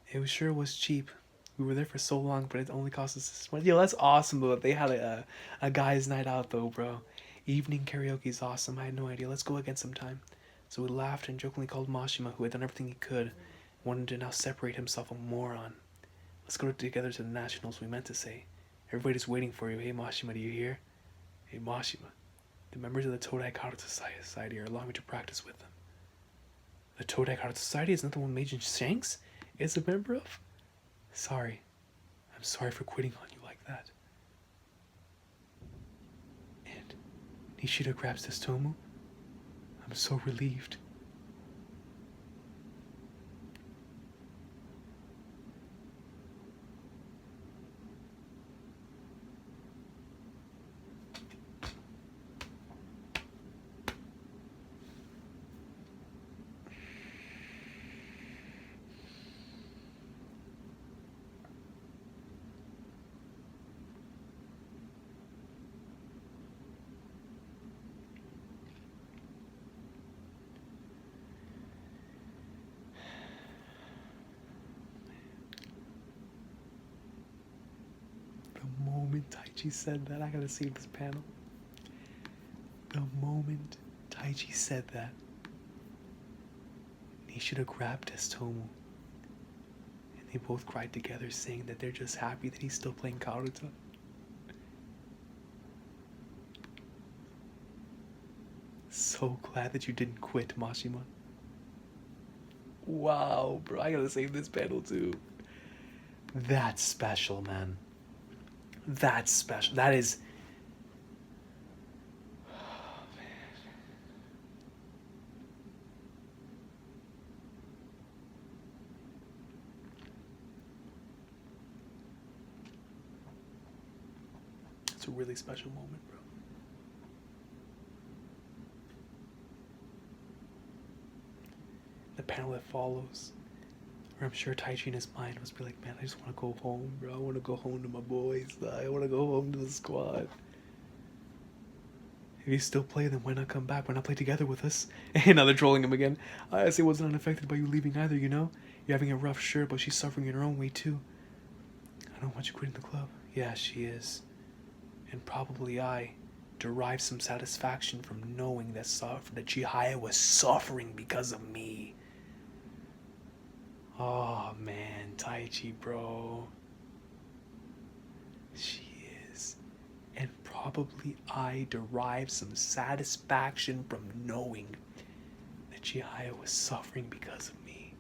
A: It sure was cheap. We were there for so long, but it only cost us this much. Yo, that's awesome, though. They had a guy's night out, though, bro. Evening karaoke is awesome. I had no idea. Let's go again sometime. So we laughed and jokingly called Mashima, who had done everything he could, wanted to now separate himself a moron. Let's go together to the Nationals, we meant to say. Everybody's waiting for you. Hey, Mashima, do you hear? Hey, Mashima. The members of the Todai Karuta Society are allowing me to practice with them. The Todai Karuta Society is not the one Majin Shanks is a member of? Sorry. I'm sorry for quitting on you like that. And Nishida grabs this Tomu. I'm so relieved. moment Taichi said that, I gotta save this panel. The moment Taichi said that, Nishida grabbed Testomu, and they both cried together, saying that they're just happy that he's still playing Karuta. So glad that you didn't quit, Mashima. Wow, bro, I gotta save this panel too. That's special, man. That's special. That is... Oh, man. It's a really special moment, bro. The panel that follows, where I'm sure Taichi in his mind was be like, man, I just want to go home, bro. I want to go home to my boys. I want to go home to the squad. If you still play, then why not come back? Why not play together with us? And now they're trolling him again. I say wasn't unaffected by you leaving either, you know? You're having a rough shirt, but she's suffering in her own way too. I don't want you quitting the club. Yeah, she is. And probably I derived some satisfaction from knowing that Chihaya was suffering because of me. Oh man, Taichi, bro. She is. And probably I derived some satisfaction from knowing that Chihaya was suffering because of me.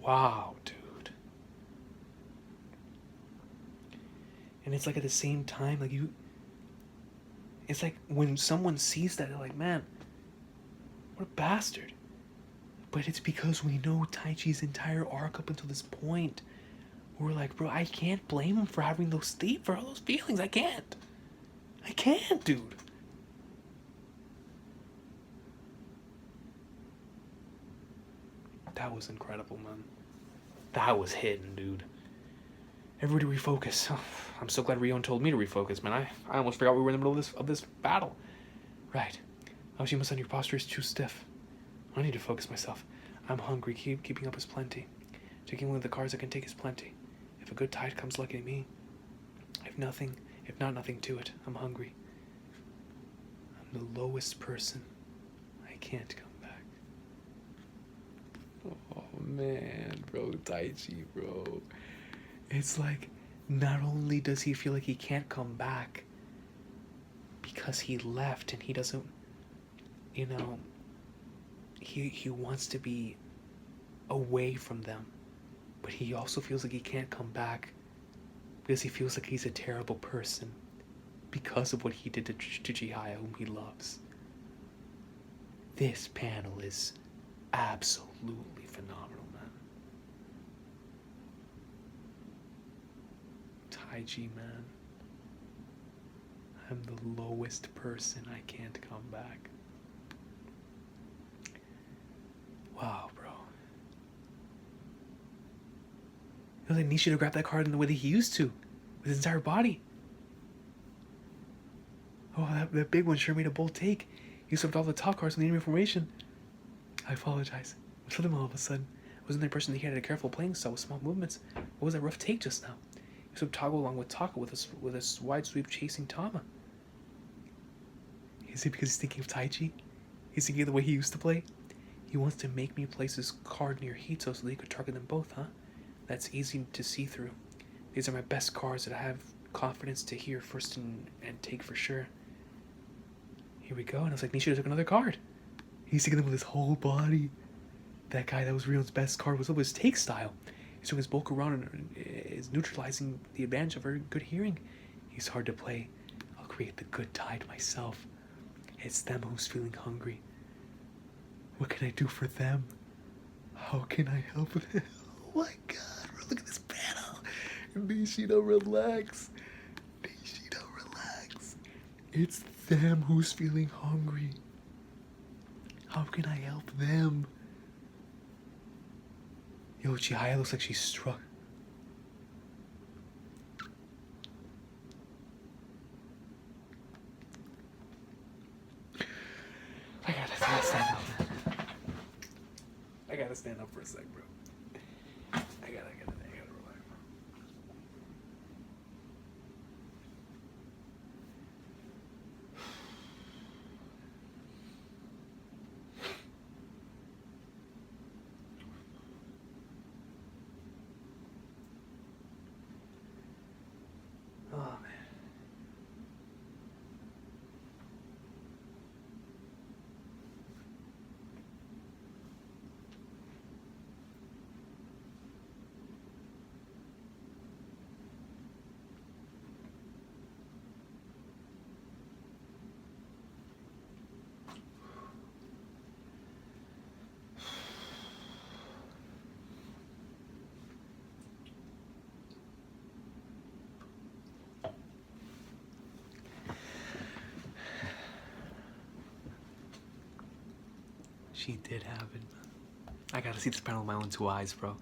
A: Wow, dude. And it's like at the same time, like it's like when someone sees that, they're like, man, what a bastard. But it's because we know Taichi's entire arc up until this point. We're like, bro, I can't blame him for having for all those feelings. I can't, dude. That was incredible, man. That was hidden, dude. Everybody refocus. Oh, I'm so glad Rion told me to refocus, man. I almost forgot we were in the middle of this battle. Right. Oshima-san, your posture is too stiff. I need to focus myself. I'm hungry. Keeping up is plenty. Taking one of the cards I can take is plenty. If a good tide comes, lucky me. If not nothing to it. I'm hungry. I'm the lowest person. I can't come back. Oh man, bro, Taichi, bro. It's like, not only does he feel like he can't come back because he left and he doesn't, you know, he wants to be away from them, but he also feels like he can't come back because he feels like he's a terrible person because of what he did to Chihaya, whom he loves. This panel is absolutely phenomenal, man. Taichi, man. I'm the lowest person. I can't come back. Wow, bro. It was like Nishida grabbed that card in the way that he used to, with his entire body. Oh, that big one sure made a bold take. He swept all the top cards in the enemy formation. I apologize. What's with him all of a sudden? Wasn't the impression that he had a careful playing style with small movements? What was that rough take just now? He swept Toggle along with Taka with a wide sweep chasing Tama. Is it because he's thinking of Taichi? He's thinking of the way he used to play? He wants to make me place his card near Hito so that he could target them both, huh? That's easy to see through. These are my best cards that I have confidence to hear first and take for sure. Here we go, and it's like Nishida took another card. He's taking them with his whole body. That guy, that was Rion's best card, was his take style. He's doing his bulk around and is neutralizing the advantage of her good hearing. He's hard to play. I'll create the good tide myself. It's them who's feeling hungry. What can I do for them? How can I help them? Oh my god, bro, look at this panel. Nishida, relax. Nishida, relax. It's them who's feeling hungry. How can I help them? Yo, Chihaya looks like she's struck. I gotta stand up, man. I gotta stand up for a sec, bro. I gotta relax. Taichi did have it. I gotta see this panel with my own 2 eyes, bro.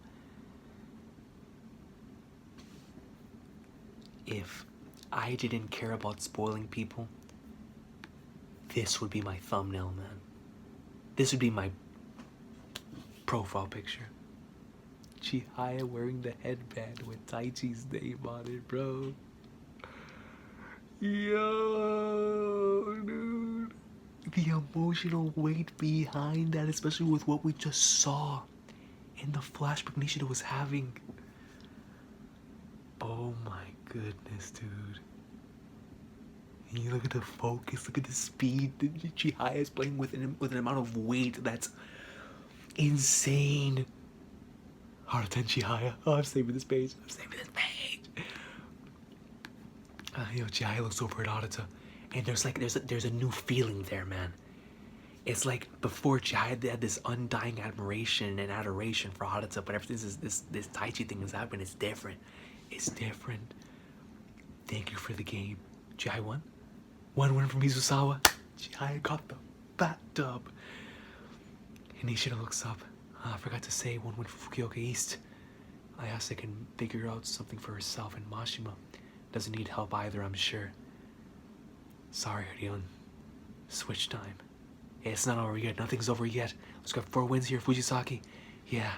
A: If I didn't care about spoiling people, this would be my thumbnail, man. This would be my profile picture. Chihaya wearing the headband with Taichi's name on it, bro. Yo, dude. The emotional weight behind that, especially with what we just saw in the flashback Nishida was having. Oh my goodness, dude. And you look at the focus, look at the speed that Chihaya is playing with an amount of weight that's insane. Heart 10 Chihaya. Oh, I'm saving this page. I'm saving this page. Chihaya looks over at Haruta, and there's a new feeling there, man. It's like before Chihaya had this undying admiration and adoration for Haruta, but ever since this Taichi thing has happened, it's different. It's different. Thank you for the game. Chihaya won. 1-1 from Mizusawa. Chihaya got the fat dub. And Nishida looks up. I forgot to say 1-1 for Fukuoka East. Ayase can figure out something for herself, and Mashima doesn't need help either, I'm sure. Sorry, Rion. Switch time. Hey, it's not over yet. Nothing's over yet. Let's go 4 wins here, Fujisaki. Yeah.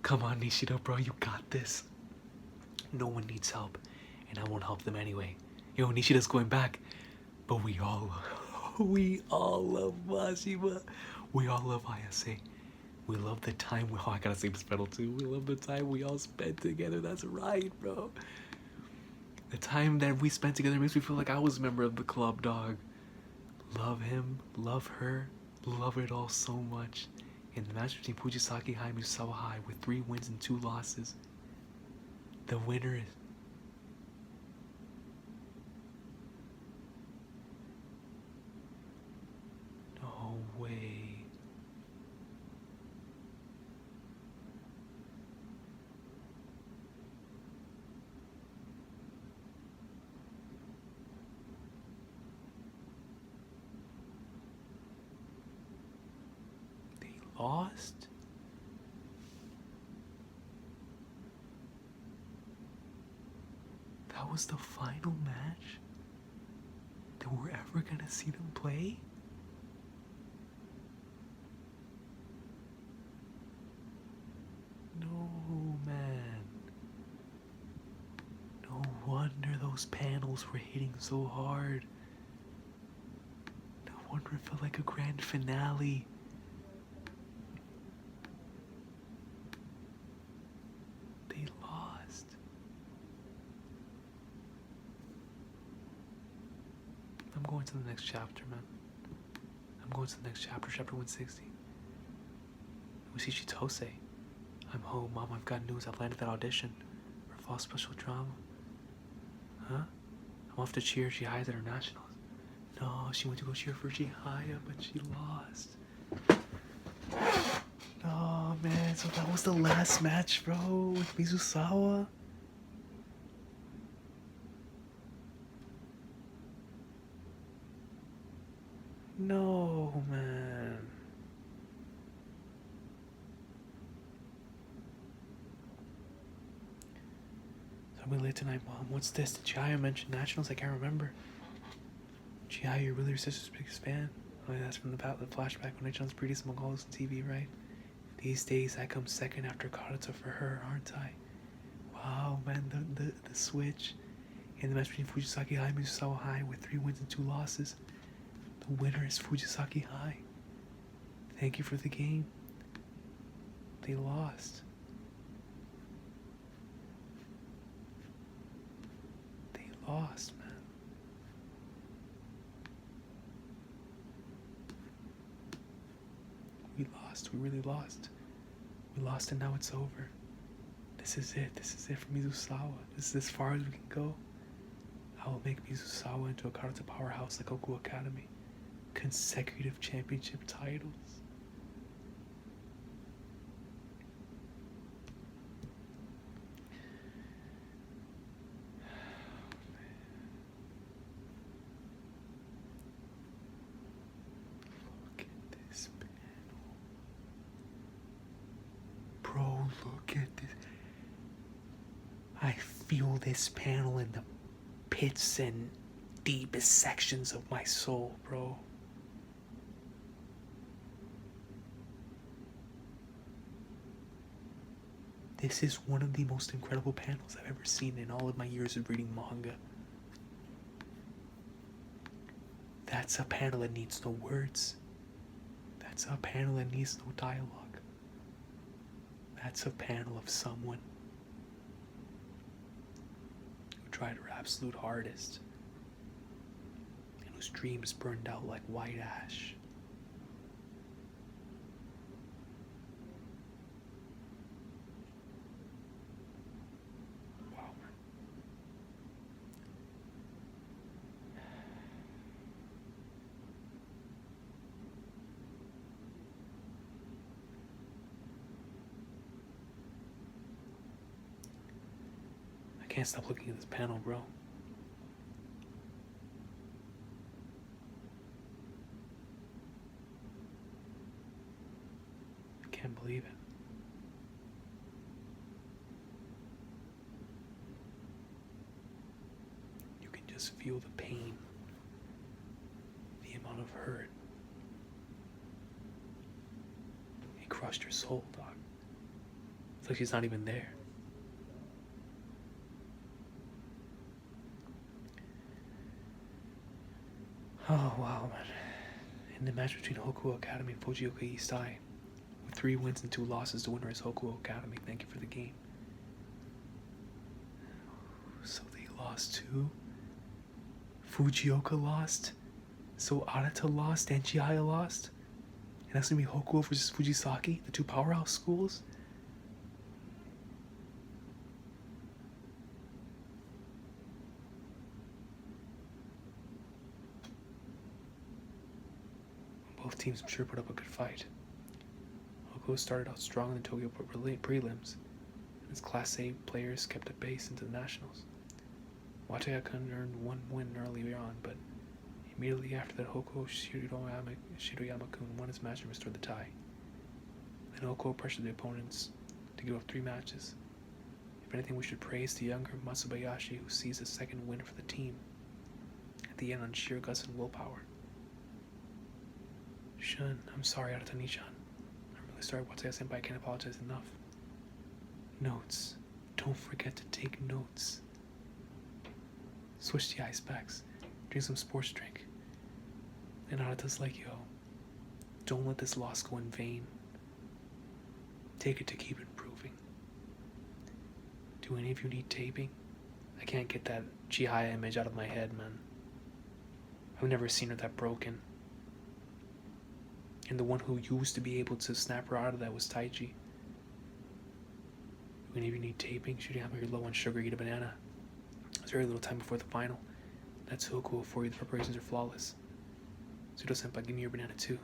A: Come on, Nishida, bro. You got this. No one needs help, and I won't help them anyway. Yo, Nishida's going back. But we all love Mashima. We all love Ayase. We love the time I gotta say this pedal too. We love the time we all spent together. That's right, bro. The time that we spent together makes me feel like I was a member of the club, dog. Love him, love her, love it all so much. In the match between Fujisaki High and Mizusawa High with 3 wins and 2 losses, the winner is... No way. Lost? That was the final match that we're ever gonna see them play? No, man. No wonder those panels were hitting so hard. No wonder it felt like a grand finale. I'm going to the next chapter, man. I'm going to the next chapter, chapter 160. We see Chitose. I'm home, Mom. I've got news. I've landed that audition for fall special drama. Huh? I'm off to cheer Chihaya at her nationals. No, she went to go cheer for Chihaya, but she lost. Oh, man. So that was the last match, bro, with Mizusawa. No, man. So I'll be late tonight, Mom. What's this? Did Chihaya mention nationals? I can't remember. Chihaya, you're really your sister's biggest fan. Oh, yeah, that's from the flashback when I chose prettiest Mongols on TV, right? These days, I come second after Karuta for her, aren't I? Wow, man, the switch. In the match between Fujisaki High and Mizusawa High with 3 wins and 2 losses. The winner is Fujisaki High. Thank you for the game. They lost. They lost, man. We lost. We really lost. We lost and now it's over. This is it. This is it for Mizusawa. This is as far as we can go. I will make Mizusawa into a Karuta powerhouse like Goku Academy. Consecutive championship titles. Look at this panel. I feel this panel in the pits and deepest sections of my soul, bro. This is one of the most incredible panels I've ever seen in all of my years of reading manga. That's a panel that needs no words. That's a panel that needs no dialogue. That's a panel of someone who tried her absolute hardest and whose dreams burned out like white ash. I can't stop looking at this panel, bro. I can't believe it. You can just feel the pain, the amount of hurt. It crushed her soul, dog. It's like she's not even there. Oh, wow, man. In the match between Hokuo Academy and Fujioka East High, with 3 wins and 2 losses, the winner is Hokuo Academy. Thank you for the game. So they lost too? Fujioka lost? So Arata lost and Chihaya lost? And that's gonna be Hokuo versus Fujisaki, the 2 powerhouse schools? Both teams, I'm sure, put up a good fight. Hokuo started out strong in the Tokyo prelims, and his Class A players kept at base into the Nationals. Wataya-kun earned 1 win early on, but immediately after that, Hokuo Shiroyama-kun won his match and restored the tie. Then Hokuo pressured the opponents to give up 3 matches. If anything, we should praise the younger Matsubayashi, who sees a second win for the team at the end on sheer guts and willpower. Shun, I'm sorry, Aratani-chan. I'm really sorry, Wataya-senpai. I can't apologize enough. Notes. Don't forget to take notes. Switch the ice packs. Drink some sports drink. And Arata's like, yo, don't let this loss go in vain. Take it to keep improving. Do any of you need taping? I can't get that Chihaya image out of my head, man. I've never seen her that broken. And the one who used to be able to snap her out of that was Taichi. When you need taping, shooting out you're low on sugar, eat a banana. There's very little time before the final. That's Hokuo for you. The preparations are flawless. Pseudo-senpai, give me your banana too.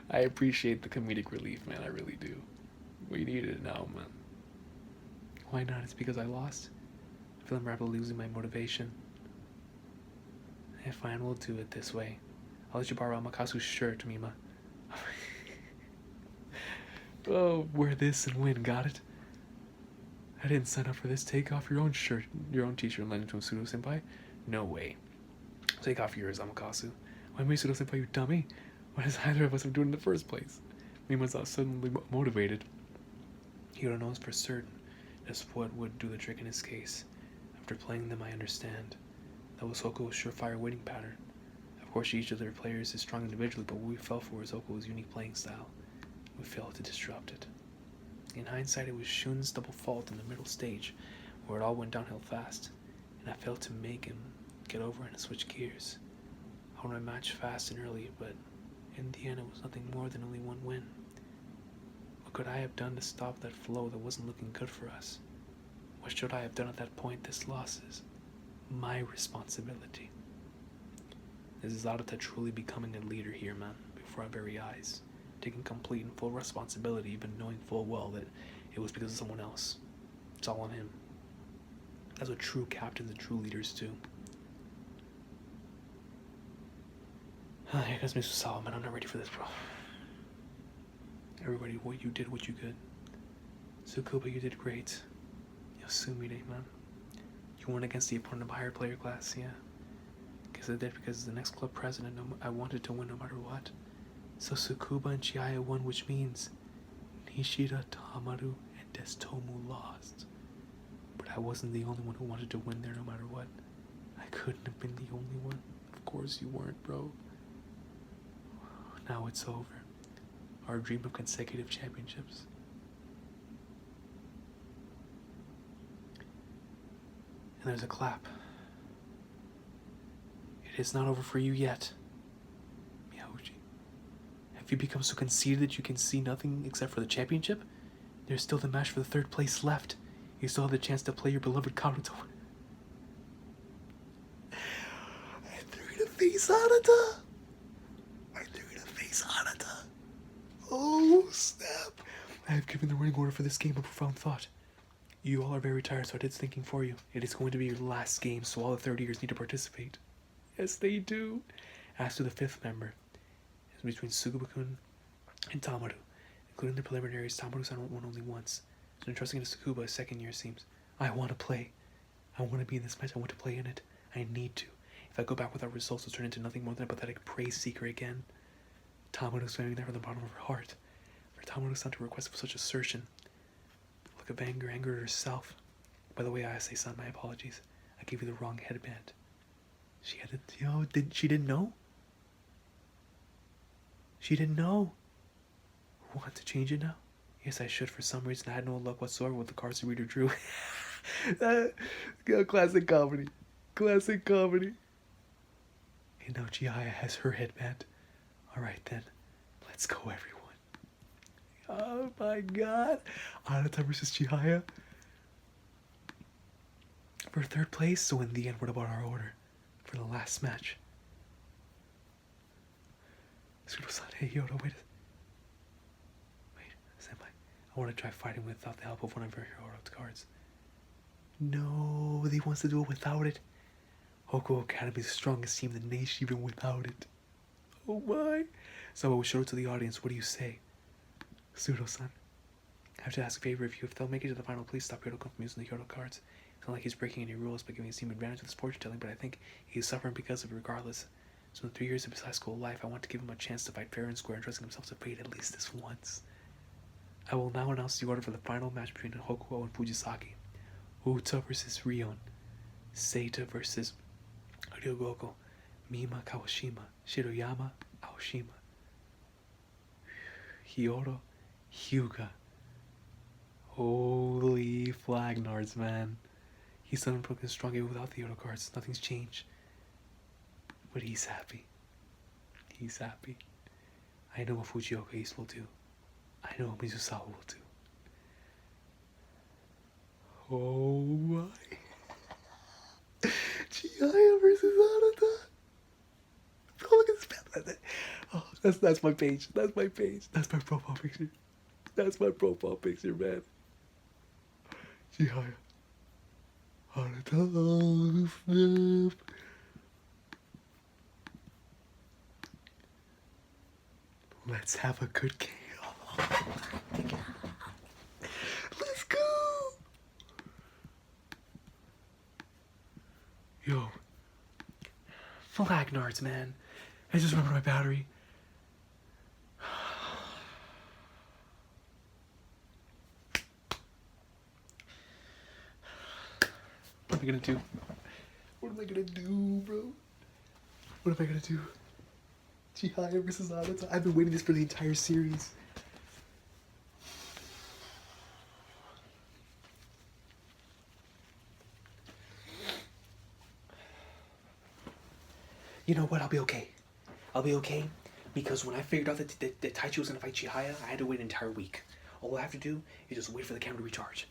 A: I appreciate the comedic relief, man. I really do. We need it now, man. Why not? It's because I lost. I feel I'm rapidly losing my motivation. If fine, we'll do it this way. I'll let you borrow Amakasu's shirt, Mima. Oh, wear this and win, got it? I didn't sign up for this. Take off your own shirt, your own t-shirt and lend it to a pseudo-senpai? No way. Take off yours, Amakasu. Why me, pseudo-senpai, you dummy? Why does either of us have to do it in the first place? Mima's not suddenly motivated. Hiro knows for certain that's what would do the trick in his case. After playing them, I understand. That was Hokuo's surefire winning pattern. Of course, each of their players is strong individually, but what we fell for was Hokuo's unique playing style. We failed to disrupt it. In hindsight, it was Shun's double fault in the middle stage, where it all went downhill fast, and I failed to make him get over and switch gears. I won my match fast and early, but in the end, it was nothing more than only 1 win. What could I have done to stop that flow that wasn't looking good for us? What should I have done at that point? This loss is my responsibility. This is Arata truly becoming a leader here, man, before our very eyes. Taking complete and full responsibility, even knowing full well that it was because of someone else. It's all on him. That's what true captains and true leaders do. Here comes Mr. Sawa, man. I'm not ready for this, bro. Everybody, you did what you could. Tsukuba, you did great. Yosumide, man. You won against the opponent of a higher player class, yeah. Because I did, because the next club president, I wanted to win no matter what. So Tsukuba and Chihaya won, which means Nishida, Tamaru, and Destomu lost. But I wasn't the only one who wanted to win there no matter what. I couldn't have been the only one. Of course you weren't, bro. Now it's over. Our dream of consecutive championships. And there's a clap. It is not over for you yet, Miyauchi. Have you become so conceited that you can see nothing except for the championship? There's still the match for the third place left. You still have the chance to play your beloved Karuta. I threw to face Anata. Oh, snap. I have given the running order for this game a profound thought. You all are very tired, so I did thinking for you. It is going to be your last game, so all the third years need to participate. Yes, they do. As to the fifth member, it's between Tsukuba-kun and Tamaru. Including the preliminaries, Tamaru-san won only once. So entrusting it to Tsukuba, his second year seems. I want to play. I want to be in this match. I want to play in it. I need to. If I go back without results, it'll turn into nothing more than a pathetic praise seeker again. Tamaru's swimming there from the bottom of her heart. For Tamaru-san to request for such assertion. Look of anger, anger at herself. By the way, Ayase-san, my apologies. I gave you the wrong headband. She had it, she didn't know? She didn't know. Want to change it now? Yes, I should. For some reason, I had no luck whatsoever with the cards the reader drew. Classic comedy. Classic comedy. And now Chihaya has her headband. Alright then, let's go everyone. Oh my god. Anata versus Chihaya. For third place, so in the end, what about our order? For the last match. Sudo-san, hey Yoda, wait, senpai. I want to try fighting without the help of one of your hero cards. No, he wants to do it without it. Hokuo Academy's the strongest team in the nation even without it. Oh my. So I will show it to the audience. What do you say? Sudo-san, I have to ask a favor of you. If they'll make it to the final, please stop Yodo from using the Yodo cards. It's not like he's breaking any rules by giving his team advantage with his fortune telling, but I think he's suffering because of it regardless. So in the 3 years of his high school life, I want to give him a chance to fight fair and square, entrusting himself to fate at least this once. I will now announce the order for the final match between Hokuo and Fujisaki. Uta versus Rion. Seita versus Ryogoko. Mima Kawashima. Shiroyama Aoshima. Hiyoro Hyuga. Holy flagnards, man. He's done broken strong even without the Yodo cards. Nothing's changed. But he's happy. He's happy. I know what Fujioka East will do. I know what Mizusawa will do. Oh my. Chihaya versus Anata. Oh, look at this. Oh, that's my page. That's my page. That's my profile picture. That's my profile picture, man. Chihaya. Anata. Snap. Let's have a good game. Let's go. Yo. Flagnards, man. I just remembered my battery. What am I gonna do? What am I gonna do, bro? What am I gonna do? Chihaya versus Anata. I've been waiting this for the entire series. You know what? I'll be okay. I'll be okay because when I figured out that Taichi was gonna fight Chihaya, I had to wait an entire week. All I have to do is just wait for the camera to recharge.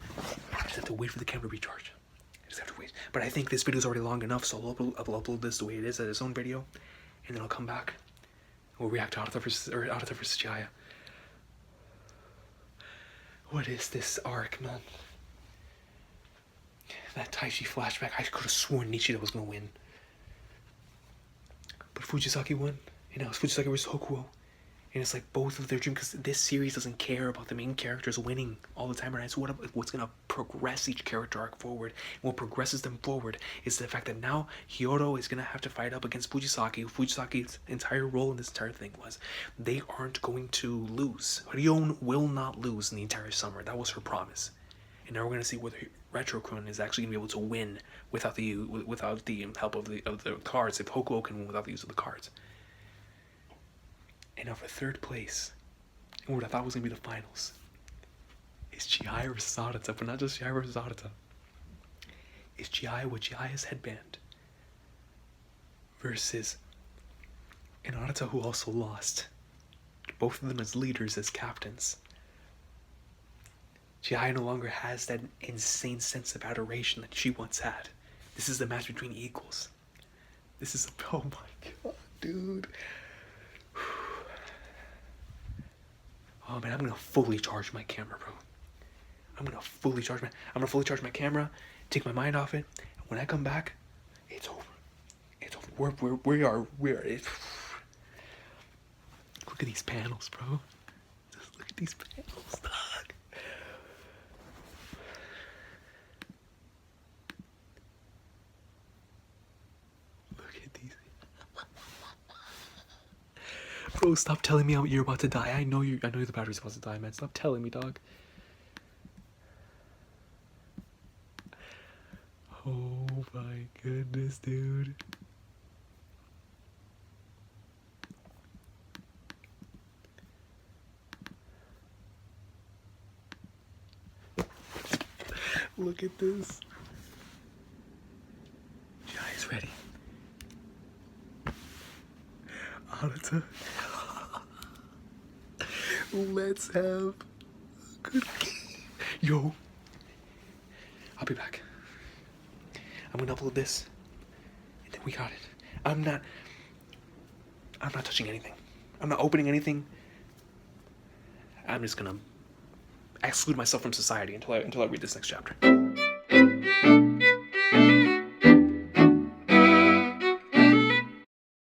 A: I just have to wait for the camera to recharge. I just have to wait. But I think this video is already long enough, so I'll upload this the way it is as its own video, and then I'll come back. We'll react to Anata versus Chihaya. What is this arc, man? That Taichi flashback, I could have sworn Nishida was gonna win. But Fujisaki won, and now it's Fujisaki versus Hokuo. And it's like both of their dreams, because this series doesn't care about the main characters winning all the time, right? So what's going to progress each character arc forward, and what progresses them forward is the fact that now Hyodo is going to have to fight up against Fujisaki. Fujisaki's entire role in this entire thing was they aren't going to lose. Rion will not lose in the entire summer. That was her promise. And now we're going to see whether Retro-kun is actually going to be able to win without the help of the cards, if Hokuo can win without the use of the cards. And now for third place, and what I thought was going to be the finals, is Chihaya versus Arata, but not just Chihaya versus Arata. It's Chihaya with Chihaya's headband versus an Arata who also lost. Both of them as leaders, as captains. Chihaya no longer has that insane sense of adoration that she once had. This is the match between equals. This is, oh my god, dude. Oh man, I'm gonna fully charge my camera, bro. I'm gonna fully charge my camera, take my mind off it, and when I come back, it's over. It's over. We are. Look at these panels, bro. Just look at these panels, dog. Look at these. Bro, stop telling me you're about to die. I know the battery's about to die, man. Stop telling me, dog. Oh my goodness, dude. Look at this. Chihaya's ready. Arata. Let's have a good game. Yo. I'll be back. I'm gonna upload this. And then we got it. I'm not touching anything. I'm not opening anything. I'm just gonna exclude myself from society until I read this next chapter.